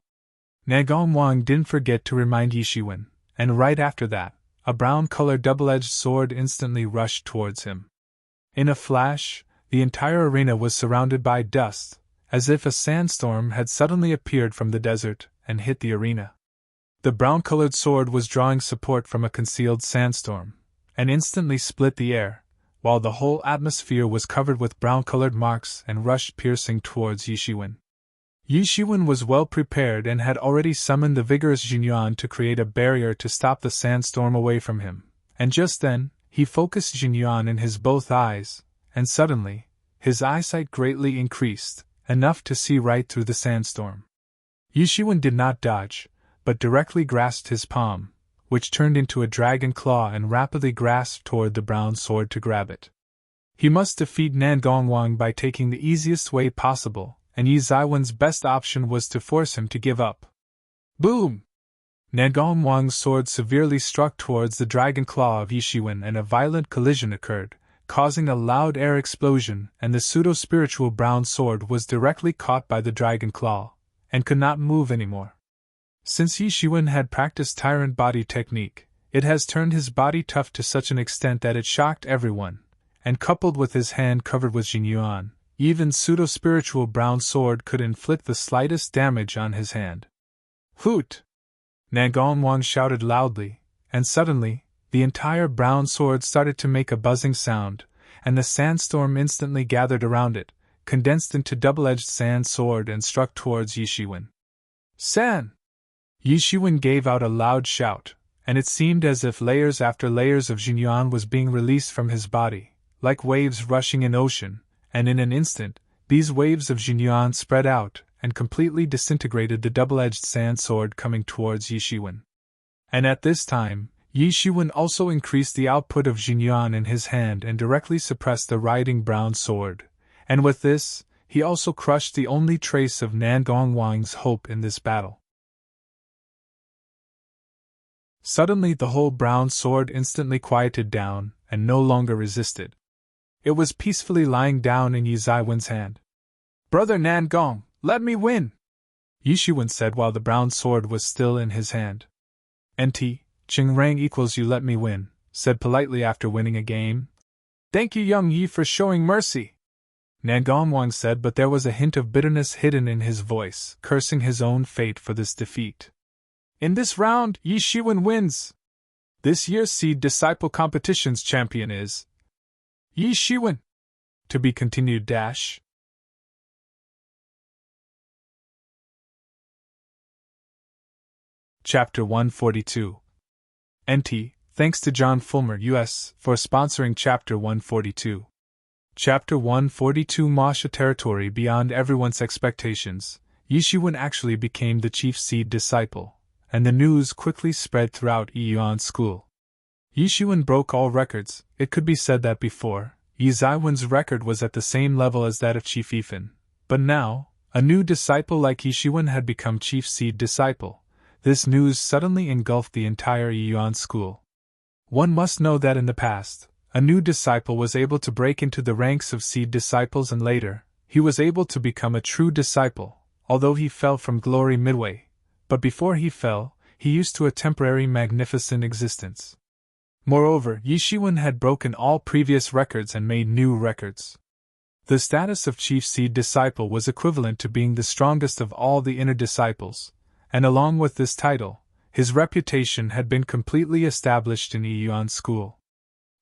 Nangong Wang didn't forget to remind Yi Shiwen, and right after that, a brown-colored double-edged sword instantly rushed towards him. In a flash, the entire arena was surrounded by dust, as if a sandstorm had suddenly appeared from the desert and hit the arena. The brown-colored sword was drawing support from a concealed sandstorm, and instantly split the air, while the whole atmosphere was covered with brown-colored marks and rushed piercing towards Yi Shiwen. Yi Shiwen was well prepared and had already summoned the vigorous Jinyuan to create a barrier to stop the sandstorm away from him, and just then, he focused Jinyuan in his both eyes, and suddenly, his eyesight greatly increased, enough to see right through the sandstorm. Yi Shiwen did not dodge, but directly grasped his palm, which turned into a dragon claw and rapidly grasped toward the brown sword to grab it. He must defeat Nan Gongwang by taking the easiest way possible, and Yi Zaiwen's best option was to force him to give up. Boom! Nan Gongwang's sword severely struck towards the dragon claw of Yi Shiwen, and a violent collision occurred, causing a loud air explosion, and the pseudo-spiritual brown sword was directly caught by the dragon claw, and could not move anymore. Since Yi Shiwen had practiced tyrant body technique, it has turned his body tough to such an extent that it shocked everyone, and coupled with his hand covered with Jinyuan, even pseudo-spiritual brown sword could inflict the slightest damage on his hand. Hoot! Nan Gongwang shouted loudly, and suddenly, the entire brown sword started to make a buzzing sound, and the sandstorm instantly gathered around it, condensed into double-edged sand sword and struck towards Yi Shiwen. San! Yi Shiwen gave out a loud shout, and it seemed as if layers after layers of Jinyuan was being released from his body, like waves rushing in ocean, and in an instant, these waves of Jinyuan spread out and completely disintegrated the double-edged sand sword coming towards Yi Shiwen. And at this time, Yi Shiwen also increased the output of Jinyuan in his hand and directly suppressed the riding brown sword, and with this, he also crushed the only trace of Nan Gongwang's hope in this battle. Suddenly the whole brown sword instantly quieted down and no longer resisted. It was peacefully lying down in Yi Zaiwen's hand. Brother Nan Gong, let me win! Yi Shiwen said while the brown sword was still in his hand. NT, Ching Rang equals you let me win, said politely after winning a game. Thank you young Yi for showing mercy, Nan Gongwang said, but there was a hint of bitterness hidden in his voice, cursing his own fate for this defeat. In this round, Yi Shiwen wins. This year's Seed Disciple Competition's champion is Yi Shiwen. To be continued. Chapter 142. NT, thanks to John Fulmer, U.S., for sponsoring Chapter 142. Chapter 142. Masha territory beyond everyone's expectations, Yi Shiwen actually became the chief Seed Disciple, and the news quickly spread throughout Yiyuan School. Yi Shiwen broke all records. It could be said that before, Yi Zaiwen's record was at the same level as that of Chief Yifan, but now, a new disciple like Yi Shiwen had become chief Seed Disciple. This news suddenly engulfed the entire Yiyuan School. One must know that in the past, a new disciple was able to break into the ranks of Seed Disciples, and later, he was able to become a true disciple, although he fell from glory midway. But before he fell, he used to a temporary magnificent existence. Moreover, Yi Shiwen had broken all previous records and made new records. The status of chief Seed Disciple was equivalent to being the strongest of all the inner disciples, and along with this title, his reputation had been completely established in Yiyuan School.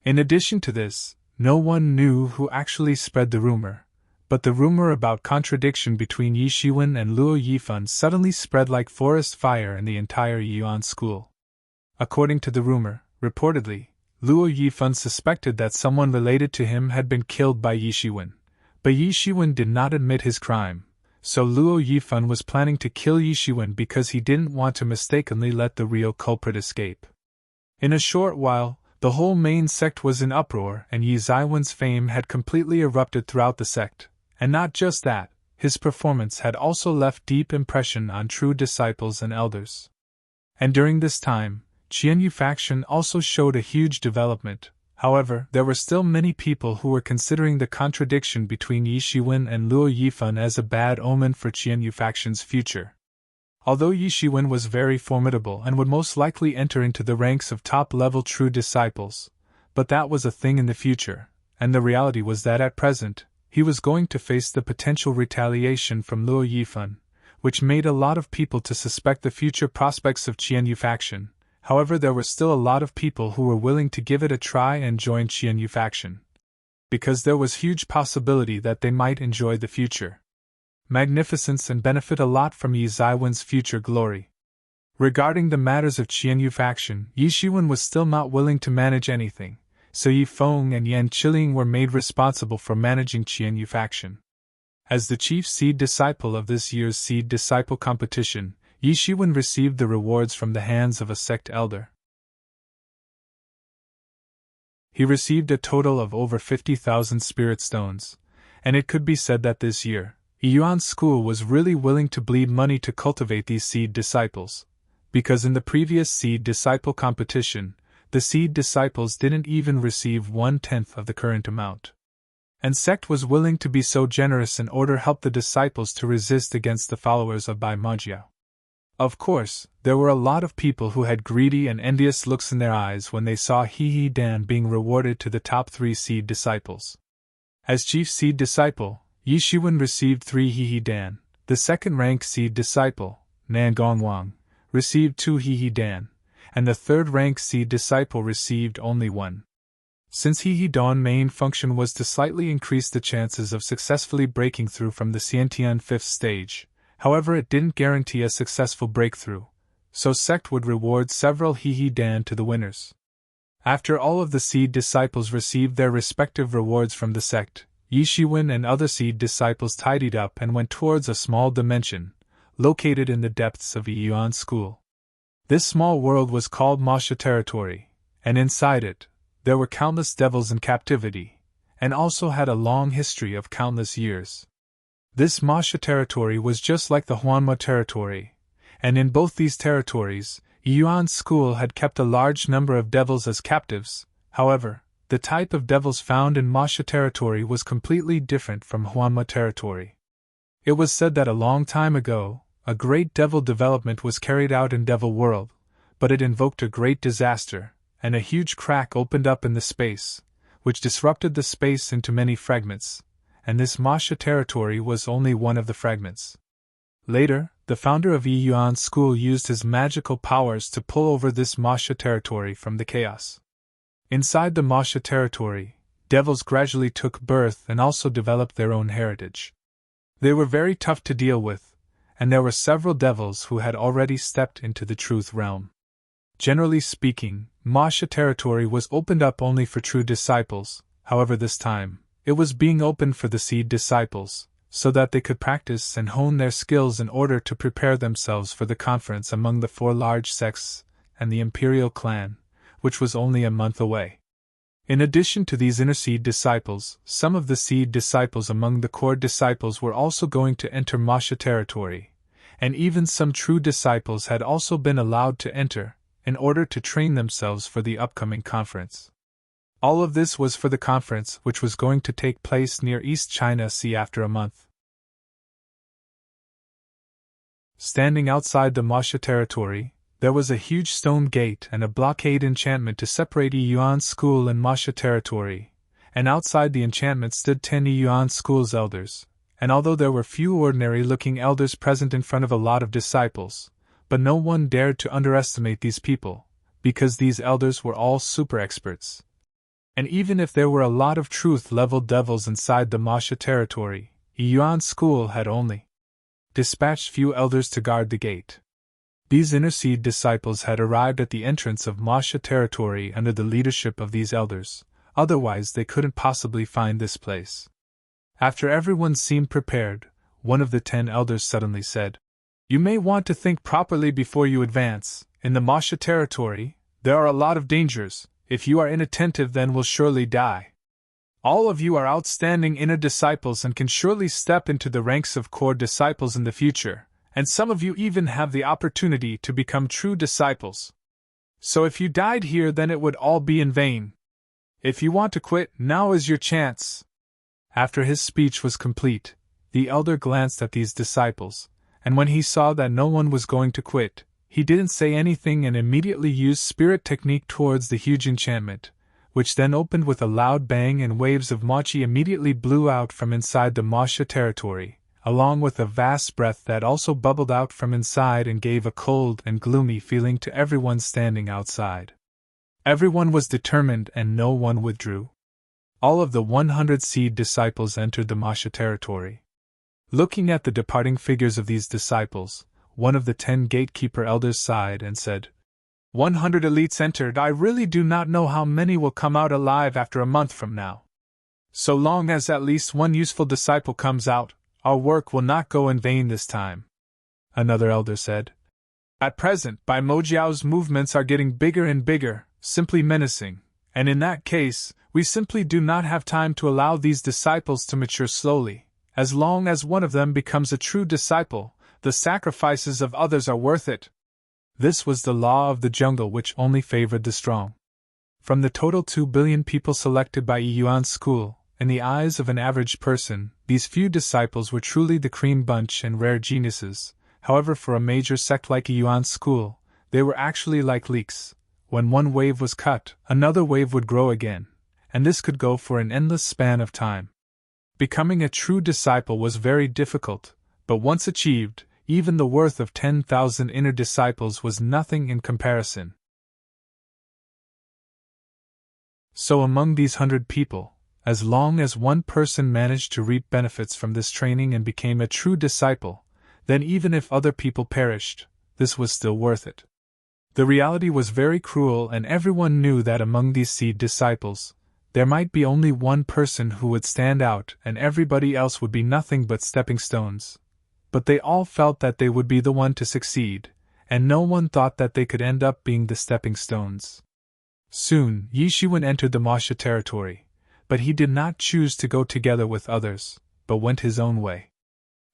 In addition to this, no one knew who actually spread the rumor, but the rumor about contradiction between Yi Shiwen and Luo Yifan suddenly spread like forest fire in the entire Yiyuan School. According to the rumor, reportedly, Luo Yifan suspected that someone related to him had been killed by Yi Shiwen, but Yi Shiwen did not admit his crime. So Luo Yifan was planning to kill Yi Shiwen because he didn't want to mistakenly let the real culprit escape. In a short while, the whole main sect was in uproar, and Yi Zaiwen's fame had completely erupted throughout the sect, and not just that, his performance had also left deep impression on true disciples and elders. And during this time, Qianyu faction also showed a huge development. However, there were still many people who were considering the contradiction between Yi Shiwen and Luo Yifan as a bad omen for Qianyu faction's future. Although Yi Shiwen was very formidable and would most likely enter into the ranks of top-level true disciples, but that was a thing in the future, and the reality was that at present, he was going to face the potential retaliation from Luo Yifan, which made a lot of people to suspect the future prospects of Qianyu faction. However, there were still a lot of people who were willing to give it a try and join Qianyu faction, because there was huge possibility that they might enjoy the future magnificence and benefit a lot from Yi Zaiwen's future glory. Regarding the matters of Qianyu faction, Yi Shiwen was still not willing to manage anything, so Yi Feng and Yan Qiliang were made responsible for managing Qianyu faction. As the chief seed disciple of this year's seed disciple competition, Yi Shiwen received the rewards from the hands of a sect elder. He received a total of over 50,000 spirit stones, and it could be said that this year, Yuan's school was really willing to bleed money to cultivate these seed disciples, because in the previous seed disciple competition, the seed disciples didn't even receive 1/10 of the current amount. And sect was willing to be so generous in order to help the disciples to resist against the followers of Bai Majiao. Of course, there were a lot of people who had greedy and envious looks in their eyes when they saw He Dan being rewarded to the top 3 seed disciples. As chief seed disciple, Yi Shiwen received 3 He Dan, the second-rank seed disciple, Nan Gongwang, received 2 He Dan, and the third-rank seed disciple received only 1. Since He Dan's main function was to slightly increase the chances of successfully breaking through from the Xiantian 5th stage, however it didn't guarantee a successful breakthrough, so sect would reward several He Dan to the winners. After all of the seed disciples received their respective rewards from the sect, Yi Shiwen and other seed disciples tidied up and went towards a small dimension, located in the depths of Yuan School. This small world was called Masha Territory, and inside it, there were countless devils in captivity, and also had a long history of countless years. This Masha Territory was just like the Huanma Territory, and in both these territories, Yuan's school had kept a large number of devils as captives. However, the type of devils found in Masha Territory was completely different from Huanma Territory. It was said that a long time ago, a great devil development was carried out in Devil World, but it invoked a great disaster, and a huge crack opened up in the space, which disrupted the space into many fragments, and this Masha Territory was only one of the fragments. Later, the founder of Yuan's school used his magical powers to pull over this Masha Territory from the chaos. Inside the Masha Territory, devils gradually took birth and also developed their own heritage. They were very tough to deal with, and there were several devils who had already stepped into the truth realm. Generally speaking, Masha Territory was opened up only for true disciples. However, this time, it was being opened for the seed disciples, so that they could practice and hone their skills in order to prepare themselves for the conference among the 4 large sects and the Imperial clan, which was only a month away. In addition to these inner seed disciples, some of the seed disciples among the core disciples were also going to enter Masha Territory, and even some true disciples had also been allowed to enter, in order to train themselves for the upcoming conference. All of this was for the conference which was going to take place near East China Sea after a month. Standing outside the Masha Territory, there was a huge stone gate and a blockade enchantment to separate Yuan School and Masha Territory, and outside the enchantment stood 10 Yuan School's elders, and although there were few ordinary-looking elders present in front of a lot of disciples, but no one dared to underestimate these people, because these elders were all super experts. And even if there were a lot of truth-level devils inside the Masha Territory, Yuan School had only dispatched few elders to guard the gate. These inner seed disciples had arrived at the entrance of Masha Territory under the leadership of these elders, otherwise they couldn't possibly find this place. After everyone seemed prepared, one of the 10 elders suddenly said, "You may want to think properly before you advance. In the Masha Territory, there are a lot of dangers. If you are inattentive, then will surely die. All of you are outstanding inner disciples and can surely step into the ranks of core disciples in the future, and some of you even have the opportunity to become true disciples. So if you died here, then it would all be in vain. If you want to quit, now is your chance." After his speech was complete, the elder glanced at these disciples, and when he saw that no one was going to quit, he didn't say anything and immediately used spirit technique towards the huge enchantment, which then opened with a loud bang and waves of mochi immediately blew out from inside the Masha Territory, along with a vast breath that also bubbled out from inside and gave a cold and gloomy feeling to everyone standing outside. Everyone was determined and no one withdrew. All of the 100 seed disciples entered the Masha Territory. Looking at the departing figures of these disciples, one of the 10 gatekeeper elders sighed and said, 100 elites entered. I really do not know how many will come out alive after a month from now. So long as at least one useful disciple comes out, Our work will not go in vain this time," another elder said. "At present, Bai Mojiao's movements are getting bigger and bigger, simply menacing, and in that case, we simply do not have time to allow these disciples to mature slowly. As long as one of them becomes a true disciple, the sacrifices of others are worth it." This was the law of the jungle, which only favored the strong. From the total 2 billion people selected by Yuan's school, in the eyes of an average person, these few disciples were truly the cream bunch and rare geniuses. However, for a major sect like Yuan's school, they were actually like leeks. When one wave was cut, another wave would grow again, and this could go for an endless span of time. Becoming a true disciple was very difficult, but once achieved, even the worth of 10,000 inner disciples was nothing in comparison. So among these 100 people, as long as one person managed to reap benefits from this training and became a true disciple, then even if other people perished, this was still worth it. The reality was very cruel, and everyone knew that among these seed disciples, there might be only one person who would stand out and everybody else would be nothing but stepping stones. But they all felt that they would be the one to succeed, and no one thought that they could end up being the stepping stones. Soon, Yi Shiwen entered the Masha territory, but he did not choose to go together with others, but went his own way.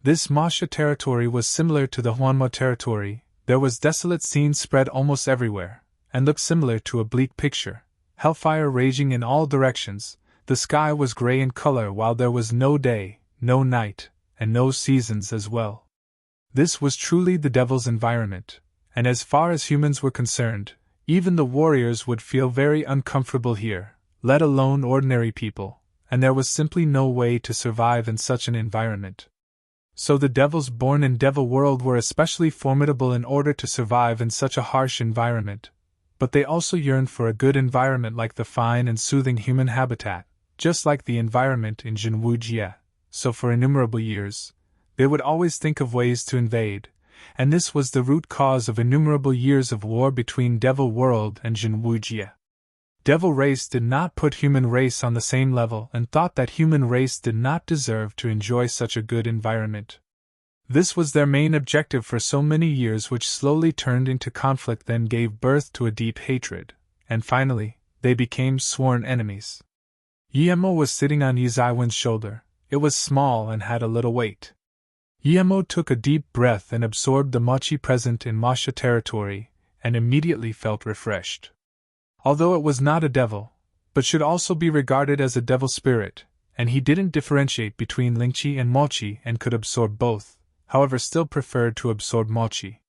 This Masha territory was similar to the Huanma territory. There was desolate scenes spread almost everywhere, and looked similar to a bleak picture. Hellfire raging in all directions, the sky was gray in color while there was no day, no night, and no seasons as well. This was truly the devil's environment, and as far as humans were concerned, even the warriors would feel very uncomfortable here, let alone ordinary people, and there was simply no way to survive in such an environment. So the devils born in Devil World were especially formidable in order to survive in such a harsh environment. But they also yearned for a good environment like the fine and soothing human habitat, just like the environment in Jinwujie. So for innumerable years, they would always think of ways to invade, and this was the root cause of innumerable years of war between Devil World and Jinwujie. Devil race did not put human race on the same level and thought that human race did not deserve to enjoy such a good environment. This was their main objective for so many years, which slowly turned into conflict, then gave birth to a deep hatred, and finally, they became sworn enemies. Yemo was sitting on Yi Zaiwen's shoulder. It was small and had a little weight. Yemo took a deep breath and absorbed the mochi present in Masha territory, and immediately felt refreshed. Although it was not a devil, but should also be regarded as a devil spirit, and he didn't differentiate between Lingqi and Mochi and could absorb both, however still preferred to absorb Mochi.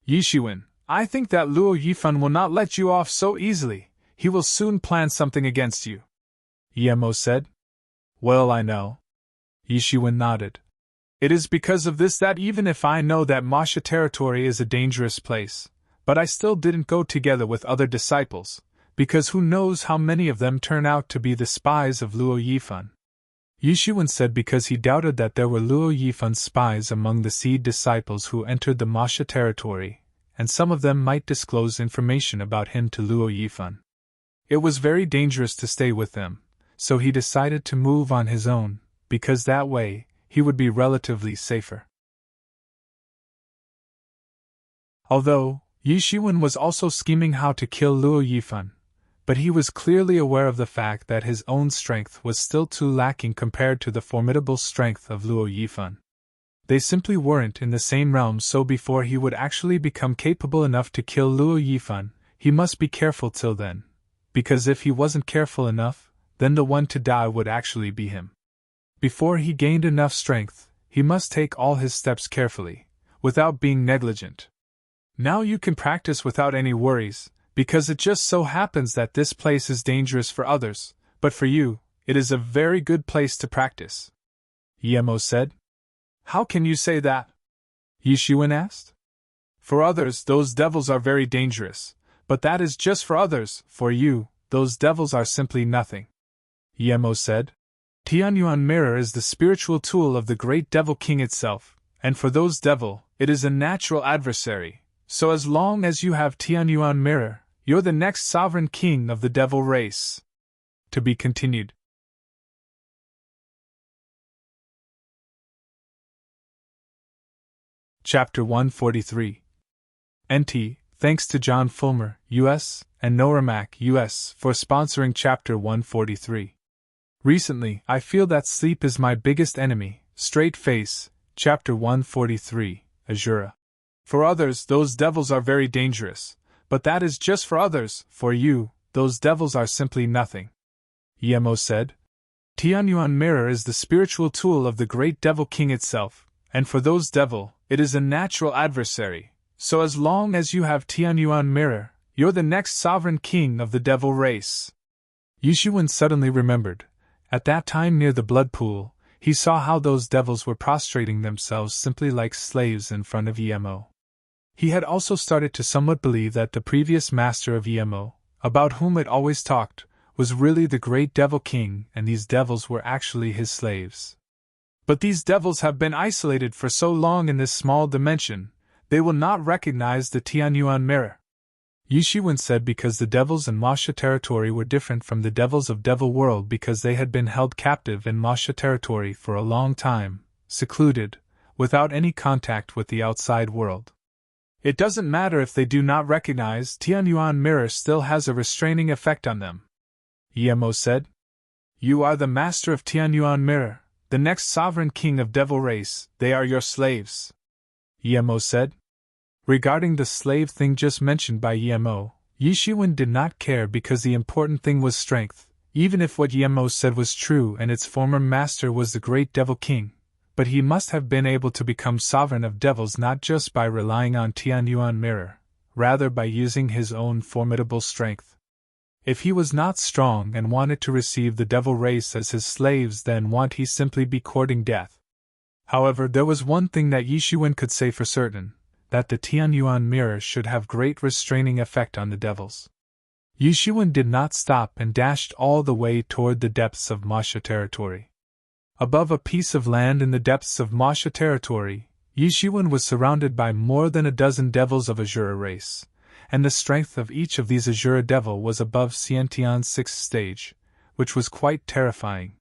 Yi Shiwen, I think that Luo Yifan will not let you off so easily. He will soon plan something against you, Yemo said. Well, I know. Yi Shiwen nodded. It is because of this that even if I know that Masha territory is a dangerous place, but I still didn't go together with other disciples, because who knows how many of them turn out to be the spies of Luo Yifan. Yi Shiwen said because he doubted that there were Luo Yifan's spies among the seed disciples who entered the Masha territory, and some of them might disclose information about him to Luo Yifan. It was very dangerous to stay with them, so he decided to move on his own, because that way, he would be relatively safer. Although, Yi Shiwen was also scheming how to kill Luo Yifan, but he was clearly aware of the fact that his own strength was still too lacking compared to the formidable strength of Luo Yifan. They simply weren't in the same realm, so before he would actually become capable enough to kill Luo Yifan, he must be careful till then, because if he wasn't careful enough, then the one to die would actually be him. Before he gained enough strength, he must take all his steps carefully, without being negligent. Now you can practice without any worries, because it just so happens that this place is dangerous for others, but for you, it is a very good place to practice, Yemo said. How can you say that? Yi Shiwen asked. For others, those devils are very dangerous, but that is just for others. For you, those devils are simply nothing, Yemo said. Tianyuan mirror is the spiritual tool of the great devil king itself, and for those devil, it is a natural adversary. So as long as you have Tianyuan mirror, you're the next sovereign king of the devil race. To be continued. Chapter 143. NT, thanks to John Fulmer, U.S., and Noramac, U.S., for sponsoring Chapter 143. Recently, I feel that sleep is my biggest enemy. Straight face, Chapter 143, Azura. For others, those devils are very dangerous, but that is just for others. For you, those devils are simply nothing. Emo said. Tianyuan mirror is the spiritual tool of the great devil king itself, and for those devil, it is a natural adversary. So as long as you have Tianyuan mirror, you're the next sovereign king of the devil race. Yishuan suddenly remembered. At that time near the blood pool, he saw how those devils were prostrating themselves simply like slaves in front of Emo. He had also started to somewhat believe that the previous master of Emo, about whom it always talked, was really the great devil king, and these devils were actually his slaves. But these devils have been isolated for so long in this small dimension, they will not recognize the Tianyuan mirror. Yishuan said because the devils in Masha territory were different from the devils of Devil World because they had been held captive in Masha territory for a long time, secluded, without any contact with the outside world. It doesn't matter if they do not recognize, Tianyuan mirror still has a restraining effect on them. Emo said. You are the master of Tianyuan mirror, the next sovereign king of devil race, they are your slaves. Emo said. Regarding the slave thing just mentioned by Emo, Yishuan did not care because the important thing was strength, even if what Emo said was true and its former master was the great devil king. But he must have been able to become sovereign of devils not just by relying on Tianyuan mirror, rather by using his own formidable strength. If he was not strong and wanted to receive the devil race as his slaves, then won't he simply be courting death? However, there was one thing that Yishuan could say for certain, that the Tianyuan mirror should have great restraining effect on the devils. Yishuan did not stop and dashed all the way toward the depths of Masha territory. Above a piece of land in the depths of Masha territory, Yishuan was surrounded by more than a dozen devils of Azura race, and the strength of each of these Azura devil was above Xiantian's 6th stage, which was quite terrifying.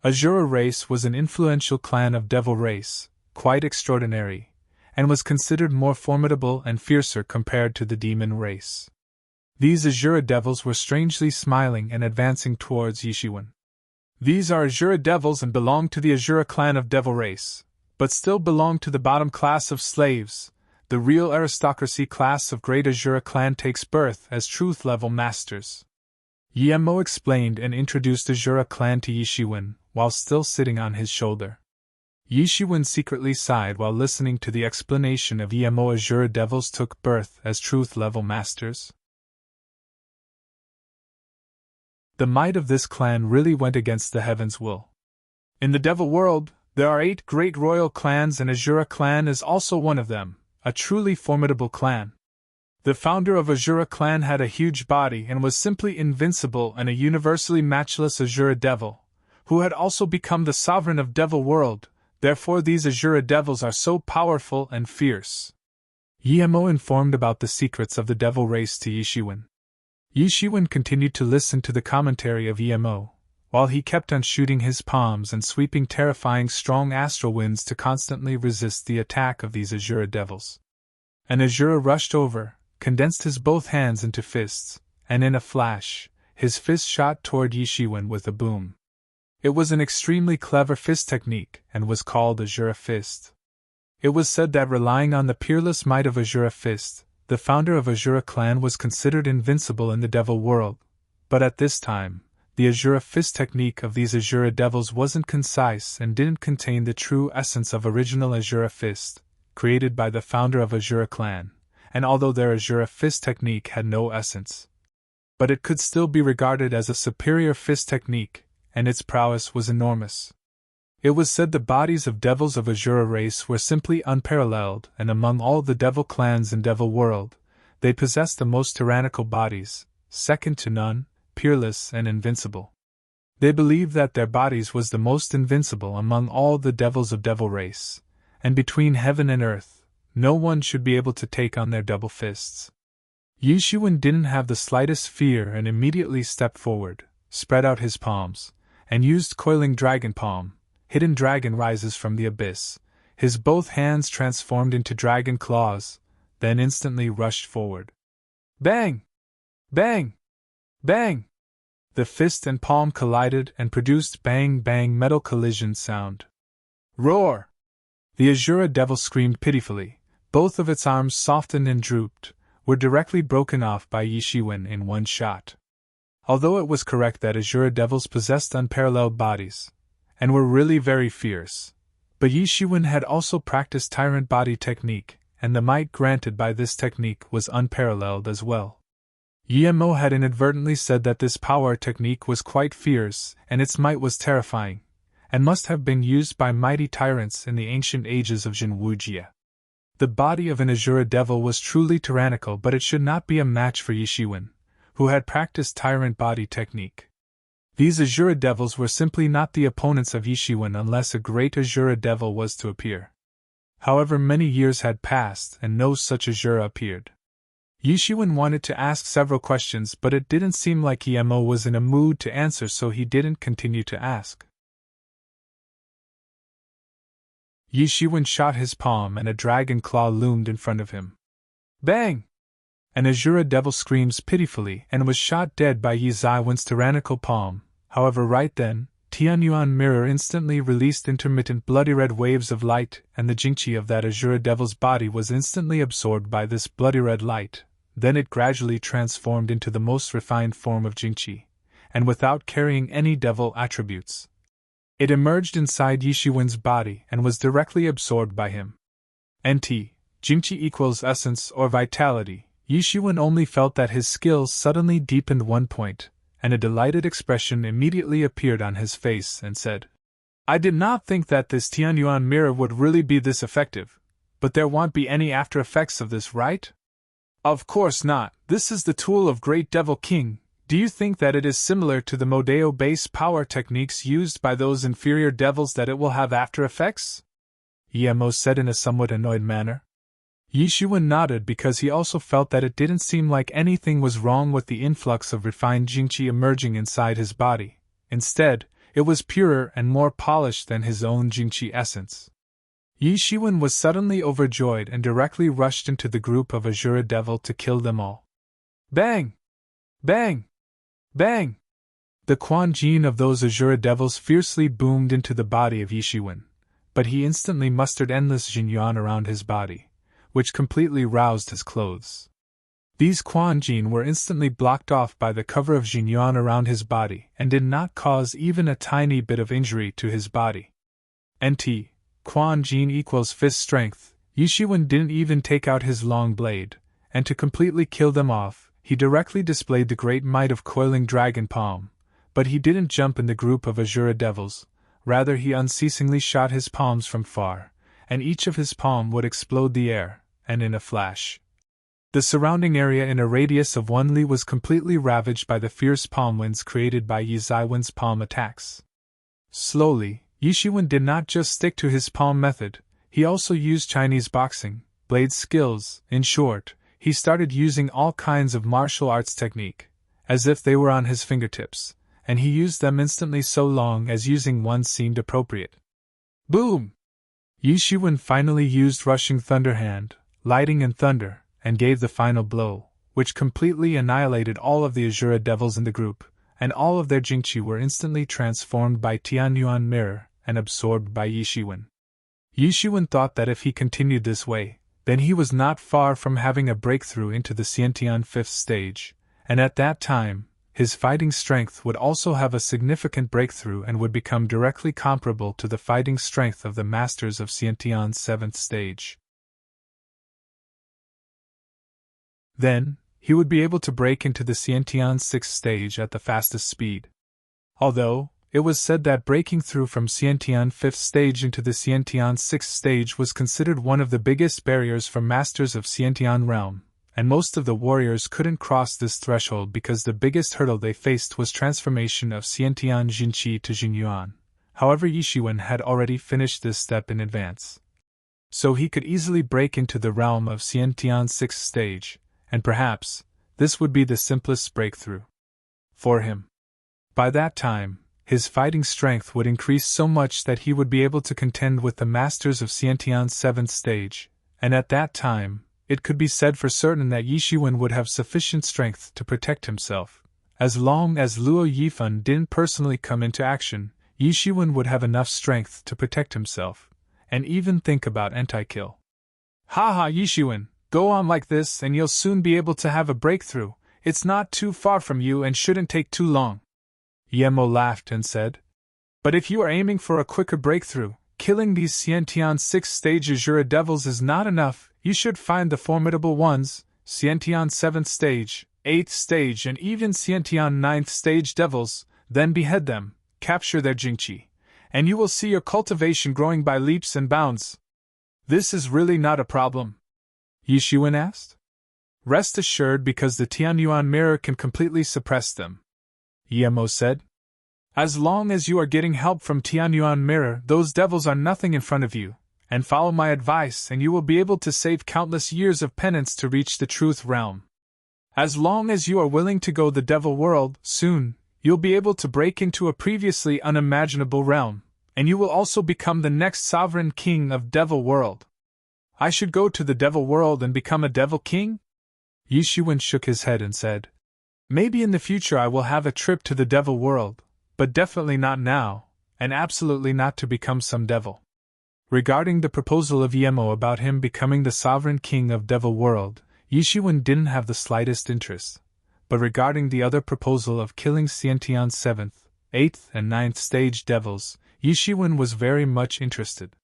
Azura race was an influential clan of devil race, quite extraordinary, and was considered more formidable and fiercer compared to the demon race. These Azura devils were strangely smiling and advancing towards Yishuan. These are Azura devils and belong to the Azura clan of devil race, but still belong to the bottom class of slaves. The real aristocracy class of Great Azura clan takes birth as truth-level masters. Emo explained and introduced Azura clan to Yishuan, while still sitting on his shoulder. Yishuan secretly sighed while listening to the explanation of Emo. Azura devils took birth as truth-level masters. The might of this clan really went against the heaven's will. In the devil world, there are 8 great royal clans and Azura clan is also one of them, a truly formidable clan. The founder of Azura clan had a huge body and was simply invincible and a universally matchless Azura devil, who had also become the sovereign of devil world, therefore these Azura devils are so powerful and fierce. Emo informed about the secrets of the devil race to Yishuan. Yishuan continued to listen to the commentary of Emo, while he kept on shooting his palms and sweeping terrifying strong astral winds to constantly resist the attack of these Azura devils. An Azura rushed over, condensed his both hands into fists, and in a flash, his fist shot toward Yishuan with a boom. It was an extremely clever fist technique and was called Azura Fist. It was said that relying on the peerless might of Azura Fist, the founder of Azura clan was considered invincible in the devil world, but at this time, the Azura Fist technique of these Azura devils wasn't concise and didn't contain the true essence of original Azura Fist, created by the founder of Azura clan, and although their Azura Fist technique had no essence, but it could still be regarded as a superior fist technique, and its prowess was enormous. It was said the bodies of devils of Azura race were simply unparalleled, and among all the devil clans in Devil World, they possessed the most tyrannical bodies, second to none, peerless and invincible. They believed that their bodies was the most invincible among all the devils of devil race, and between heaven and earth, no one should be able to take on their double fists. Yishuan didn't have the slightest fear and immediately stepped forward, spread out his palms, and used coiling dragon palm. Hidden dragon rises from the abyss. His both hands transformed into dragon claws, then instantly rushed forward. Bang! Bang! Bang! The fist and palm collided and produced bang-bang metal collision sound. Roar! The Azura Devil screamed pitifully. Both of its arms softened and drooped, were directly broken off by Yi Shiwen in one shot. Although it was correct that Azura Devils possessed unparalleled bodies, and were really very fierce, but Yi Shiwen had also practiced tyrant body technique, and the might granted by this technique was unparalleled as well. Yemo had inadvertently said that this power technique was quite fierce, and its might was terrifying, and must have been used by mighty tyrants in the ancient ages of Jinwujie. The body of an Azura Devil was truly tyrannical, but it should not be a match for Yi Shiwen, who had practiced tyrant body technique. These Azura Devils were simply not the opponents of Yi Shiwen unless a great Azura Devil was to appear. However, many years had passed and no such Azura appeared. Yi Shiwen wanted to ask several questions, but it didn't seem like Yemo was in a mood to answer, so he didn't continue to ask. Yi Shiwen shot his palm and a dragon claw loomed in front of him. Bang! An Azura Devil screams pitifully and was shot dead by Yi Zaiwen's tyrannical palm. However, right then, Tianyuan Mirror instantly released intermittent bloody red waves of light, and the Jingqi of that Azura Devil's body was instantly absorbed by this bloody red light. Then it gradually transformed into the most refined form of Jingqi, and without carrying any devil attributes, it emerged inside Yi Shiwen's body and was directly absorbed by him. NT, Jingqi equals essence or vitality. Yi Shiwen only felt that his skills suddenly deepened 1 point, and a delighted expression immediately appeared on his face and said, I did not think that this Tianyuan mirror would really be this effective, but there won't be any after effects of this, right? Of course not. This is the tool of Great Devil King. Do you think that it is similar to the Modeo-based power techniques used by those inferior devils that it will have after effects? Yemo said in a somewhat annoyed manner. Yi Shiwen nodded because he also felt that it didn't seem like anything was wrong with the influx of refined Jingqi emerging inside his body. Instead, it was purer and more polished than his own Jingqi essence. Yi Shiwen was suddenly overjoyed and directly rushed into the group of Azura Devil to kill them all. Bang! Bang! Bang! The Quan Jin of those Azura Devils fiercely boomed into the body of Yi Shiwen, but he instantly mustered endless Jinyuan around his body, which completely roused his clothes. These Quan Jin were instantly blocked off by the cover of Jinyuan around his body and did not cause even a tiny bit of injury to his body. NT, Quan Jin equals fist strength. Yi Shiwen didn't even take out his long blade, and to completely kill them off, he directly displayed the great might of coiling dragon palm, but he didn't jump in the group of Azura Devils, rather he unceasingly shot his palms from far, and each of his palm would explode the air, and in a flash, the surrounding area in a radius of 1 li was completely ravaged by the fierce palm winds created by Yi Zaiwen's palm attacks. Slowly, Yi Shiwen did not just stick to his palm method, he also used Chinese boxing, blade skills. In short, he started using all kinds of martial arts technique, as if they were on his fingertips, and he used them instantly so long as using one seemed appropriate. Boom! Yi Shiwen finally used Rushing Thunder Hand, Lighting and Thunder, and gave the final blow, which completely annihilated all of the Azura Devils in the group, and all of their Jingqi were instantly transformed by Tianyuan Mirror and absorbed by Yi Shiwen. Yi Shiwen thought that if he continued this way, then he was not far from having a breakthrough into the Xiantian 5th stage, and at that time, his fighting strength would also have a significant breakthrough and would become directly comparable to the fighting strength of the masters of Xiantian's 7th stage. Then, he would be able to break into the Xiantian 6th stage at the fastest speed. Although, it was said that breaking through from Xiantian 5th stage into the Xiantian 6th stage was considered one of the biggest barriers for masters of Xiantian realm, and most of the warriors couldn't cross this threshold because the biggest hurdle they faced was transformation of Xiantian Jinqi to Jinyuan. However, Yi Shiwen had already finished this step in advance, so he could easily break into the realm of Xiantian 6th stage, and perhaps, this would be the simplest breakthrough for him. By that time, his fighting strength would increase so much that he would be able to contend with the masters of Xiantian's 7th stage, and at that time, it could be said for certain that Yixuan would have sufficient strength to protect himself. As long as Luo Yifan didn't personally come into action, Yixuan would have enough strength to protect himself, and even think about anti-kill. Haha, Yixuan, go on like this and you'll soon be able to have a breakthrough. It's not too far from you and shouldn't take too long. Yemo laughed and said, but if you are aiming for a quicker breakthrough, killing these Xiantian 6th stage Azura devils is not enough. You should find the formidable ones, Xiantian 7th stage, 8th stage and even Xiantian 9th stage devils, then behead them, capture their Jingqi, and you will see your cultivation growing by leaps and bounds. This is really not a problem? Yixuan asked. Rest assured, because the Tianyuan mirror can completely suppress them, Yemo said. As long as you are getting help from Tianyuan mirror, those devils are nothing in front of you, and follow my advice and you will be able to save countless years of penance to reach the truth realm. As long as you are willing to go the devil world, soon, you'll be able to break into a previously unimaginable realm, and you will also become the next sovereign king of Devil World. I should go to the Devil World and become a Devil King? Yixuan shook his head and said, maybe in the future I will have a trip to the Devil World, but definitely not now, and absolutely not to become some devil. Regarding the proposal of Yemo about him becoming the sovereign king of Devil World, Yixuan didn't have the slightest interest, but regarding the other proposal of killing Xiantian's 7th, 8th and 9th stage devils, Yixuan was very much interested.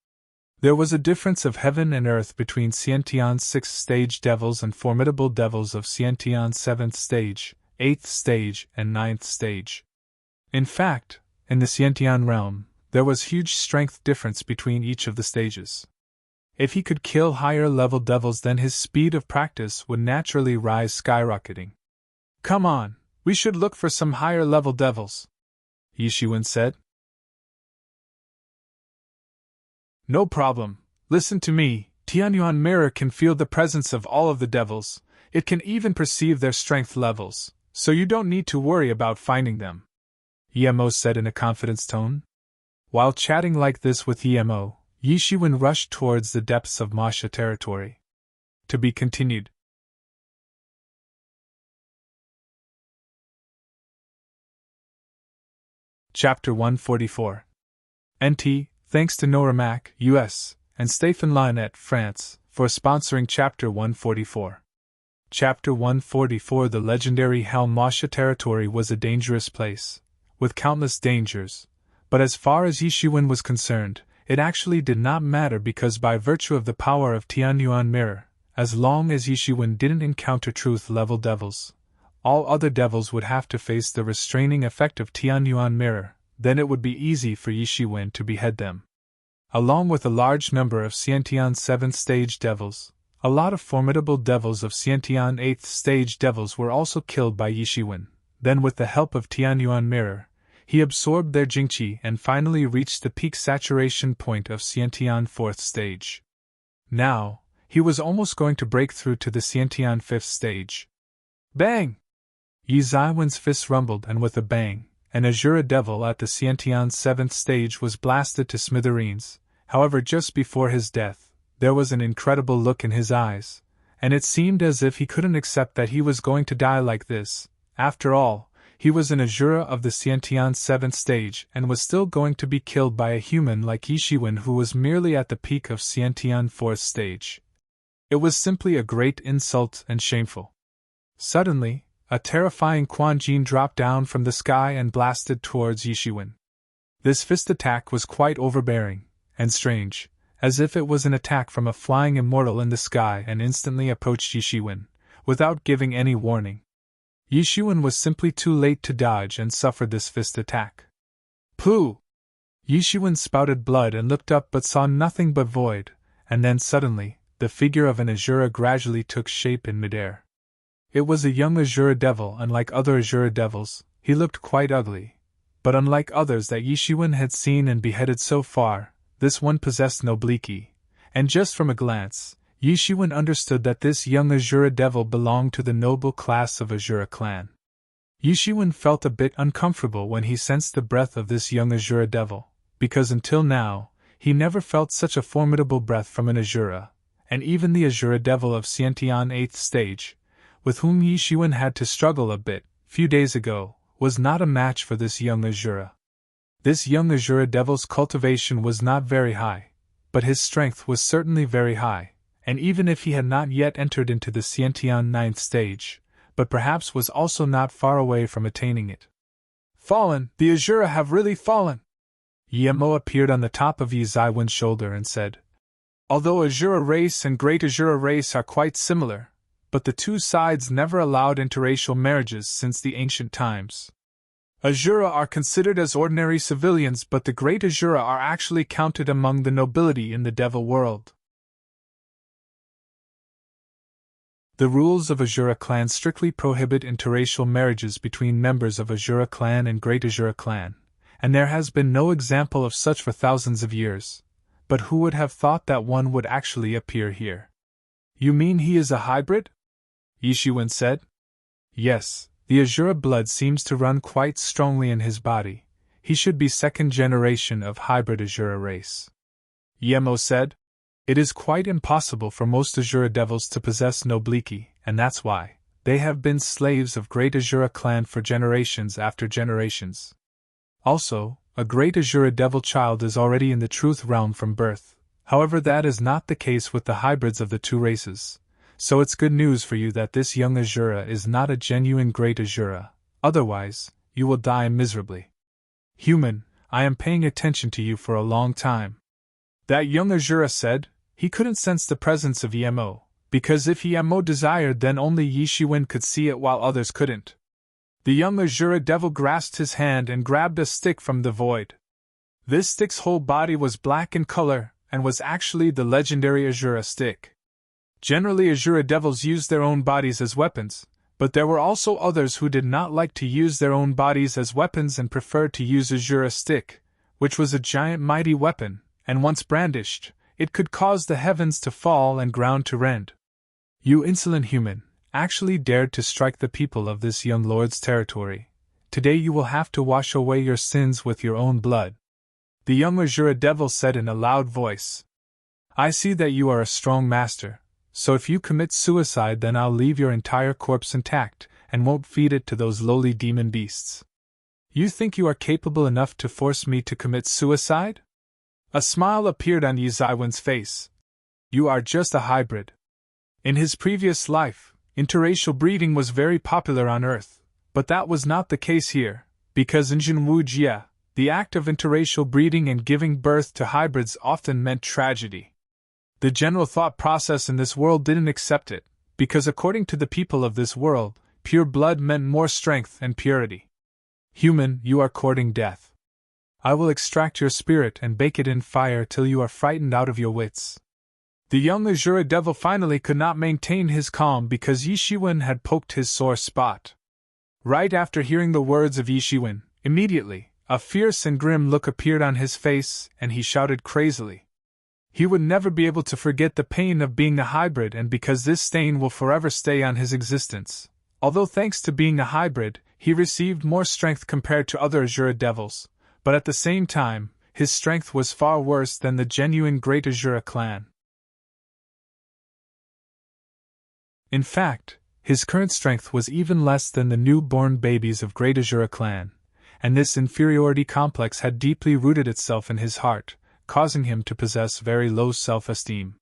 There was a difference of heaven and earth between Xiantian's 6th stage devils and formidable devils of Xiantian's 7th stage, 8th stage and 9th stage. In fact, in the Xiantian realm, there was huge strength difference between each of the stages. If he could kill higher level devils, then his speed of practice would naturally rise skyrocketing. Come on, we should look for some higher level devils, Yixuan said. No problem, listen to me, Tianyuan mirror can feel the presence of all of the devils, it can even perceive their strength levels, so you don't need to worry about finding them, Yemo said in a confidence tone. While chatting like this with Yemo, Yixuan rushed towards the depths of Masha territory. To be continued. Chapter 144. NT, thanks to Noramac, US, and Stéphane Lionnet, France, for sponsoring Chapter 144. Chapter 144. The legendary Hell Masha territory was a dangerous place, with countless dangers, but as far as Yixuan was concerned, it actually did not matter, because by virtue of the power of Tianyuan mirror, as long as Yixuan didn't encounter truth-level devils, all other devils would have to face the restraining effect of Tianyuan mirror, then it would be easy for Yixuan to behead them. Along with a large number of Xiantian 7th stage devils, a lot of formidable devils of Xiantian 8th stage devils were also killed by Yixuan. Then with the help of Tianyuan mirror, he absorbed their Jingqi and finally reached the peak saturation point of Xiantian 4th stage. Now, he was almost going to break through to the Xiantian 5th stage. Bang! Yi Zaiwen's fist rumbled, and with a bang, an Azura devil at the Xiantian 7th stage was blasted to smithereens. However, just before his death, there was an incredible look in his eyes, and it seemed as if he couldn't accept that he was going to die like this. After all, he was an Azura of the Xiantian 7th stage and was still going to be killed by a human like Yixuan, who was merely at the peak of Xiantian 4th stage. It was simply a great insult and shameful. Suddenly, a terrifying Quan Jin dropped down from the sky and blasted towards Yixuan. This fist attack was quite overbearing and strange, as if it was an attack from a flying immortal in the sky, and instantly approached Yixuan, without giving any warning. Yixuan was simply too late to dodge and suffered this fist attack. Pooh! Yixuan spouted blood and looked up, but saw nothing but void, and then suddenly, the figure of an Azura gradually took shape in midair. It was a young Azura devil. Unlike other Azura devils, he looked quite ugly, but unlike others that Yixuan had seen and beheaded so far, this one possessed no Bliki, and just from a glance, Yixuan understood that this young Azura devil belonged to the noble class of Azura clan. Yishiwen felt a bit uncomfortable when he sensed the breath of this young Azura devil, because until now, he never felt such a formidable breath from an Azura, and even the Azura devil of Xiantian 8th stage, with whom Yishiwen had to struggle a bit, few days ago, was not a match for this young Azura. This young Azura devil's cultivation was not very high, but his strength was certainly very high, and even if he had not yet entered into the Xiantian 9th stage, but perhaps was also not far away from attaining it. Fallen, the Azura have really fallen! Yemo appeared on the top of Yi Zaiwen's shoulder and said, although Azura race and Great Azura race are quite similar, but the two sides never allowed interracial marriages since the ancient times. Azura are considered as ordinary civilians, but the Great Azura are actually counted among the nobility in the Devil world. The rules of Azura clan strictly prohibit interracial marriages between members of Azura clan and Great Azura clan, and there has been no example of such for thousands of years. But who would have thought that one would actually appear here? You mean he is a hybrid? Yishiwen said. Yes, the Azura blood seems to run quite strongly in his body. He should be second generation of hybrid Azura race. Yemo said. It is quite impossible for most Azura devils to possess nobility, and that's why they have been slaves of Great Azura clan for generations after generations. Also, a Great Azura devil child is already in the truth realm from birth. However, that is not the case with the hybrids of the two races. So it's good news for you that this young Azura is not a genuine Great Azura, otherwise, you will die miserably. Human, I am paying attention to you for a long time. That young Azura said. He couldn't sense the presence of Yemo, because if Yemo desired, then only Yishiwen could see it while others couldn't. The young Azura devil grasped his hand and grabbed a stick from the void. This stick's whole body was black in color, and was actually the legendary Azura stick. Generally, Azura devils used their own bodies as weapons, but there were also others who did not like to use their own bodies as weapons and preferred to use Azura stick, which was a giant mighty weapon, and once brandished, it could cause the heavens to fall and ground to rend. You insolent human, actually dared to strike the people of this young lord's territory. Today you will have to wash away your sins with your own blood. The young Azura devil said in a loud voice. I see that you are a strong master, so if you commit suicide, then I'll leave your entire corpse intact, and won't feed it to those lowly demon beasts. You think you are capable enough to force me to commit suicide? A smile appeared on Yi Zaiwen's face. You are just a hybrid. In his previous life, interracial breeding was very popular on Earth, but that was not the case here, because in Jinwu Jia, the act of interracial breeding and giving birth to hybrids often meant tragedy. The general thought process in this world didn't accept it, because according to the people of this world, pure blood meant more strength and purity. Human, you are courting death. I will extract your spirit and bake it in fire till you are frightened out of your wits. The young Azura devil finally could not maintain his calm because Yishiwen had poked his sore spot. Right after hearing the words of Yishiwen, immediately, a fierce and grim look appeared on his face, and he shouted crazily. He would never be able to forget the pain of being a hybrid, and because this stain will forever stay on his existence. Although thanks to being a hybrid, he received more strength compared to other Azura devils, but at the same time, his strength was far worse than the genuine Great Azura clan. In fact, his current strength was even less than the newborn babies of Great Azura clan, and this inferiority complex had deeply rooted itself in his heart, causing him to possess very low self-esteem.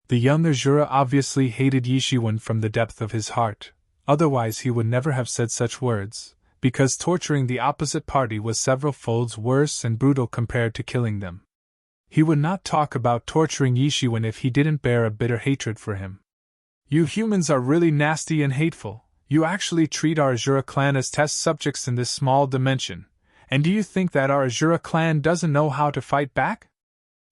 The young Azura obviously hated Yishiwen from the depth of his heart, otherwise he would never have said such words, because torturing the opposite party was several folds worse and brutal compared to killing them. He would not talk about torturing Yishiwen if he didn't bear a bitter hatred for him. You humans are really nasty and hateful. You actually treat our Azura clan as test subjects in this small dimension, and do you think that our Azura clan doesn't know how to fight back?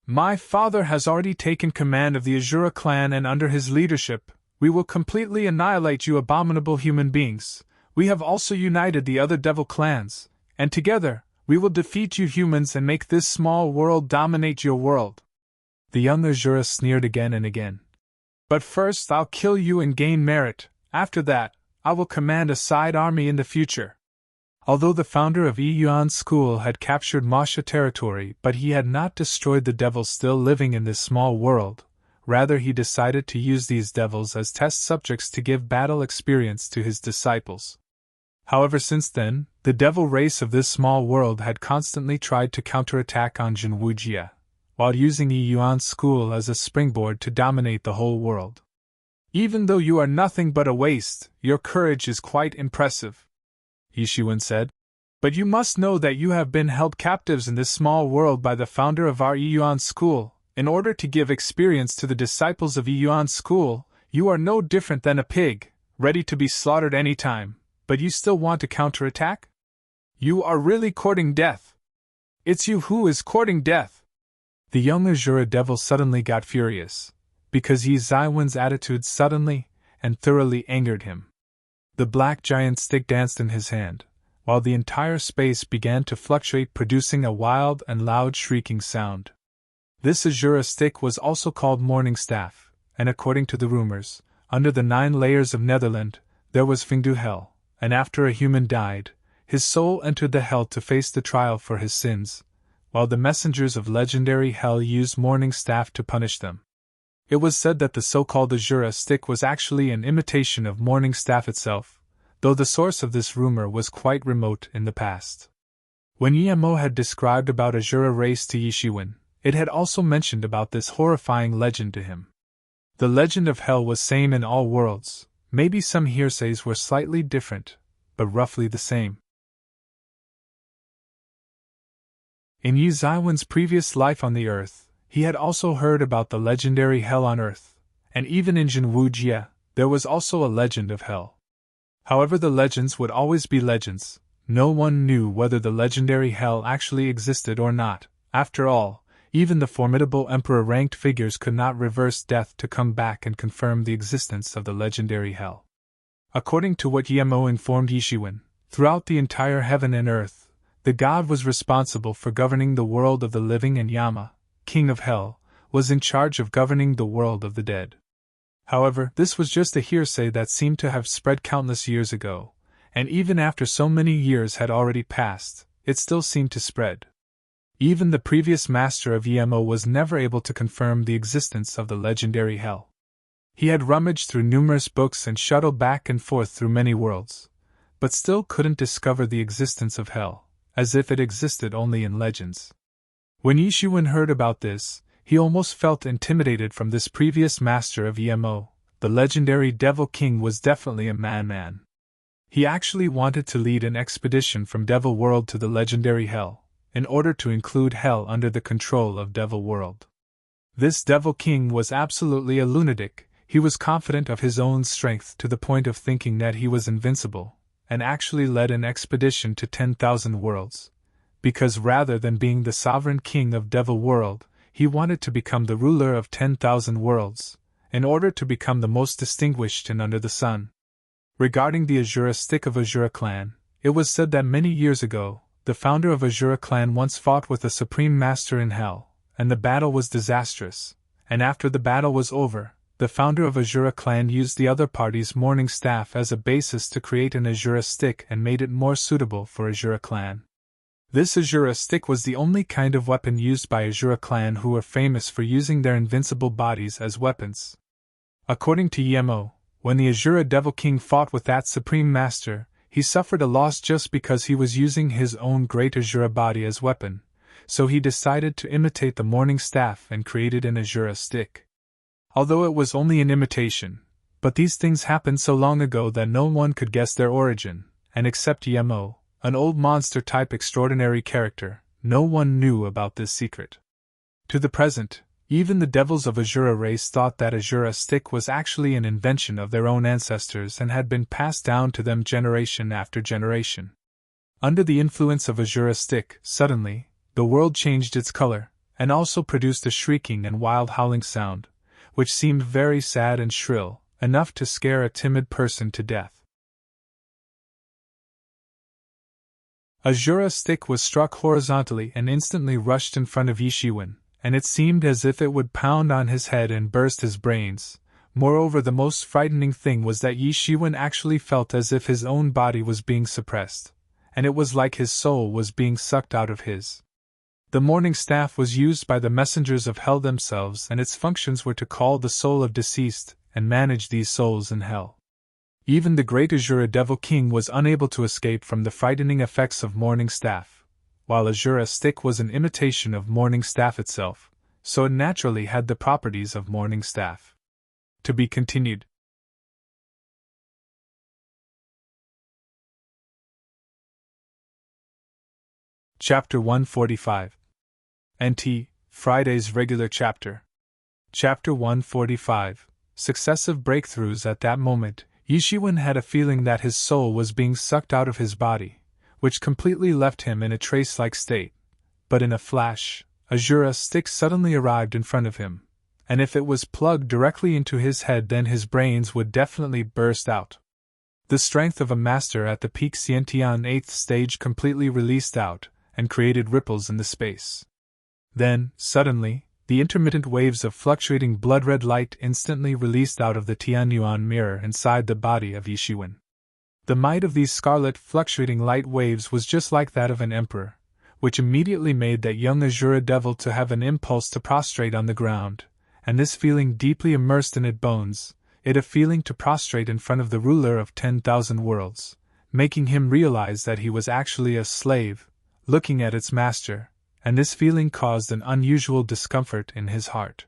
My father has already taken command of the Azura clan, and under his leadership, we will completely annihilate you abominable human beings. We have also united the other devil clans, and together, we will defeat you humans and make this small world dominate your world. The young Azura sneered again and again. But first I'll kill you and gain merit. After that, I will command a side army in the future. Although the founder of Yuan School had captured Masha territory, but he had not destroyed the devils still living in this small world. Rather, he decided to use these devils as test subjects to give battle experience to his disciples. However, since then, the devil race of this small world had constantly tried to counterattack on Jinwujia, while using Yuan School as a springboard to dominate the whole world. Even though you are nothing but a waste, your courage is quite impressive, Yishuan said. But you must know that you have been held captives in this small world by the founder of our Yuan School. In order to give experience to the disciples of Yuan School, you are no different than a pig, ready to be slaughtered any time, but you still want to counterattack? You are really courting death. It's you who is courting death. The young Azura devil suddenly got furious, because Yi Zaiwen's attitude suddenly and thoroughly angered him. The black giant stick danced in his hand, while the entire space began to fluctuate, producing a wild and loud shrieking sound. This Azura stick was also called Morning Staff, and according to the rumors, under the 9 layers of Netherland, there was Fingdu Hell, and after a human died, his soul entered the hell to face the trial for his sins, while the messengers of legendary hell used Morning Staff to punish them. It was said that the so-called Azura stick was actually an imitation of Morning Staff itself, though the source of this rumor was quite remote in the past. When Yemo had described about Azura race to Yishuan, it had also mentioned about this horrifying legend to him. The legend of hell was same in all worlds, maybe some hearsays were slightly different, but roughly the same. In Yi Zaiwen's previous life on the earth, he had also heard about the legendary hell on earth, and even in Jinwujia, there was also a legend of hell. However, the legends would always be legends. No one knew whether the legendary hell actually existed or not. After all, even the formidable emperor-ranked figures could not reverse death to come back and confirm the existence of the legendary hell. According to what Yemo informed Yishuan, throughout the entire heaven and earth, the god was responsible for governing the world of the living, and Yama, king of hell, was in charge of governing the world of the dead. However, this was just a hearsay that seemed to have spread countless years ago, and even after so many years had already passed, it still seemed to spread. Even the previous master of Yemo was never able to confirm the existence of the legendary hell. He had rummaged through numerous books and shuttled back and forth through many worlds, but still couldn't discover the existence of hell, as if it existed only in legends. When Yishuan heard about this, he almost felt intimidated from this previous master of Yemo. The legendary Devil King was definitely a man. He actually wanted to lead an expedition from Devil World to the legendary hell, in order to include hell under the control of Devil World. This Devil King was absolutely a lunatic. He was confident of his own strength to the point of thinking that he was invincible, and actually led an expedition to 10,000 worlds, because rather than being the sovereign king of Devil World, he wanted to become the ruler of 10,000 worlds, in order to become the most distinguished in under the sun. Regarding the Azura stick of Azura clan, it was said that many years ago, the founder of Azura clan once fought with the supreme master in hell, and the battle was disastrous, and after the battle was over, the founder of Azura clan used the other party's Morning Staff as a basis to create an Azura stick and made it more suitable for Azura clan. This Azura stick was the only kind of weapon used by Azura clan, who were famous for using their invincible bodies as weapons. According to Yemo, when the Azura Devil King fought with that supreme master, he suffered a loss just because he was using his own great Azura body as weapon, so he decided to imitate the Morning Staff and created an Azura stick. Although it was only an imitation, but these things happened so long ago that no one could guess their origin, and except Yemo, an old monster-type extraordinary character, no one knew about this secret. To the present, even the devils of Azura race thought that Azura stick was actually an invention of their own ancestors and had been passed down to them generation after generation. Under the influence of Azura stick, suddenly, the world changed its color, and also produced a shrieking and wild howling sound, which seemed very sad and shrill, enough to scare a timid person to death. Azura stick was struck horizontally and instantly rushed in front of Yishuan, and it seemed as if it would pound on his head and burst his brains. Moreover, the most frightening thing was that Yishuan actually felt as if his own body was being suppressed, and it was like his soul was being sucked out of his. The morning staff was used by the messengers of hell themselves, and its functions were to call the soul of deceased and manage these souls in hell. Even the great Azura Devil King was unable to escape from the frightening effects of morning staff, while Azura stick was an imitation of morning staff itself, so it naturally had the properties of morning staff. To be continued. Chapter 145. NT, Friday's regular chapter. Chapter 145. Successive breakthroughs. At that moment, Yishiwen had a feeling that his soul was being sucked out of his body, which completely left him in a trace-like state. But in a flash, Azura stick suddenly arrived in front of him, and if it was plugged directly into his head, then his brains would definitely burst out. The strength of a master at the peak Xiantian 8th stage completely released out, and created ripples in the space. Then, suddenly, the intermittent waves of fluctuating blood-red light instantly released out of the Tianyuan mirror inside the body of Yishiwen. The might of these scarlet fluctuating light waves was just like that of an emperor, which immediately made that young Azura devil to have an impulse to prostrate on the ground, and this feeling deeply immersed in its bones, it a feeling to prostrate in front of the ruler of 10,000 worlds, making him realize that he was actually a slave, looking at its master, and this feeling caused an unusual discomfort in his heart.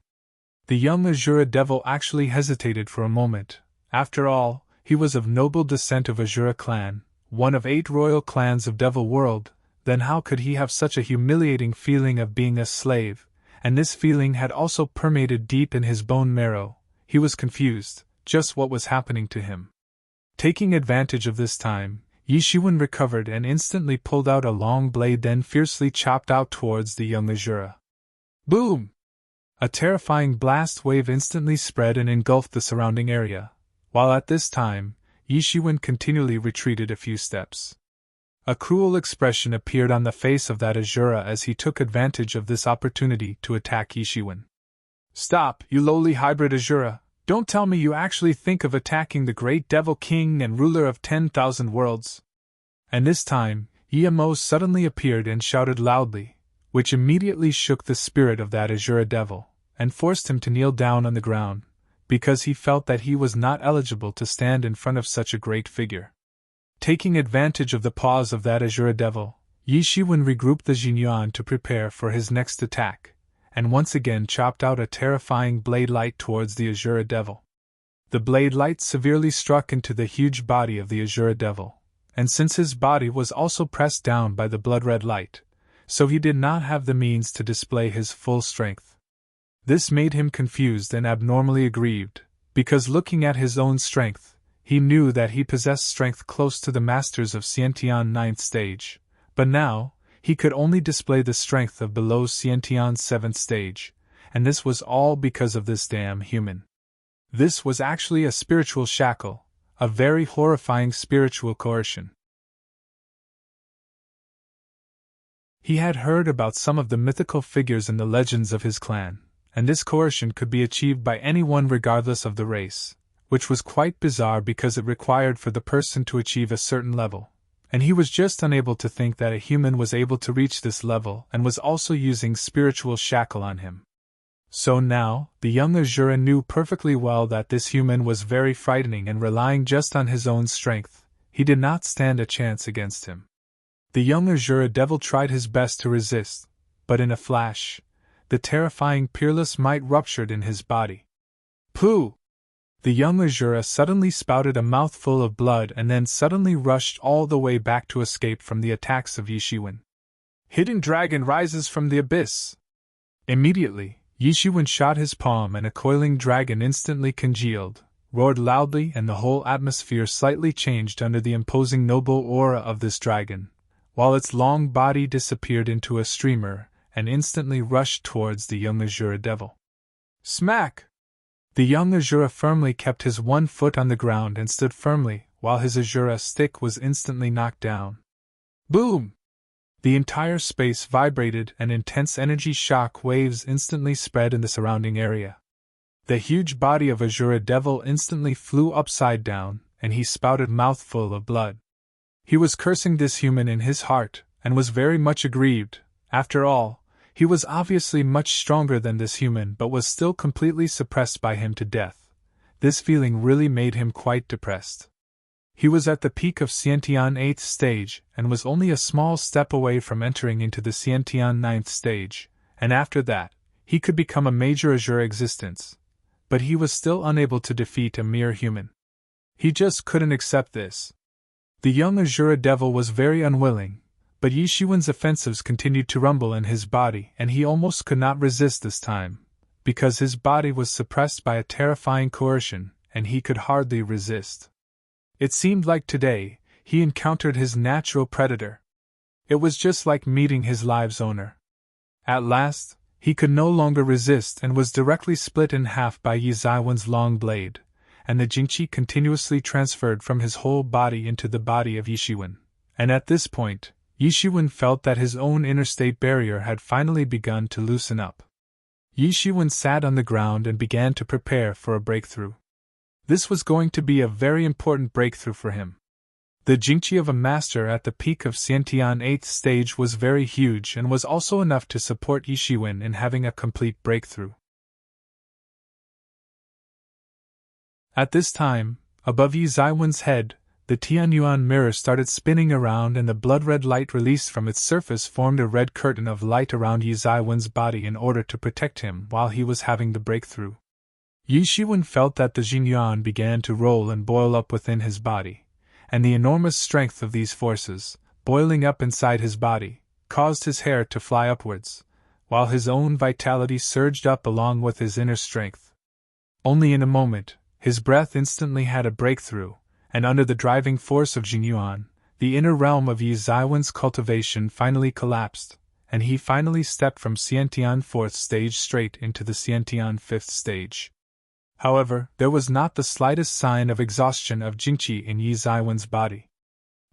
The young Azura devil actually hesitated for a moment. After all, he was of noble descent of Azura clan, one of 8 royal clans of Devil World. Then how could he have such a humiliating feeling of being a slave? And this feeling had also permeated deep in his bone marrow. He was confused, just what was happening to him. Taking advantage of this time, Yishiwen recovered and instantly pulled out a long blade, then fiercely chopped out towards the young Azura. Boom! A terrifying blast wave instantly spread and engulfed the surrounding area, while at this time, Yishiwen continually retreated a few steps. A cruel expression appeared on the face of that Azura as he took advantage of this opportunity to attack Yishiwen. Stop, you lowly hybrid Azura! Don't tell me you actually think of attacking the great Devil King and ruler of 10,000 worlds. And this time, Yamo suddenly appeared and shouted loudly, which immediately shook the spirit of that Azura devil, and forced him to kneel down on the ground, because he felt that he was not eligible to stand in front of such a great figure. Taking advantage of the pause of that Azura devil, Yishiwen regrouped the Jinyuan to prepare for his next attack, and once again chopped out a terrifying blade light towards the Azura devil. The blade light severely struck into the huge body of the Azura devil, and since his body was also pressed down by the blood-red light, so he did not have the means to display his full strength. This made him confused and abnormally aggrieved, because looking at his own strength, he knew that he possessed strength close to the masters of Xiantian 9th stage, but now, he could only display the strength of below Xiantian 7th stage, and this was all because of this damn human. This was actually a spiritual shackle, a very horrifying spiritual coercion. He had heard about some of the mythical figures in the legends of his clan, and this coercion could be achieved by anyone regardless of the race, which was quite bizarre because it required for the person to achieve a certain level. And he was just unable to think that a human was able to reach this level and was also using spiritual shackle on him. So now, the young Azura knew perfectly well that this human was very frightening, and relying just on his own strength, he did not stand a chance against him. The young Azura devil tried his best to resist, but in a flash, the terrifying peerless might ruptured in his body. Pooh! The young Azura suddenly spouted a mouthful of blood and then suddenly rushed all the way back to escape from the attacks of Yishiwen. Hidden dragon rises from the abyss! Immediately, Yishiwen shot his palm and a coiling dragon instantly congealed, roared loudly, and the whole atmosphere slightly changed under the imposing noble aura of this dragon, while its long body disappeared into a streamer and instantly rushed towards the young Azura devil. Smack! The young Azura firmly kept his one foot on the ground and stood firmly, while his Azura stick was instantly knocked down. Boom! The entire space vibrated and intense energy shock waves instantly spread in the surrounding area. The huge body of Azura devil instantly flew upside down, and he spouted a mouthful of blood. He was cursing this human in his heart, and was very much aggrieved. After all, he was obviously much stronger than this human but was still completely suppressed by him to death. This feeling really made him quite depressed. He was at the peak of Xiantian 8th stage, and was only a small step away from entering into the Xiantian 9th stage, and after that, he could become a major azure existence. But he was still unable to defeat a mere human. He just couldn't accept this. The young Azura devil was very unwilling, but Yishuan's offensives continued to rumble in his body and he almost could not resist this time, because his body was suppressed by a terrifying coercion, and he could hardly resist. It seemed like today, he encountered his natural predator. It was just like meeting his live's owner. At last, he could no longer resist and was directly split in half by Yi Zaiwen's long blade, and the Jingqi continuously transferred from his whole body into the body of Yishuan. And at this point, Yishuan felt that his own interstate barrier had finally begun to loosen up. Yishuan sat on the ground and began to prepare for a breakthrough. This was going to be a very important breakthrough for him. The Jingqi of a master at the peak of Xiantian 8th stage was very huge and was also enough to support Yishuan in having a complete breakthrough. At this time, above Yi Zaiwen's head, the Tianyuan mirror started spinning around and the blood-red light released from its surface formed a red curtain of light around Yi Zaiwen's body in order to protect him while he was having the breakthrough. Yishuan felt that the Jingyuan began to roll and boil up within his body, and the enormous strength of these forces, boiling up inside his body, caused his hair to fly upwards, while his own vitality surged up along with his inner strength. Only in a moment, his breath instantly had a breakthrough, and under the driving force of Jingyuan, the inner realm of Yi Zaiwen's cultivation finally collapsed, and he finally stepped from Xiantian 4th stage straight into the Xiantian 5th stage. However, there was not the slightest sign of exhaustion of Jingqi in Yi Zaiwen's body.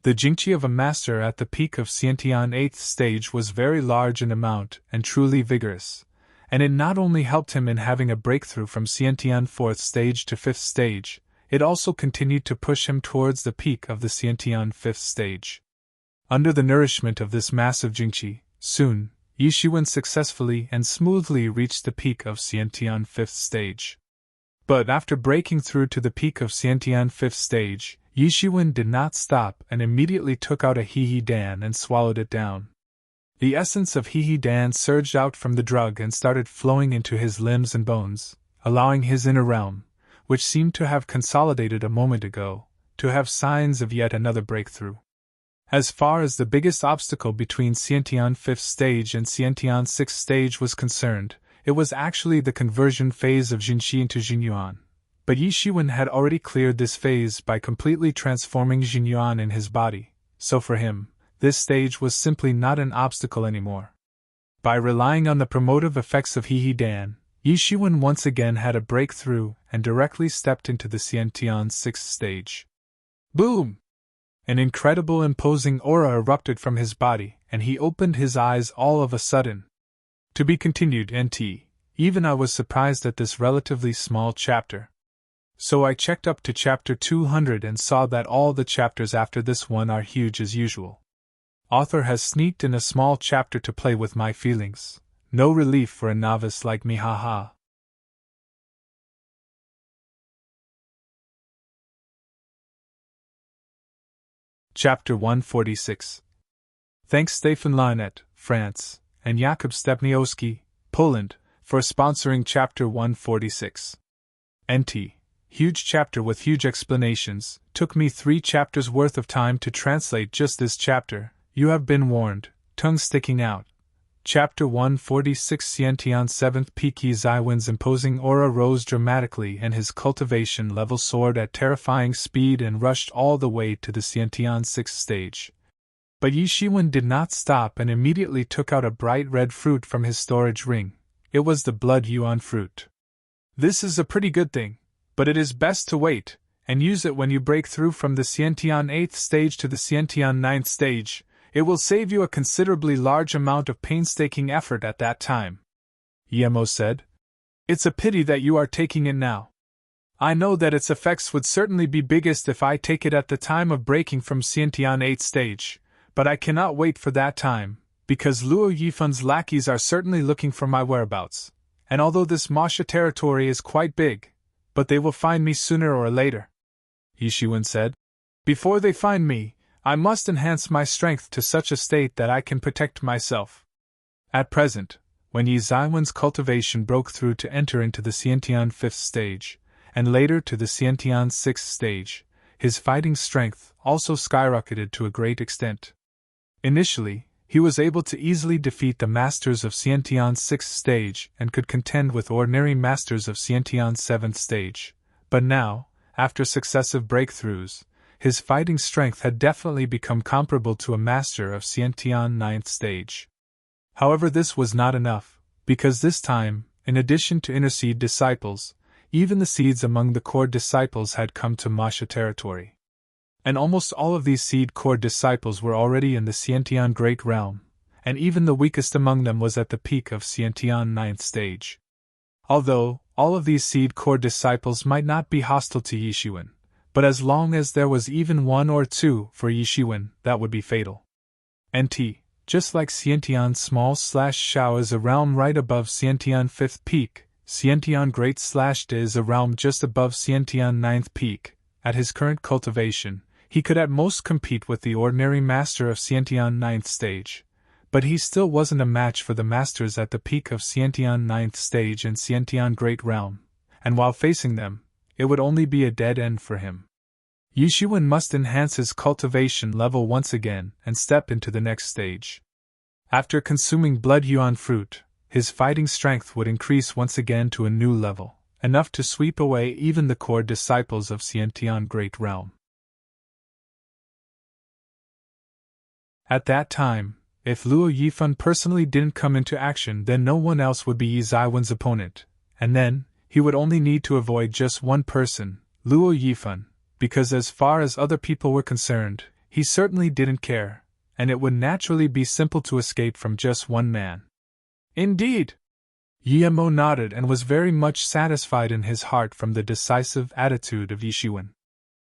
The Jingqi of a master at the peak of Xiantian 8th stage was very large in amount and truly vigorous, and it not only helped him in having a breakthrough from Xiantian 4th stage to 5th stage, it also continued to push him towards the peak of the Xiantian 5th stage. Under the nourishment of this massive Jingqi, soon, Yishuan successfully and smoothly reached the peak of Xiantian 5th stage. But after breaking through to the peak of Xiantian 5th stage, Yishuan did not stop and immediately took out a He Dan and swallowed it down. The essence of He Dan surged out from the drug and started flowing into his limbs and bones, allowing his inner realm, which seemed to have consolidated a moment ago, to have signs of yet another breakthrough. As far as the biggest obstacle between Xiantian 5th stage and Xiantian 6th stage was concerned, it was actually the conversion phase of Jinqi into Jingyuan. But Yishuan had already cleared this phase by completely transforming Jingyuan in his body, so for him, this stage was simply not an obstacle anymore. By relying on the promotive effects of He Dan, Yishuan once again had a breakthrough and directly stepped into the Xiantian 6th stage. Boom! An incredible imposing aura erupted from his body, and he opened his eyes all of a sudden. To be continued, NT. Even I was surprised at this relatively small chapter. So I checked up to chapter 200 and saw that all the chapters after this one are huge as usual. Author has sneaked in a small chapter to play with my feelings. No relief for a novice like me, haha. Chapter 146. Thanks Stefan Lanet, France, and Jakub Stepniowski, Poland, for sponsoring Chapter 146. NT. Huge chapter with huge explanations. Took me 3 chapters worth of time to translate just this chapter. You have been warned. Tongue sticking out. Chapter 146. Xiantian 7th peak. Yi Zaiwen's imposing aura rose dramatically and his cultivation level soared at terrifying speed and rushed all the way to the Xiantian 6th stage. But Yishuan did not stop and immediately took out a bright red fruit from his storage ring. It was the blood yuan fruit. This is a pretty good thing, but it is best to wait and use it when you break through from the Xiantian 8th stage to the Xiantian 9th stage. It will save you a considerably large amount of painstaking effort at that time. Yemo said. It's a pity that you are taking it now. I know that its effects would certainly be biggest if I take it at the time of breaking from Xiantian 8th stage, but I cannot wait for that time, because Luo Yifun's lackeys are certainly looking for my whereabouts, and although this Masha territory is quite big, but they will find me sooner or later, Yishuan said. Before they find me, I must enhance my strength to such a state that I can protect myself. At present, when Yi Zaiwen's cultivation broke through to enter into the Xiantian 5th stage, and later to the Xiantian 6th stage, his fighting strength also skyrocketed to a great extent. Initially, he was able to easily defeat the masters of Xiantian 6th stage and could contend with ordinary masters of Xiantian 7th stage, but now, after successive breakthroughs, his fighting strength had definitely become comparable to a master of Xiantian 9th stage. However, this was not enough, because this time, in addition to inner seed disciples, even the seeds among the core disciples had come to Masha territory. And almost all of these seed core disciples were already in the Xiantian Great Realm, and even the weakest among them was at the peak of Xiantian 9th stage. Although, all of these seed core disciples might not be hostile to Yishuan, but as long as there was even one or two for Yishuan, that would be fatal. NT, just like Xiantian small/Shao is a realm right above Xiantian 5th peak, Xiantian Great/D is a realm just above Xiantian 9th peak. At his current cultivation, he could at most compete with the ordinary master of Xiantian 9th stage, but he still wasn't a match for the masters at the peak of Xiantian 9th stage and Xiantian Great Realm, and while facing them, it would only be a dead end for him. Yishuan must enhance his cultivation level once again and step into the next stage. After consuming blood yuan fruit, his fighting strength would increase once again to a new level, enough to sweep away even the core disciples of Xiantian Great Realm. At that time, if Luo Yifan personally didn't come into action, then no one else would be Yi Zaiwen's opponent, and then, he would only need to avoid just one person, Luo Yifan, because as far as other people were concerned, he certainly didn't care, and it would naturally be simple to escape from just one man. Indeed! Yemo nodded and was very much satisfied in his heart from the decisive attitude of Yishuan.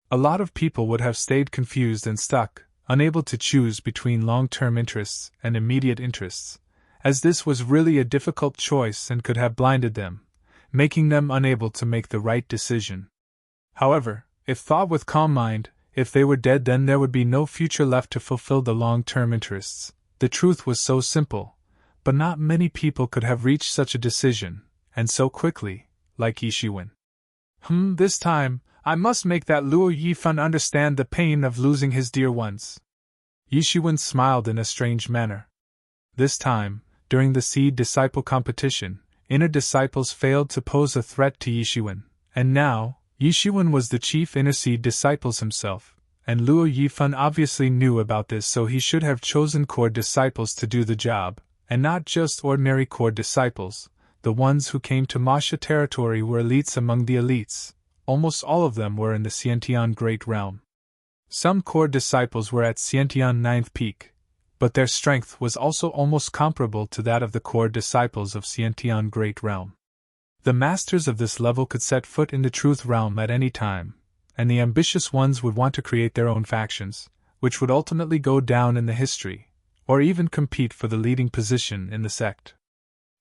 A lot of people would have stayed confused and stuck, unable to choose between long-term interests and immediate interests, as this was really a difficult choice and could have blinded them, making them unable to make the right decision. However, if thought with calm mind, if they were dead, then there would be no future left to fulfill the long-term interests. The truth was so simple, but not many people could have reached such a decision, and so quickly, like Yishuan. This time, I must make that Luo Yifan understand the pain of losing his dear ones. Yishuan smiled in a strange manner. This time, during the seed disciple competition, inner disciples failed to pose a threat to Yishuan, and now, Yishuan was the chief inner seed disciples himself, and Luo Yifan obviously knew about this, so he should have chosen core disciples to do the job, and not just ordinary core disciples. The ones who came to Masha territory were elites among the elites. Almost all of them were in the Xiantian Great Realm. Some core disciples were at Xiantian 9th peak, but their strength was also almost comparable to that of the core disciples of Xiantian Great Realm. The masters of this level could set foot in the Truth Realm at any time, and the ambitious ones would want to create their own factions, which would ultimately go down in the history, or even compete for the leading position in the sect.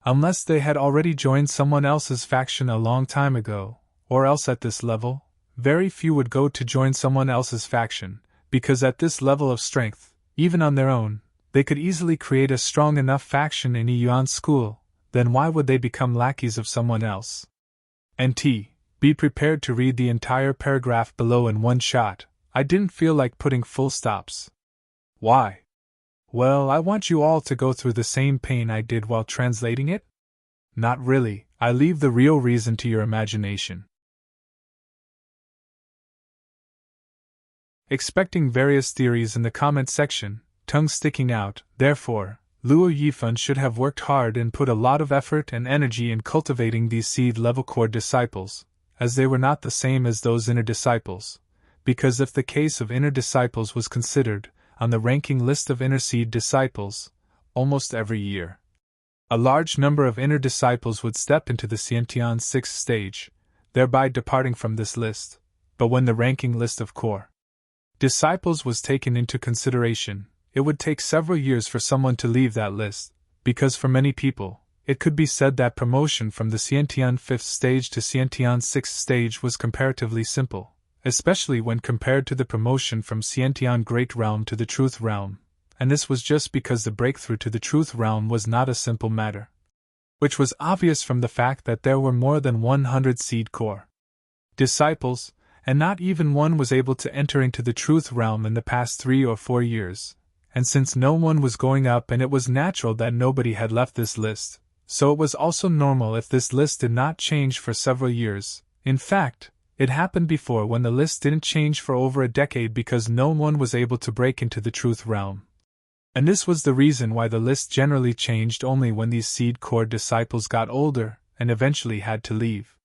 Unless they had already joined someone else's faction a long time ago, or else at this level, very few would go to join someone else's faction, because at this level of strength, even on their own, they could easily create a strong enough faction in a Yuan school. Then why would they become lackeys of someone else? NT, be prepared to read the entire paragraph below in one shot. I didn't feel like putting full stops. Why? Well, I want you all to go through the same pain I did while translating it? Not really, I leave the real reason to your imagination. Expecting various theories in the comment section, tongue sticking out, therefore, Luo Yifan should have worked hard and put a lot of effort and energy in cultivating these seed-level core disciples, as they were not the same as those inner disciples, because if the case of inner disciples was considered, on the ranking list of inner seed disciples, almost every year, a large number of inner disciples would step into the Xiantian 6th stage, thereby departing from this list. But when the ranking list of core disciples was taken into consideration, it would take several years for someone to leave that list, because for many people, it could be said that promotion from the Xiantian 5th stage to Xiantian 6th stage was comparatively simple, especially when compared to the promotion from Xiantian Great Realm to the Truth Realm, and this was just because the breakthrough to the Truth Realm was not a simple matter, which was obvious from the fact that there were more than 100 seed core disciples, and not even one was able to enter into the Truth Realm in the past 3 or 4 years, and since no one was going up and it was natural that nobody had left this list, so it was also normal if this list did not change for several years. In fact, it happened before when the list didn't change for over a decade because no one was able to break into the Truth Realm. And this was the reason why the list generally changed only when these seed core disciples got older and eventually had to leave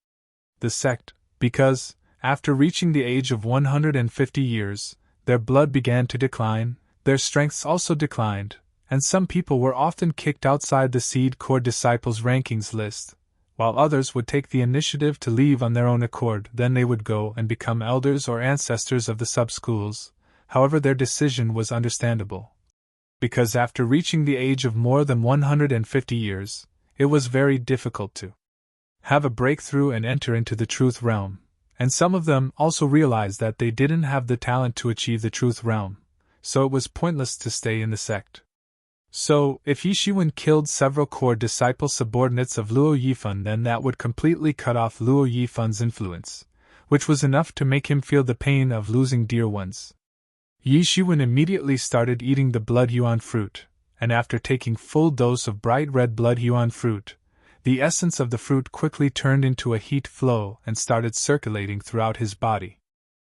the sect, because, after reaching the age of 150 years, their blood began to decline, their strengths also declined, and some people were often kicked outside the seed core disciples rankings list, while others would take the initiative to leave on their own accord. Then they would go and become elders or ancestors of the sub-schools. However, their decision was understandable, because after reaching the age of more than 150 years, it was very difficult to have a breakthrough and enter into the Truth Realm, and some of them also realized that they didn't have the talent to achieve the Truth Realm, so it was pointless to stay in the sect. So, if Yi Shiwen killed several core disciple subordinates of Luo Yifan, then that would completely cut off Luo Yifan's influence, which was enough to make him feel the pain of losing dear ones. Yi Shiwen immediately started eating the blood yuan fruit, and after taking full dose of bright red blood yuan fruit, the essence of the fruit quickly turned into a heat flow and started circulating throughout his body.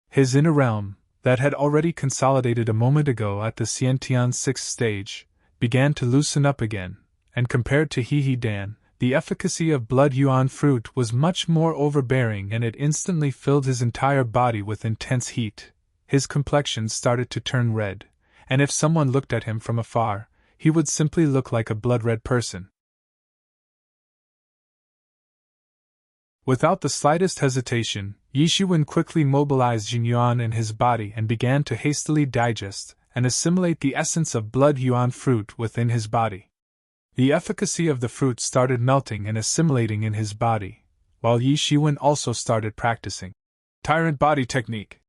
His inner realm, that had already consolidated a moment ago at the Xiantian 6th stage, began to loosen up again, and compared to He Dan, the efficacy of blood yuan fruit was much more overbearing, and it instantly filled his entire body with intense heat. His complexion started to turn red, and if someone looked at him from afar, he would simply look like a blood-red person. Without the slightest hesitation, Yi Shiwen quickly mobilized Jin Yuan in his body and began to hastily digest and assimilate the essence of blood yuan fruit within his body. The efficacy of the fruit started melting and assimilating in his body, while Yi Shiwen also started practicing tyrant body technique.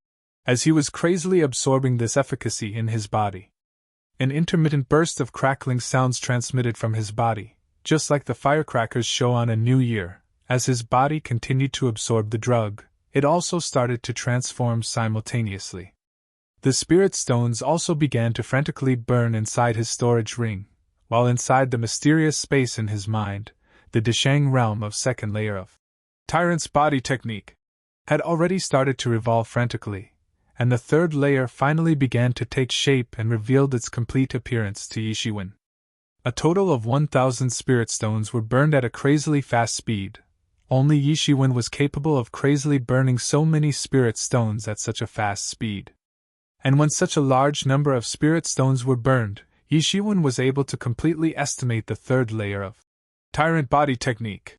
As he was crazily absorbing this efficacy in his body, an intermittent burst of crackling sounds transmitted from his body, just like the firecrackers show on a new year. As his body continued to absorb the drug, it also started to transform simultaneously. The spirit stones also began to frantically burn inside his storage ring, while inside the mysterious space in his mind, the Deshang realm of second layer of Tyrant's body technique had already started to revolve frantically, and the third layer finally began to take shape and revealed its complete appearance to Yi Shiwen. A total of 1,000 spirit stones were burned at a crazily fast speed. Only Yi Shiwen was capable of crazily burning so many spirit stones at such a fast speed. And when such a large number of spirit stones were burned, Yi Shiwen was able to completely estimate the third layer of Tyrant body technique.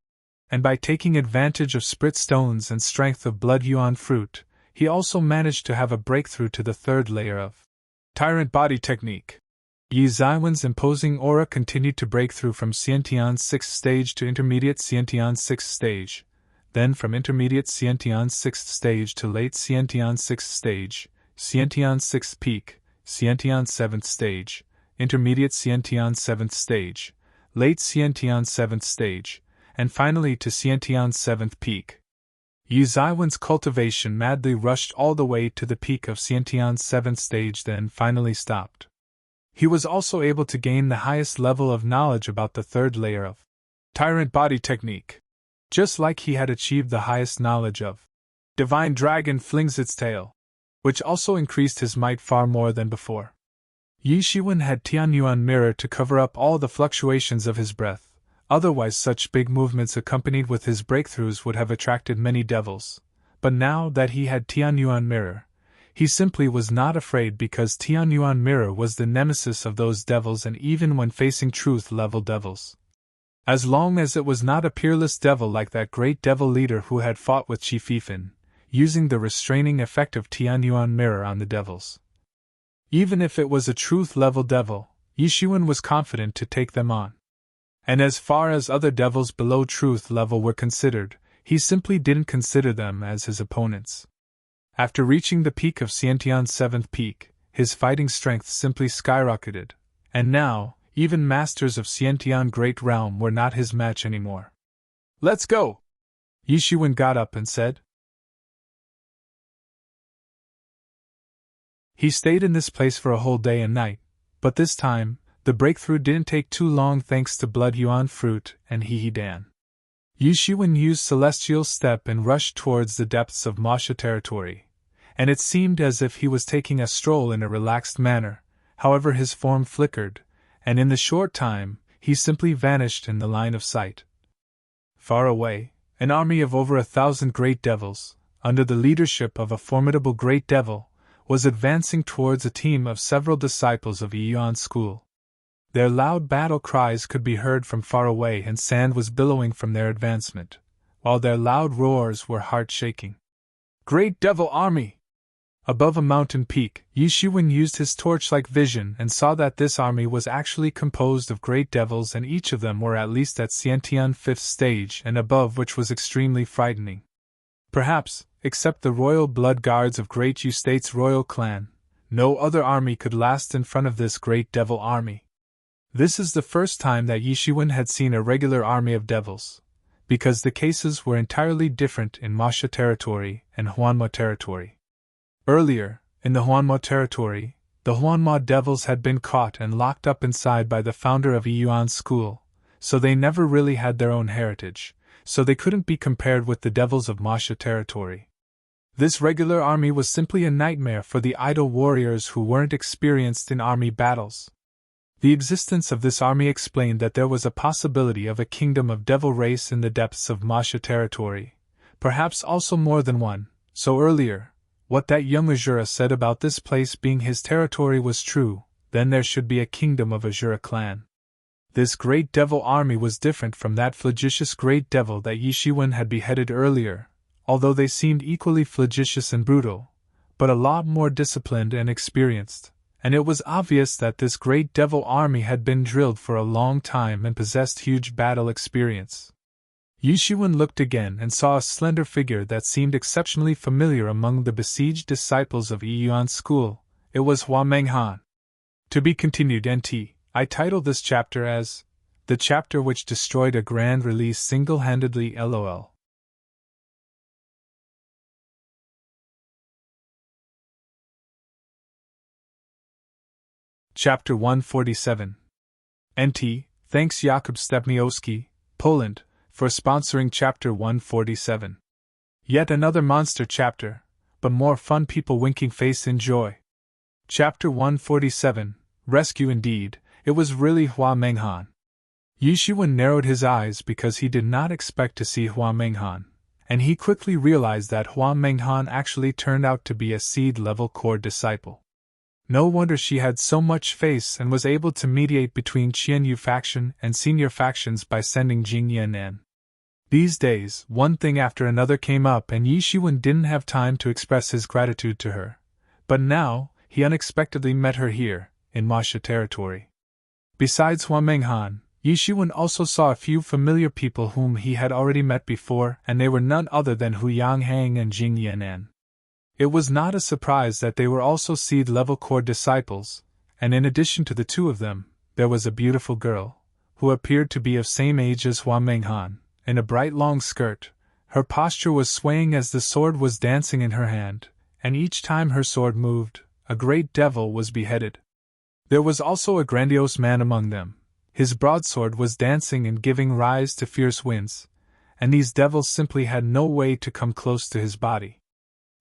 And by taking advantage of spirit stones and strength of blood yuan fruit, he also managed to have a breakthrough to the third layer of Tyrant body technique. Yi Ziwen's imposing aura continued to break through from Xiantian 6th stage to intermediate Xiantian 6th stage, then from intermediate Xiantian 6th stage to late Xiantian 6th stage, Xiantian 6th peak, Xiantian 7th stage, intermediate Xiantian 7th stage, late Xiantian 7th stage, and finally to Xiantian 7th peak. Yi Ziwen's cultivation madly rushed all the way to the peak of Xiantian 7th stage, then finally stopped. He was also able to gain the highest level of knowledge about the third layer of Tyrant body technique, just like he had achieved the highest knowledge of Divine Dragon flings its tail, which also increased his might far more than before. Yi Shiwen had Tianyuan mirror to cover up all the fluctuations of his breath, otherwise such big movements accompanied with his breakthroughs would have attracted many devils, but now that he had Tianyuan mirror, he simply was not afraid because Tianyuan mirror was the nemesis of those devils, and even when facing truth-level devils, As long as it was not a peerless devil like that great devil leader who had fought with Chief Ethan, using the restraining effect of Tianyuan mirror on the devils. Even if it was a truth-level devil, Yishuan was confident to take them on. And as far as other devils below truth level were considered, he simply didn't consider them as his opponents. After reaching the peak of Xiantian's 7th peak, his fighting strength simply skyrocketed, and now, even masters of Xiantian Great Realm were not his match anymore. "Let's go!" Yishuan got up and said. He stayed in this place for a whole day and night, but this time, the breakthrough didn't take too long thanks to Blood Yuan Fruit and He Dan. Yishuan used Celestial Step and rushed towards the depths of Masha territory, and it seemed as if he was taking a stroll in a relaxed manner. However, his form flickered, and in the short time, he simply vanished in the line of sight. Far away, an army of over 1,000 great devils, under the leadership of a formidable great devil, was advancing towards a team of several disciples of Yuan school. Their loud battle cries could be heard from far away, and sand was billowing from their advancement, while their loud roars were heart-shaking. "Great Devil Army!" Above a mountain peak, Yishuan used his torch-like vision and saw that this army was actually composed of great devils, and each of them were at least at Xiantian 5th stage and above, which was extremely frightening. Perhaps, except the royal blood guards of Great Yu State's royal clan, no other army could last in front of this great devil army. This is the first time that Yishuan had seen a regular army of devils, because the cases were entirely different in Masha territory and Huanma territory. Earlier, in the Huanma territory, the Huanma devils had been caught and locked up inside by the founder of Yuan school, so they never really had their own heritage, so they couldn't be compared with the devils of Masha territory. This regular army was simply a nightmare for the idle warriors who weren't experienced in army battles. The existence of this army explained that there was a possibility of a kingdom of devil race in the depths of Masha territory, perhaps also more than one. So earlier, what that young Azura said about this place being his territory was true. Then there should be a kingdom of Azura clan. This great devil army was different from that flagitious great devil that Yishuan had beheaded earlier, although they seemed equally flagitious and brutal, but a lot more disciplined and experienced. And it was obvious that this great devil army had been drilled for a long time and possessed huge battle experience. Yishuan looked again and saw a slender figure that seemed exceptionally familiar among the besieged disciples of Yuan school. It was Hua Menghan. To be continued. NT. I titled this chapter as The Chapter Which Destroyed a Grand Release Single-Handedly. LOL. Chapter 147. NT. Thanks Jakub Stepniowski, Poland, for sponsoring Chapter 147. Yet another monster chapter, but more fun. People winking face in joy. Chapter 147. Rescue indeed, it was really Hua Menghan. Yishuan narrowed his eyes because he did not expect to see Hua Menghan, and he quickly realized that Hua Menghan actually turned out to be a seed-level core disciple. No wonder she had so much face and was able to mediate between Qianyu faction and senior factions by sending Jing Yan'an. These days, one thing after another came up and Yishuan didn't have time to express his gratitude to her. But now, he unexpectedly met her here, in Masha territory. Besides Hua Menghan, Yishuan also saw a few familiar people whom he had already met before, and they were none other than Hu Yanghang and Jing Yan'an. It was not a surprise that they were also seed-level core disciples, and in addition to the two of them, there was a beautiful girl, who appeared to be of same age as Hua Menghan, in a bright long skirt. Her posture was swaying as the sword was dancing in her hand, and each time her sword moved, a great devil was beheaded. There was also a grandiose man among them. His broadsword was dancing and giving rise to fierce winds, and these devils simply had no way to come close to his body.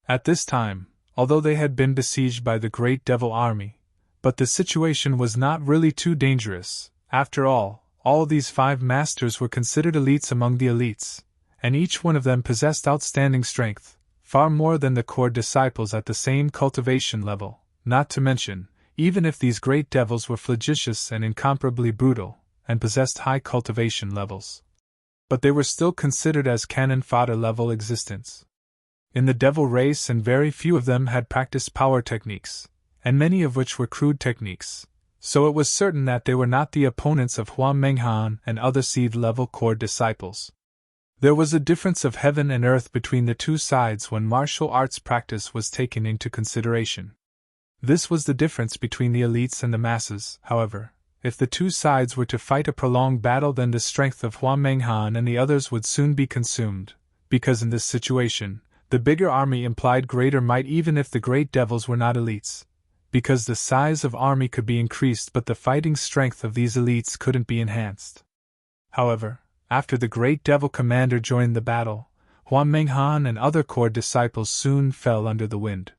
At this time, although they had been besieged by the great devil army, but the situation was not really too dangerous. After all these 5 masters were considered elites among the elites, and each one of them possessed outstanding strength, far more than the core disciples at the same cultivation level. Not to mention, even if these great devils were flagitious and incomparably brutal, and possessed high cultivation levels. But they were still considered as cannon fodder level existence. In the devil race, and very few of them had practiced power techniques, and many of which were crude techniques, so it was certain that they were not the opponents of Huang Menghan and other seed-level core disciples. There was a difference of heaven and earth between the two sides when martial arts practice was taken into consideration. This was the difference between the elites and the masses. However, if the two sides were to fight a prolonged battle, then the strength of Huang Menghan and the others would soon be consumed, because in this situation, the bigger army implied greater might even if the great devils were not elites, because the size of army could be increased but the fighting strength of these elites couldn't be enhanced. However, after the great devil commander joined the battle, Huang Menghan and other core disciples soon fell under the wind.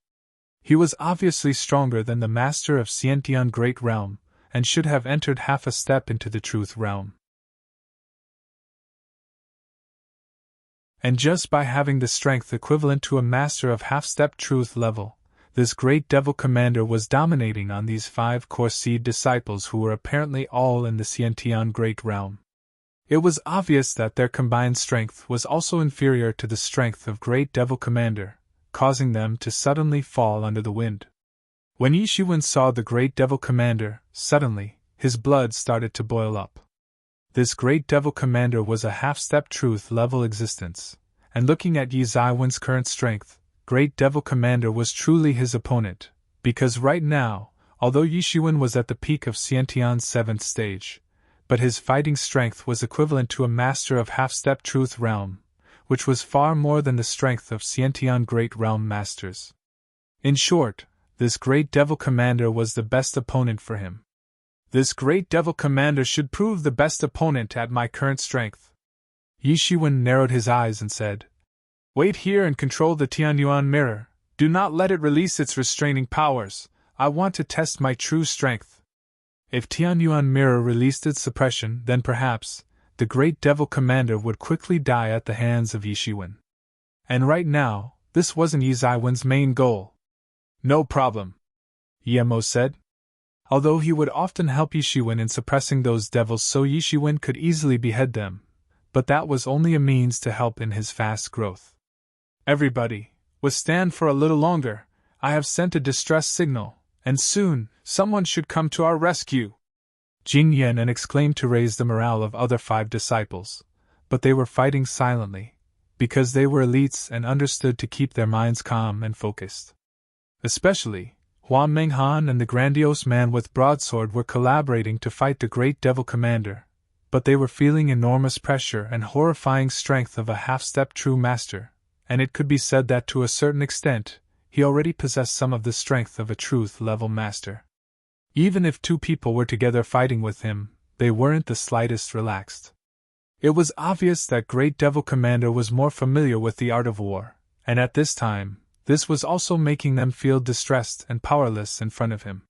He was obviously stronger than the master of Xiantian Great Realm, and should have entered half a step into the truth realm. And just by having the strength equivalent to a master of half-step truth level, this great devil commander was dominating on these 5 core seed disciples who were apparently all in the Xiantian Great Realm. It was obvious that their combined strength was also inferior to the strength of Great Devil Commander, causing them to suddenly fall under the wind. When Yishuwen saw the Great Devil Commander, suddenly, his blood started to boil up. This Great Devil Commander was a half-step truth level existence, and looking at Yi Zaiwen's current strength, Great Devil Commander was truly his opponent, because right now, although Yishuwen was at the peak of Xiantian's 7th stage, but his fighting strength was equivalent to a master of half-step truth realm, which was far more than the strength of Xiantian Great Realm masters. In short, this Great Devil Commander was the best opponent for him. This Great Devil Commander should prove the best opponent at my current strength. Yishuwen narrowed his eyes and said, "Wait here and control the Tianyuan mirror. Do not let it release its restraining powers. I want to test my true strength." If Tianyuan mirror released its suppression, then perhaps the Great Devil Commander would quickly die at the hands of Yishuwen. And right now, this wasn't Yi Zaiwen's main goal. "No problem," Yemo said. Although he would often help Yishuwen in suppressing those devils so Yishuwen could easily behead them, but that was only a means to help in his fast growth. "Everybody, withstand for a little longer. I have sent a distress signal, and soon, someone should come to our rescue." Jing Yan exclaimed to raise the morale of other 5 disciples, but they were fighting silently, because they were elites and understood to keep their minds calm and focused. Especially, Huang Menghan and the grandiose man with broadsword were collaborating to fight the Great Devil Commander, but they were feeling enormous pressure and horrifying strength of a half-step true master, and it could be said that to a certain extent, he already possessed some of the strength of a truth-level master. Even if 2 people were together fighting with him, they weren't the slightest relaxed. It was obvious that Great Devil Commander was more familiar with the art of war, and at this time, this was also making them feel distressed and powerless in front of him.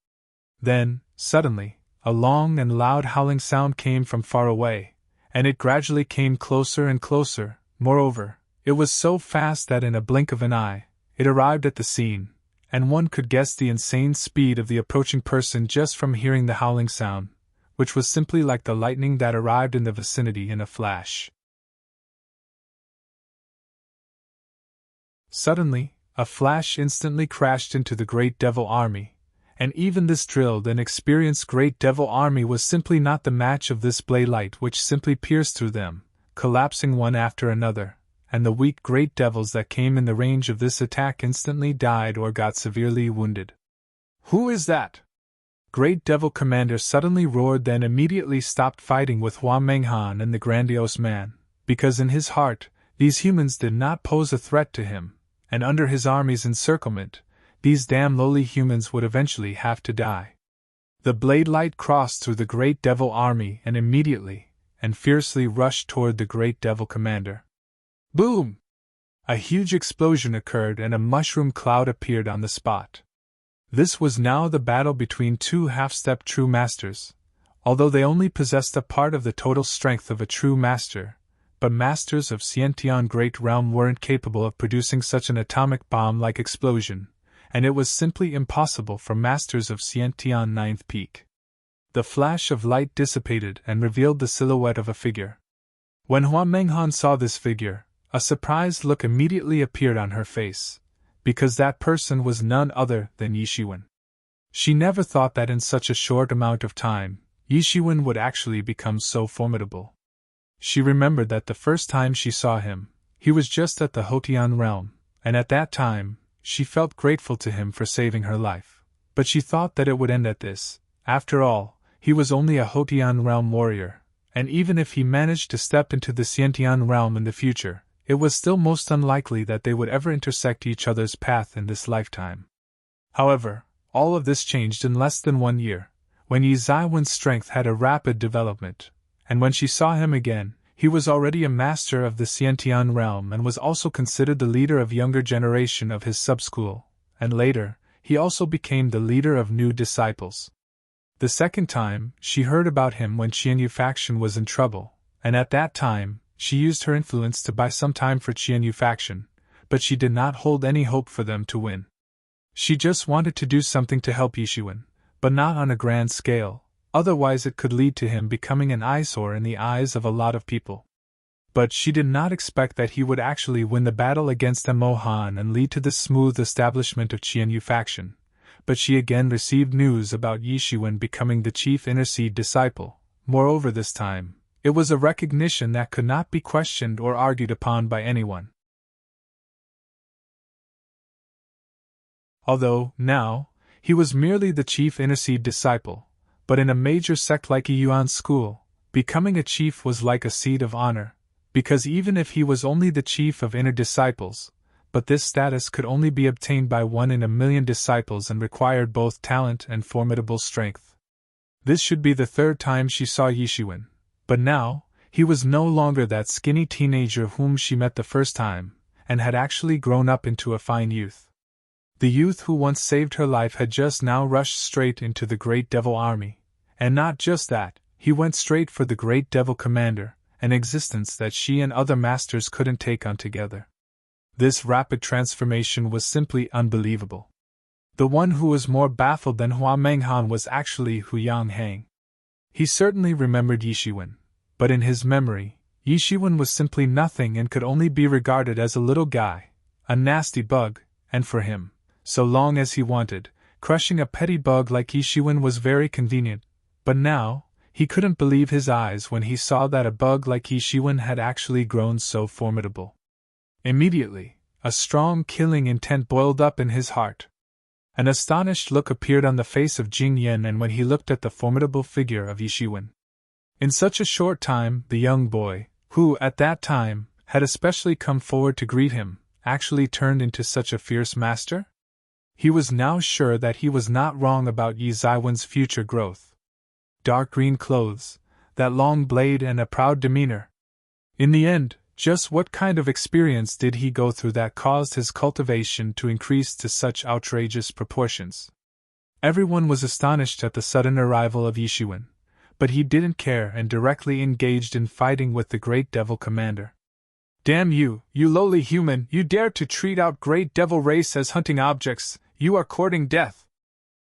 Then, suddenly, a long and loud howling sound came from far away, and it gradually came closer and closer. Moreover, it was so fast that in a blink of an eye, it arrived at the scene, and one could guess the insane speed of the approaching person just from hearing the howling sound, which was simply like the lightning that arrived in the vicinity in a flash. Suddenly, a flash instantly crashed into the Great Devil Army, and even this drilled and experienced Great Devil Army was simply not the match of this blade light which simply pierced through them, collapsing one after another, and the weak Great Devils that came in the range of this attack instantly died or got severely wounded. "Who is that?" Great Devil Commander suddenly roared, then immediately stopped fighting with Huang Menghan and the grandiose man, because in his heart, these humans did not pose a threat to him, and under his army's encirclement, these damn lowly humans would eventually have to die. The blade light crossed through the Great Devil Army and immediately, and fiercely rushed toward the Great Devil Commander. Boom! A huge explosion occurred and a mushroom cloud appeared on the spot. This was now the battle between 2 half-step true masters, although they only possessed a part of the total strength of a true master, but masters of Xiantian Great Realm weren't capable of producing such an atomic bomb-like explosion, and it was simply impossible for masters of Xiantian 9th Peak. The flash of light dissipated and revealed the silhouette of a figure. When Hua Menghan saw this figure, a surprised look immediately appeared on her face, because that person was none other than Yi Shiwen. She never thought that in such a short amount of time, Yi Shiwen would actually become so formidable. She remembered that the first time she saw him, he was just at the Hotian realm, and at that time, she felt grateful to him for saving her life. But she thought that it would end at this. After all, he was only a Hotian realm warrior, and even if he managed to step into the Xiantian realm in the future, it was still most unlikely that they would ever intersect each other's path in this lifetime. However, all of this changed in less than 1 year, when Yi Zaiwen's strength had a rapid development, and when she saw him again, he was already a master of the Xiantian realm and was also considered the leader of younger generation of his sub-school, and later, he also became the leader of new disciples. The second time, she heard about him when Qianyu faction was in trouble, and at that time, she used her influence to buy some time for Qianyu faction, but she did not hold any hope for them to win. She just wanted to do something to help Yi Shiwen, but not on a grand scale, otherwise it could lead to him becoming an eyesore in the eyes of a lot of people. But she did not expect that he would actually win the battle against Mo Han and lead to the smooth establishment of Qianyu faction. But she again received news about Yi Shiwen becoming the chief inner seed disciple. Moreover, this time, it was a recognition that could not be questioned or argued upon by anyone. Although, now, he was merely the chief inner seed disciple, but in a major sect like Yuan school, becoming a chief was like a seat of honor, because even if he was only the chief of inner disciples, but this status could only be obtained by 1 in a million disciples and required both talent and formidable strength. This should be the third time she saw Yi Shiwen, but now, he was no longer that skinny teenager whom she met the first time, and had actually grown up into a fine youth. The youth who once saved her life had just now rushed straight into the Great Devil Army, and not just that, he went straight for the Great Devil Commander, an existence that she and other masters couldn't take on together. This rapid transformation was simply unbelievable. The one who was more baffled than Hua Menghan was actually Hu Yanghang. He certainly remembered Yi Shiwen, but in his memory, Yi Shiwen was simply nothing and could only be regarded as a little guy, a nasty bug, and for him, so long as he wanted, crushing a petty bug like Yi Shiwen was very convenient, but now, he couldn't believe his eyes when he saw that a bug like Yi Shiwen had actually grown so formidable. Immediately, a strong killing intent boiled up in his heart. An astonished look appeared on the face of Jing Yen and when he looked at the formidable figure of Yi Shiwen. In such a short time, the young boy, who, at that time, had especially come forward to greet him, actually turned into such a fierce master? He was now sure that he was not wrong about Yi Zaiwen's future growth. Dark green clothes, that long blade and a proud demeanor. In the end, just what kind of experience did he go through that caused his cultivation to increase to such outrageous proportions? Everyone was astonished at the sudden arrival of Yi Shiwen, but he didn't care and directly engaged in fighting with the Great Devil Commander. Damn you, you lowly human, you dare to treat our Great Devil race as hunting objects, you are courting death!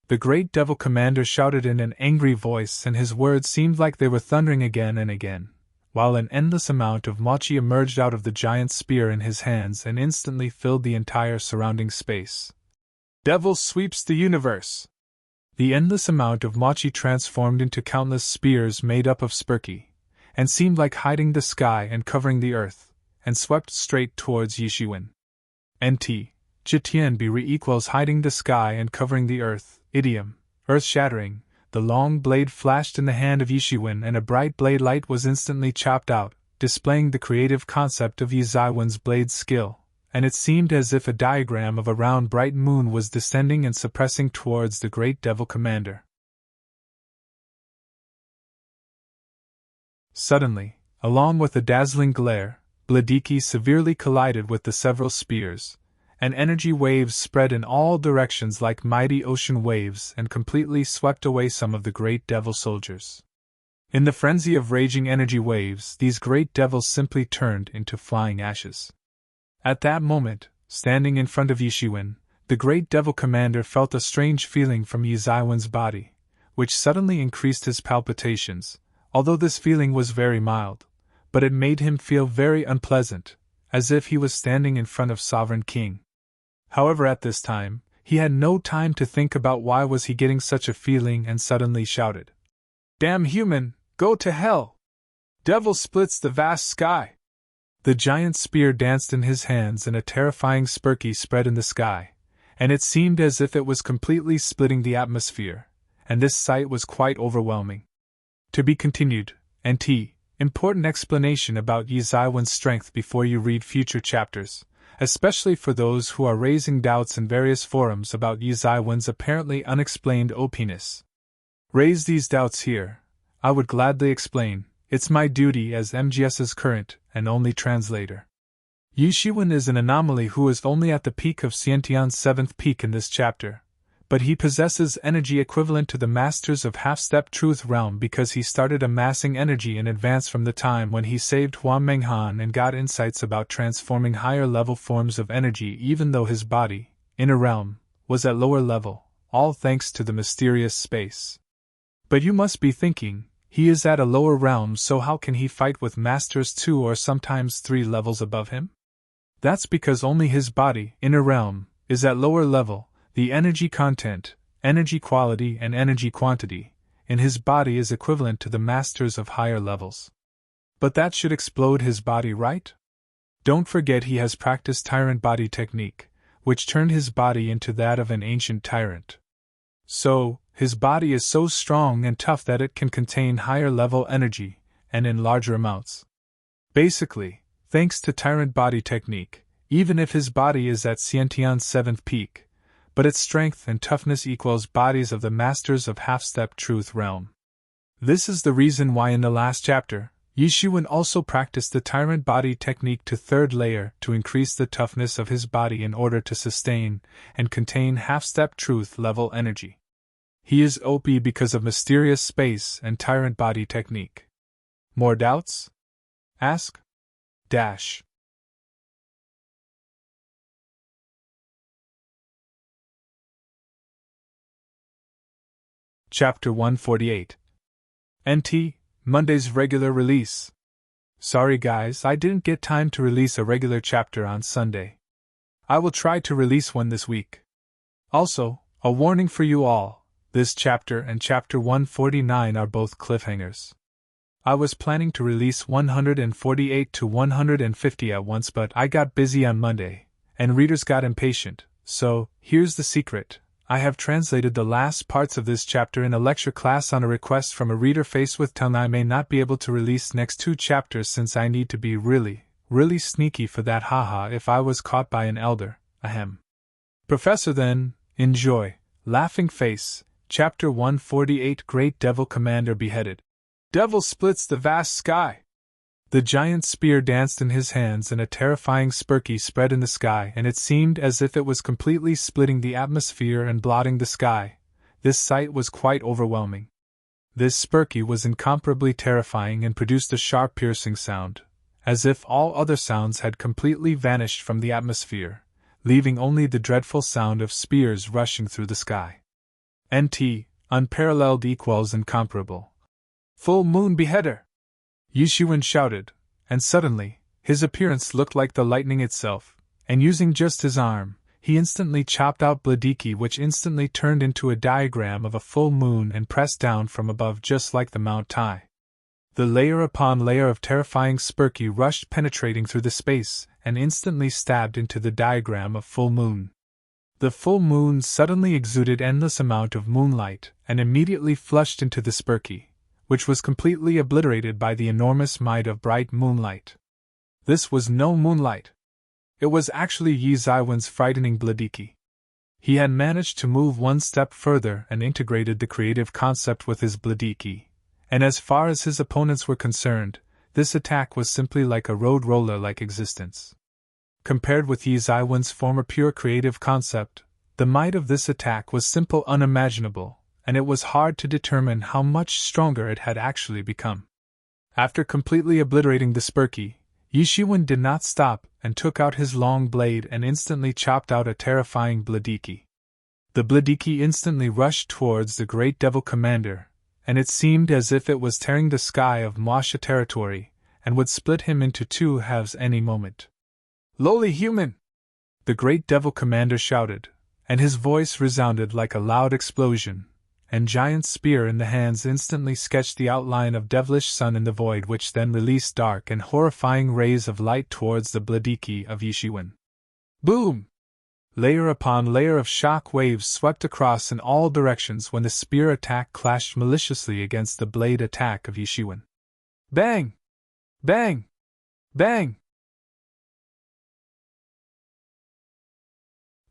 The Great Devil Commander shouted in an angry voice and his words seemed like they were thundering again and again, while an endless amount of mochi emerged out of the giant spear in his hands and instantly filled the entire surrounding space. Devil sweeps the universe! The endless amount of mochi transformed into countless spears made up of spurki, and seemed like hiding the sky and covering the earth, and swept straight towards Yi Shiwen. NT. Jitianbi equals hiding the sky and covering the earth, idiom, earth-shattering. The long blade flashed in the hand of Yi Shiwen and a bright blade light was instantly chopped out, displaying the creative concept of Yi Zaiwen's blade skill, and it seemed as if a diagram of a round bright moon was descending and suppressing towards the Great Devil Commander. Suddenly, along with a dazzling glare, Bladiki severely collided with the several spears, and energy waves spread in all directions like mighty ocean waves and completely swept away some of the Great Devil soldiers. In the frenzy of raging energy waves, these Great Devils simply turned into flying ashes. At that moment, standing in front of Yi Shiwen, the Great Devil Commander felt a strange feeling from Yi Zaiwen's body, which suddenly increased his palpitations, although this feeling was very mild, but it made him feel very unpleasant, as if he was standing in front of Sovereign King. However, at this time, he had no time to think about why was he getting such a feeling and suddenly shouted, "Damn human, go to hell! Devil splits the vast sky!" The giant spear danced in his hands and a terrifying spurky spread in the sky, and it seemed as if it was completely splitting the atmosphere, and this sight was quite overwhelming. To be continued, NT. Important explanation about Yi Zaiwen's strength before you read future chapters, especially for those who are raising doubts in various forums about Yi Zaiwen's apparently unexplained OP-ness. Raise these doubts here. I would gladly explain. It's my duty as MGS's current and only translator. Yi Shiwen is an anomaly who is only at the peak of Xiantian's 7th peak in this chapter, but he possesses energy equivalent to the Masters of Half-Step Truth Realm because he started amassing energy in advance from the time when he saved Huang Menghan and got insights about transforming higher-level forms of energy even though his body, inner realm, was at lower level, all thanks to the mysterious space. But you must be thinking, he is at a lower realm, so how can he fight with Masters 2 or sometimes 3 levels above him? That's because only his body, inner realm, is at lower level. The energy content, energy quality and energy quantity in his body is equivalent to the Masters of higher levels. But that should explode his body, right? Don't forget he has practiced tyrant body technique, which turned his body into that of an ancient tyrant. So, his body is so strong and tough that it can contain higher level energy, and in larger amounts. Basically, thanks to tyrant body technique, even if his body is at Xiantian's 7th peak, but its strength and toughness equals bodies of the Masters of Half-Step Truth Realm. This is the reason why in the last chapter, Yi Shiwen also practiced the tyrant body technique to 3rd layer to increase the toughness of his body in order to sustain and contain half-step truth level energy. He is OP because of mysterious space and tyrant body technique. More doubts? Ask? Dash. Chapter 148. NT, Monday's regular release. Sorry guys, I didn't get time to release a regular chapter on Sunday. I will try to release one this week. Also, a warning for you all, this chapter and chapter 149 are both cliffhangers. I was planning to release 148 to 150 at once, but I got busy on Monday, and readers got impatient, so, here's the secret. I have translated the last parts of this chapter in a lecture class on a request from a reader faced with town. I may not be able to release next 2 chapters since I need to be really sneaky for that, haha, if I was caught by an elder, ahem. Professor then, enjoy, laughing face, chapter 148 Great Devil Commander Beheaded. Devil splits the vast sky. The giant spear danced in his hands and a terrifying spurky spread in the sky, and it seemed as if it was completely splitting the atmosphere and blotting the sky. This sight was quite overwhelming. This spurky was incomparably terrifying and produced a sharp piercing sound, as if all other sounds had completely vanished from the atmosphere, leaving only the dreadful sound of spears rushing through the sky. NT, unparalleled equals incomparable. Full moon beheader! Yi Shiwen shouted, and suddenly, his appearance looked like the lightning itself, and using just his arm, he instantly chopped out Bladiki, which instantly turned into a diagram of a full moon and pressed down from above just like the Mount Tai. The layer upon layer of terrifying spurky rushed penetrating through the space and instantly stabbed into the diagram of full moon. The full moon suddenly exuded endless amount of moonlight and immediately flushed into the spurky, which was completely obliterated by the enormous might of bright moonlight. This was no moonlight. It was actually Yi Zaiwen's frightening Bladiki. He had managed to move one step further and integrated the creative concept with his Bladiki, and as far as his opponents were concerned, this attack was simply like a road roller-like existence. Compared with Yi Zaiwen's former pure creative concept, the might of this attack was simple, unimaginable, and it was hard to determine how much stronger it had actually become. After completely obliterating the spurky, Yi Shiwen did not stop and took out his long blade and instantly chopped out a terrifying Bladiki. The Bladiki instantly rushed towards the great devil commander, and it seemed as if it was tearing the sky of Mwasha territory, and would split him into two halves any moment. "Lowly human!" the great devil commander shouted, and his voice resounded like a loud explosion, and giant spear in the hands instantly sketched the outline of devilish sun in the void, which then released dark and horrifying rays of light towards the Bladiki of Yishiwen. Boom! Layer upon layer of shock waves swept across in all directions when the spear attack clashed maliciously against the blade attack of Yishiwen. Bang! Bang! Bang!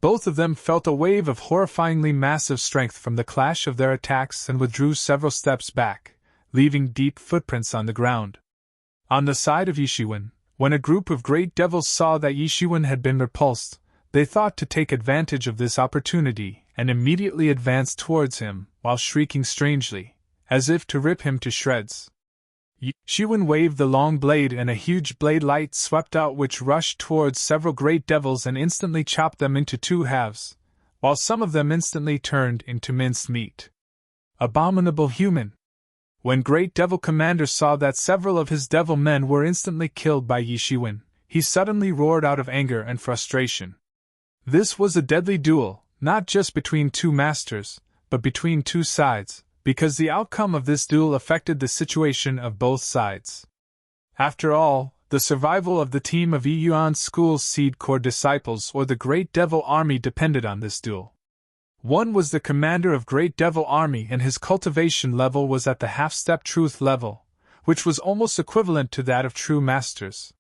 Both of them felt a wave of horrifyingly massive strength from the clash of their attacks and withdrew several steps back, leaving deep footprints on the ground. On the side of Yishiwen, when a group of great devils saw that Yishiwen had been repulsed, they thought to take advantage of this opportunity and immediately advanced towards him, while shrieking strangely, as if to rip him to shreds. Yishiwen waved the long blade and a huge blade light swept out which rushed towards several great devils and instantly chopped them into two halves, while some of them instantly turned into minced meat. Abominable human! When Great Devil Commander saw that several of his devil men were instantly killed by Yishiwen, he suddenly roared out of anger and frustration. This was a deadly duel, not just between two masters, but between two sides, because the outcome of this duel affected the situation of both sides. After all, the survival of the team of Yiyuan School's Seed Corps disciples or the Great Devil Army depended on this duel. One was the commander of Great Devil Army and his cultivation level was at the half-step truth level, which was almost equivalent to that of true masters.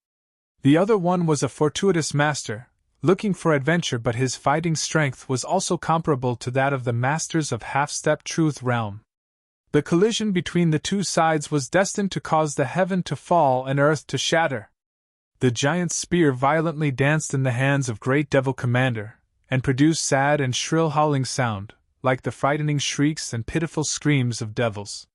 The other one was a fortuitous master, looking for adventure, but his fighting strength was also comparable to that of the masters of half-step truth realm. The collision between the two sides was destined to cause the heaven to fall and earth to shatter. The giant spear violently danced in the hands of Great Devil Commander, and produced sad and shrill howling sound, like the frightening shrieks and pitiful screams of devils.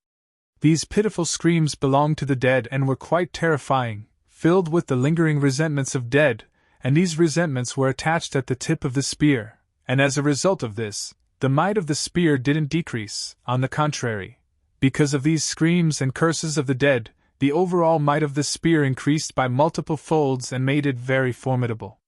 These pitiful screams belonged to the dead and were quite terrifying, filled with the lingering resentments of dead, and these resentments were attached at the tip of the spear, and as a result of this, the might of the spear didn't decrease, on the contrary. Because of these screams and curses of the dead, the overall might of the spear increased by multiple folds and made it very formidable.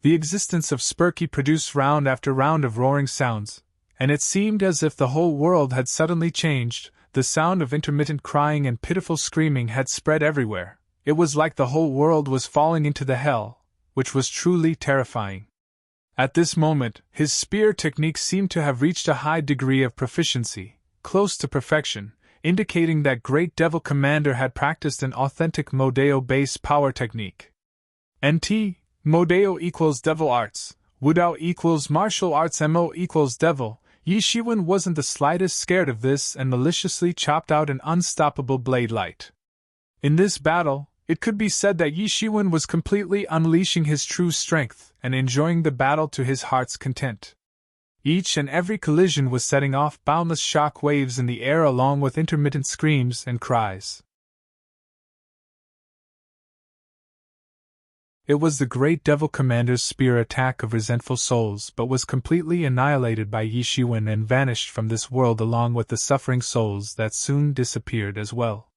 The existence of Spurky produced round after round of roaring sounds, and it seemed as if the whole world had suddenly changed. The sound of intermittent crying and pitiful screaming had spread everywhere. It was like the whole world was falling into the hell, which was truly terrifying. At this moment, his spear technique seemed to have reached a high degree of proficiency, close to perfection, indicating that Great Devil Commander had practiced an authentic Modeo-based power technique. NT, Modeo equals Devil Arts, Wudao equals Martial Arts, Mo equals Devil. Yishiwen wasn't the slightest scared of this and maliciously chopped out an unstoppable blade light. In this battle, it could be said that Yishiwen was completely unleashing his true strength and enjoying the battle to his heart's content. Each and every collision was setting off boundless shock waves in the air along with intermittent screams and cries. It was the Great Devil Commander's spear attack of resentful souls, but was completely annihilated by Yishiwen and vanished from this world along with the suffering souls that soon disappeared as well.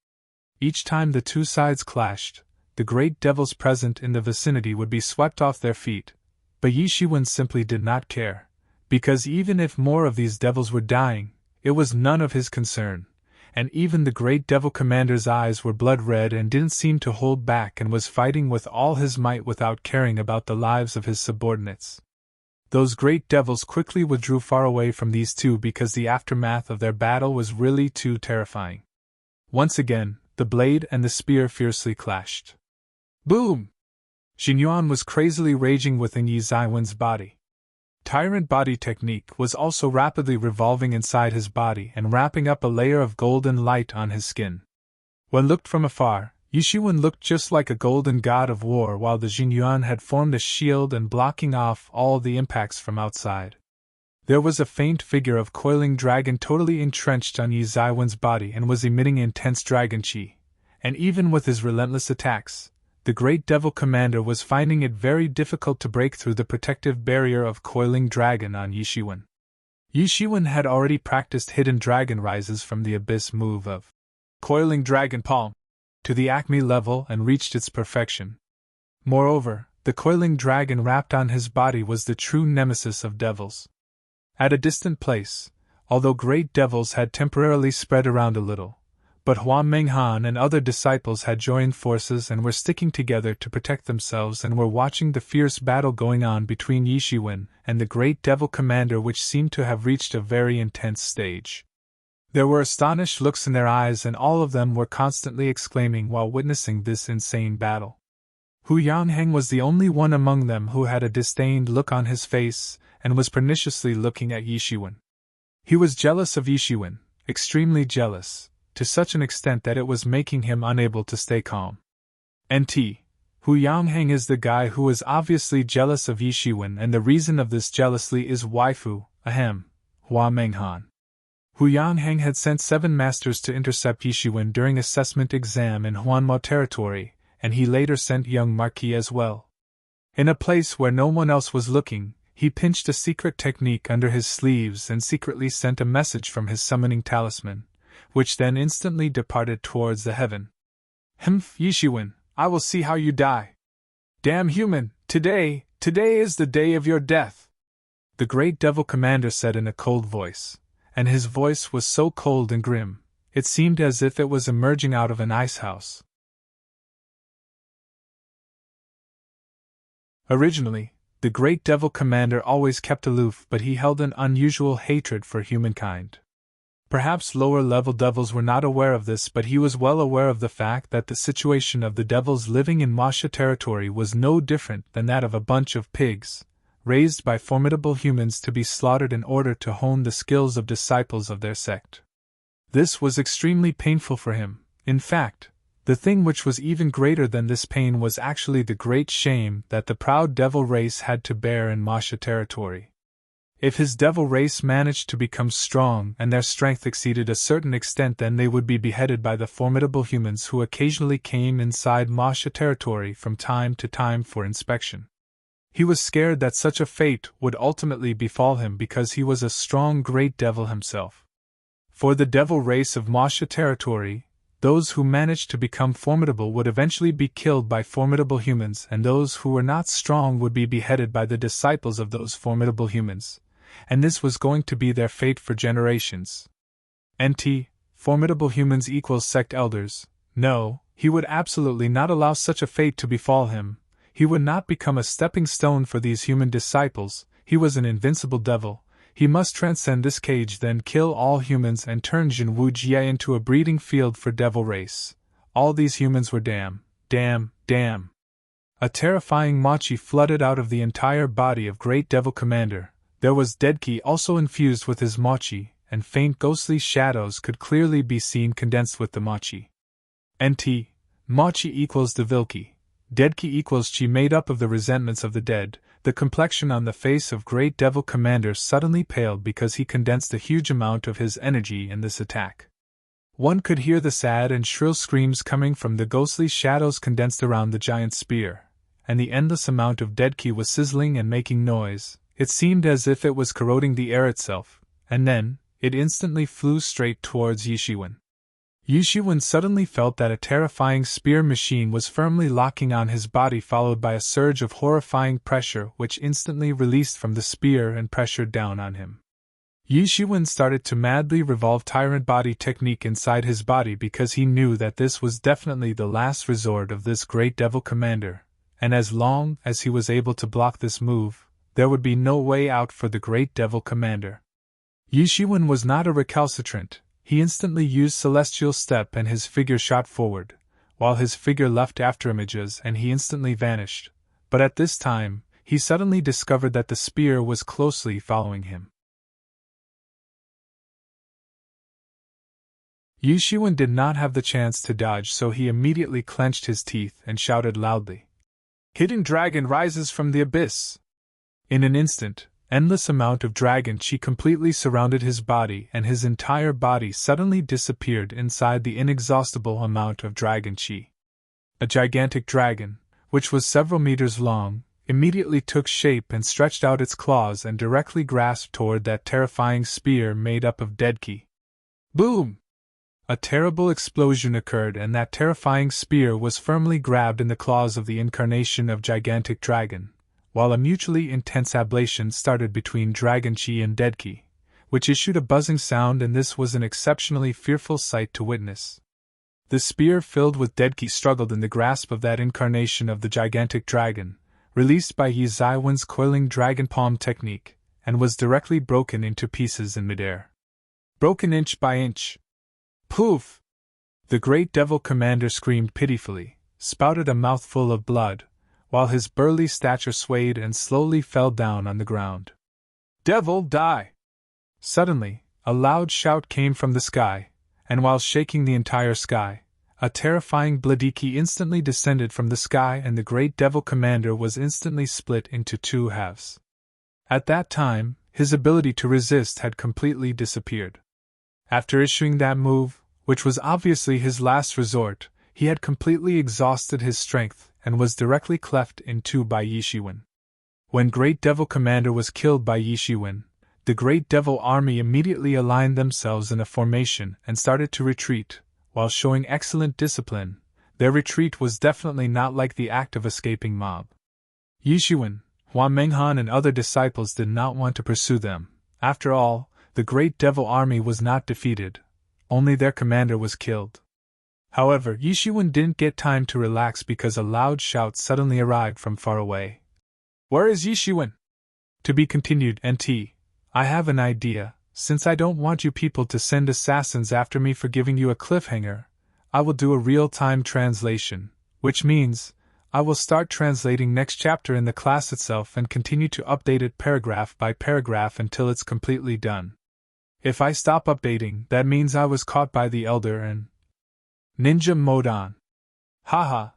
Each time the two sides clashed, the great devils present in the vicinity would be swept off their feet, but Yishiwen simply did not care, because even if more of these devils were dying, it was none of his concern, and even the Great Devil Commander's eyes were blood-red and didn't seem to hold back and was fighting with all his might without caring about the lives of his subordinates. Those great devils quickly withdrew far away from these two because the aftermath of their battle was really too terrifying. Once again, the blade and the spear fiercely clashed. Boom! Xingyuan was crazily raging within Yi Zaiwen's body. Tyrant body technique was also rapidly revolving inside his body and wrapping up a layer of golden light on his skin. When looked from afar, Yishiwen looked just like a golden god of war, while the Xingyuan had formed a shield and blocking off all the impacts from outside. There was a faint figure of coiling dragon totally entrenched on Yi Zaiwen's body and was emitting intense dragon chi, and even with his relentless attacks, the Great Devil Commander was finding it very difficult to break through the protective barrier of coiling dragon on Yishiwen. Yishuan had already practiced hidden dragon rises from the abyss move of coiling dragon palm to the acme level and reached its perfection. Moreover, the coiling dragon wrapped on his body was the true nemesis of devils. At a distant place, although great devils had temporarily spread around a little, but Hua Menghan and other disciples had joined forces and were sticking together to protect themselves and were watching the fierce battle going on between Yishuan and the great devil commander, which seemed to have reached a very intense stage. There were astonished looks in their eyes, and all of them were constantly exclaiming while witnessing this insane battle. Hu Yangheng was the only one among them who had a disdained look on his face and was perniciously looking at Yishuan. He was jealous of Yishuan, extremely jealous, to such an extent that it was making him unable to stay calm. Nt. Hu Yangheng is the guy who is obviously jealous of Yishuan, and the reason of this jealousy is waifu, Hua Menghan. Hu Yangheng had sent 7 masters to intercept Yishuan during assessment exam in Huanmo territory, and he later sent young Marquis as well. In a place where no one else was looking, he pinched a secret technique under his sleeves and secretly sent a message from his summoning talisman, which then instantly departed towards the heaven. Yishuan, I will see how you die. Damn human, today is the day of your death, the great devil commander said in a cold voice, and his voice was so cold and grim, it seemed as if it was emerging out of an icehouse. Originally, the great devil commander always kept aloof, but he held an unusual hatred for humankind. Perhaps lower-level devils were not aware of this, but he was well aware of the fact that the situation of the devils living in Masha territory was no different than that of a bunch of pigs, raised by formidable humans to be slaughtered in order to hone the skills of disciples of their sect. This was extremely painful for him. In fact, the thing which was even greater than this pain was actually the great shame that the proud devil race had to bear in Masha territory. If his devil race managed to become strong and their strength exceeded a certain extent, then they would be beheaded by the formidable humans who occasionally came inside Masha territory from time to time for inspection. He was scared that such a fate would ultimately befall him because he was a strong great devil himself. For the devil race of Masha territory, those who managed to become formidable would eventually be killed by formidable humans, and those who were not strong would be beheaded by the disciples of those formidable humans. And this was going to be their fate for generations. Nt. Formidable humans equals sect elders. No, he would absolutely not allow such a fate to befall him. He would not become a stepping stone for these human disciples. He was an invincible devil. He must transcend this cage, then kill all humans and turn Jinwu Jie into a breeding field for devil race. All these humans were damn. A terrifying machi flooded out of the entire body of great devil commander. There was deadki also infused with his machi, and faint ghostly shadows could clearly be seen condensed with the machi. Nt. Machi equals devilki. Deadki equals chi, made up of the resentments of the dead. The complexion on the face of great devil commander suddenly paled because he condensed a huge amount of his energy in this attack. One could hear the sad and shrill screams coming from the ghostly shadows condensed around the giant spear, and the endless amount of deadki was sizzling and making noise. It seemed as if it was corroding the air itself, and then, it instantly flew straight towards Yishuan. Yishuan suddenly felt that a terrifying spear machine was firmly locking on his body, followed by a surge of horrifying pressure which instantly released from the spear and pressured down on him. Yishuan started to madly revolve tyrant body technique inside his body because he knew that this was definitely the last resort of this great devil commander, and as long as he was able to block this move, there would be no way out for the great devil commander. Yishuan was not a recalcitrant. He instantly used Celestial Step and his figure shot forward, while his figure left afterimages and he instantly vanished. But at this time, he suddenly discovered that the spear was closely following him. Yishuan did not have the chance to dodge, so he immediately clenched his teeth and shouted loudly, "Hidden dragon rises from the abyss!" In an instant, endless amount of dragon chi completely surrounded his body, and his entire body suddenly disappeared inside the inexhaustible amount of dragon chi. A gigantic dragon, which was several meters long, immediately took shape and stretched out its claws and directly grasped toward that terrifying spear made up of deadki. Boom! A terrible explosion occurred, and that terrifying spear was firmly grabbed in the claws of the incarnation of gigantic dragon, while a mutually intense ablation started between Dragon Chi and Deadki, which issued a buzzing sound, and this was an exceptionally fearful sight to witness. The spear filled with Deadki struggled in the grasp of that incarnation of the gigantic dragon, released by Yi Zaiwen's coiling dragon palm technique, and was directly broken into pieces in midair. Broken inch by inch. Poof! The great devil commander screamed pitifully, spouted a mouthful of blood, while his burly stature swayed and slowly fell down on the ground. Devil, die! Suddenly, a loud shout came from the sky, and while shaking the entire sky, a terrifying Bladiki instantly descended from the sky, and the great devil commander was instantly split into two halves. At that time, his ability to resist had completely disappeared. After issuing that move, which was obviously his last resort, he had completely exhausted his strength and was directly cleft in two by Yishiwen. When Great Devil Commander was killed by Yishiwen, the Great Devil Army immediately aligned themselves in a formation and started to retreat. While showing excellent discipline, their retreat was definitely not like the act of escaping mob. Yishiwen, Huan Menghan and other disciples did not want to pursue them. After all, the Great Devil Army was not defeated, only their commander was killed. However, Yishiwen didn't get time to relax because a loud shout suddenly arrived from far away. Where is Yishiwen? To be continued. NT. I have an idea. Since I don't want you people to send assassins after me for giving you a cliffhanger, I will do a real-time translation, which means I will start translating next chapter in the class itself and continue to update it paragraph by paragraph until it's completely done. If I stop updating, that means I was caught by the Elder and Ninja Mode on. Haha.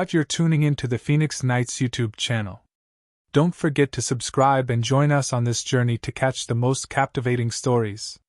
You're tuning in to the Phoenix Knights YouTube channel. Don't forget to subscribe and join us on this journey to catch the most captivating stories.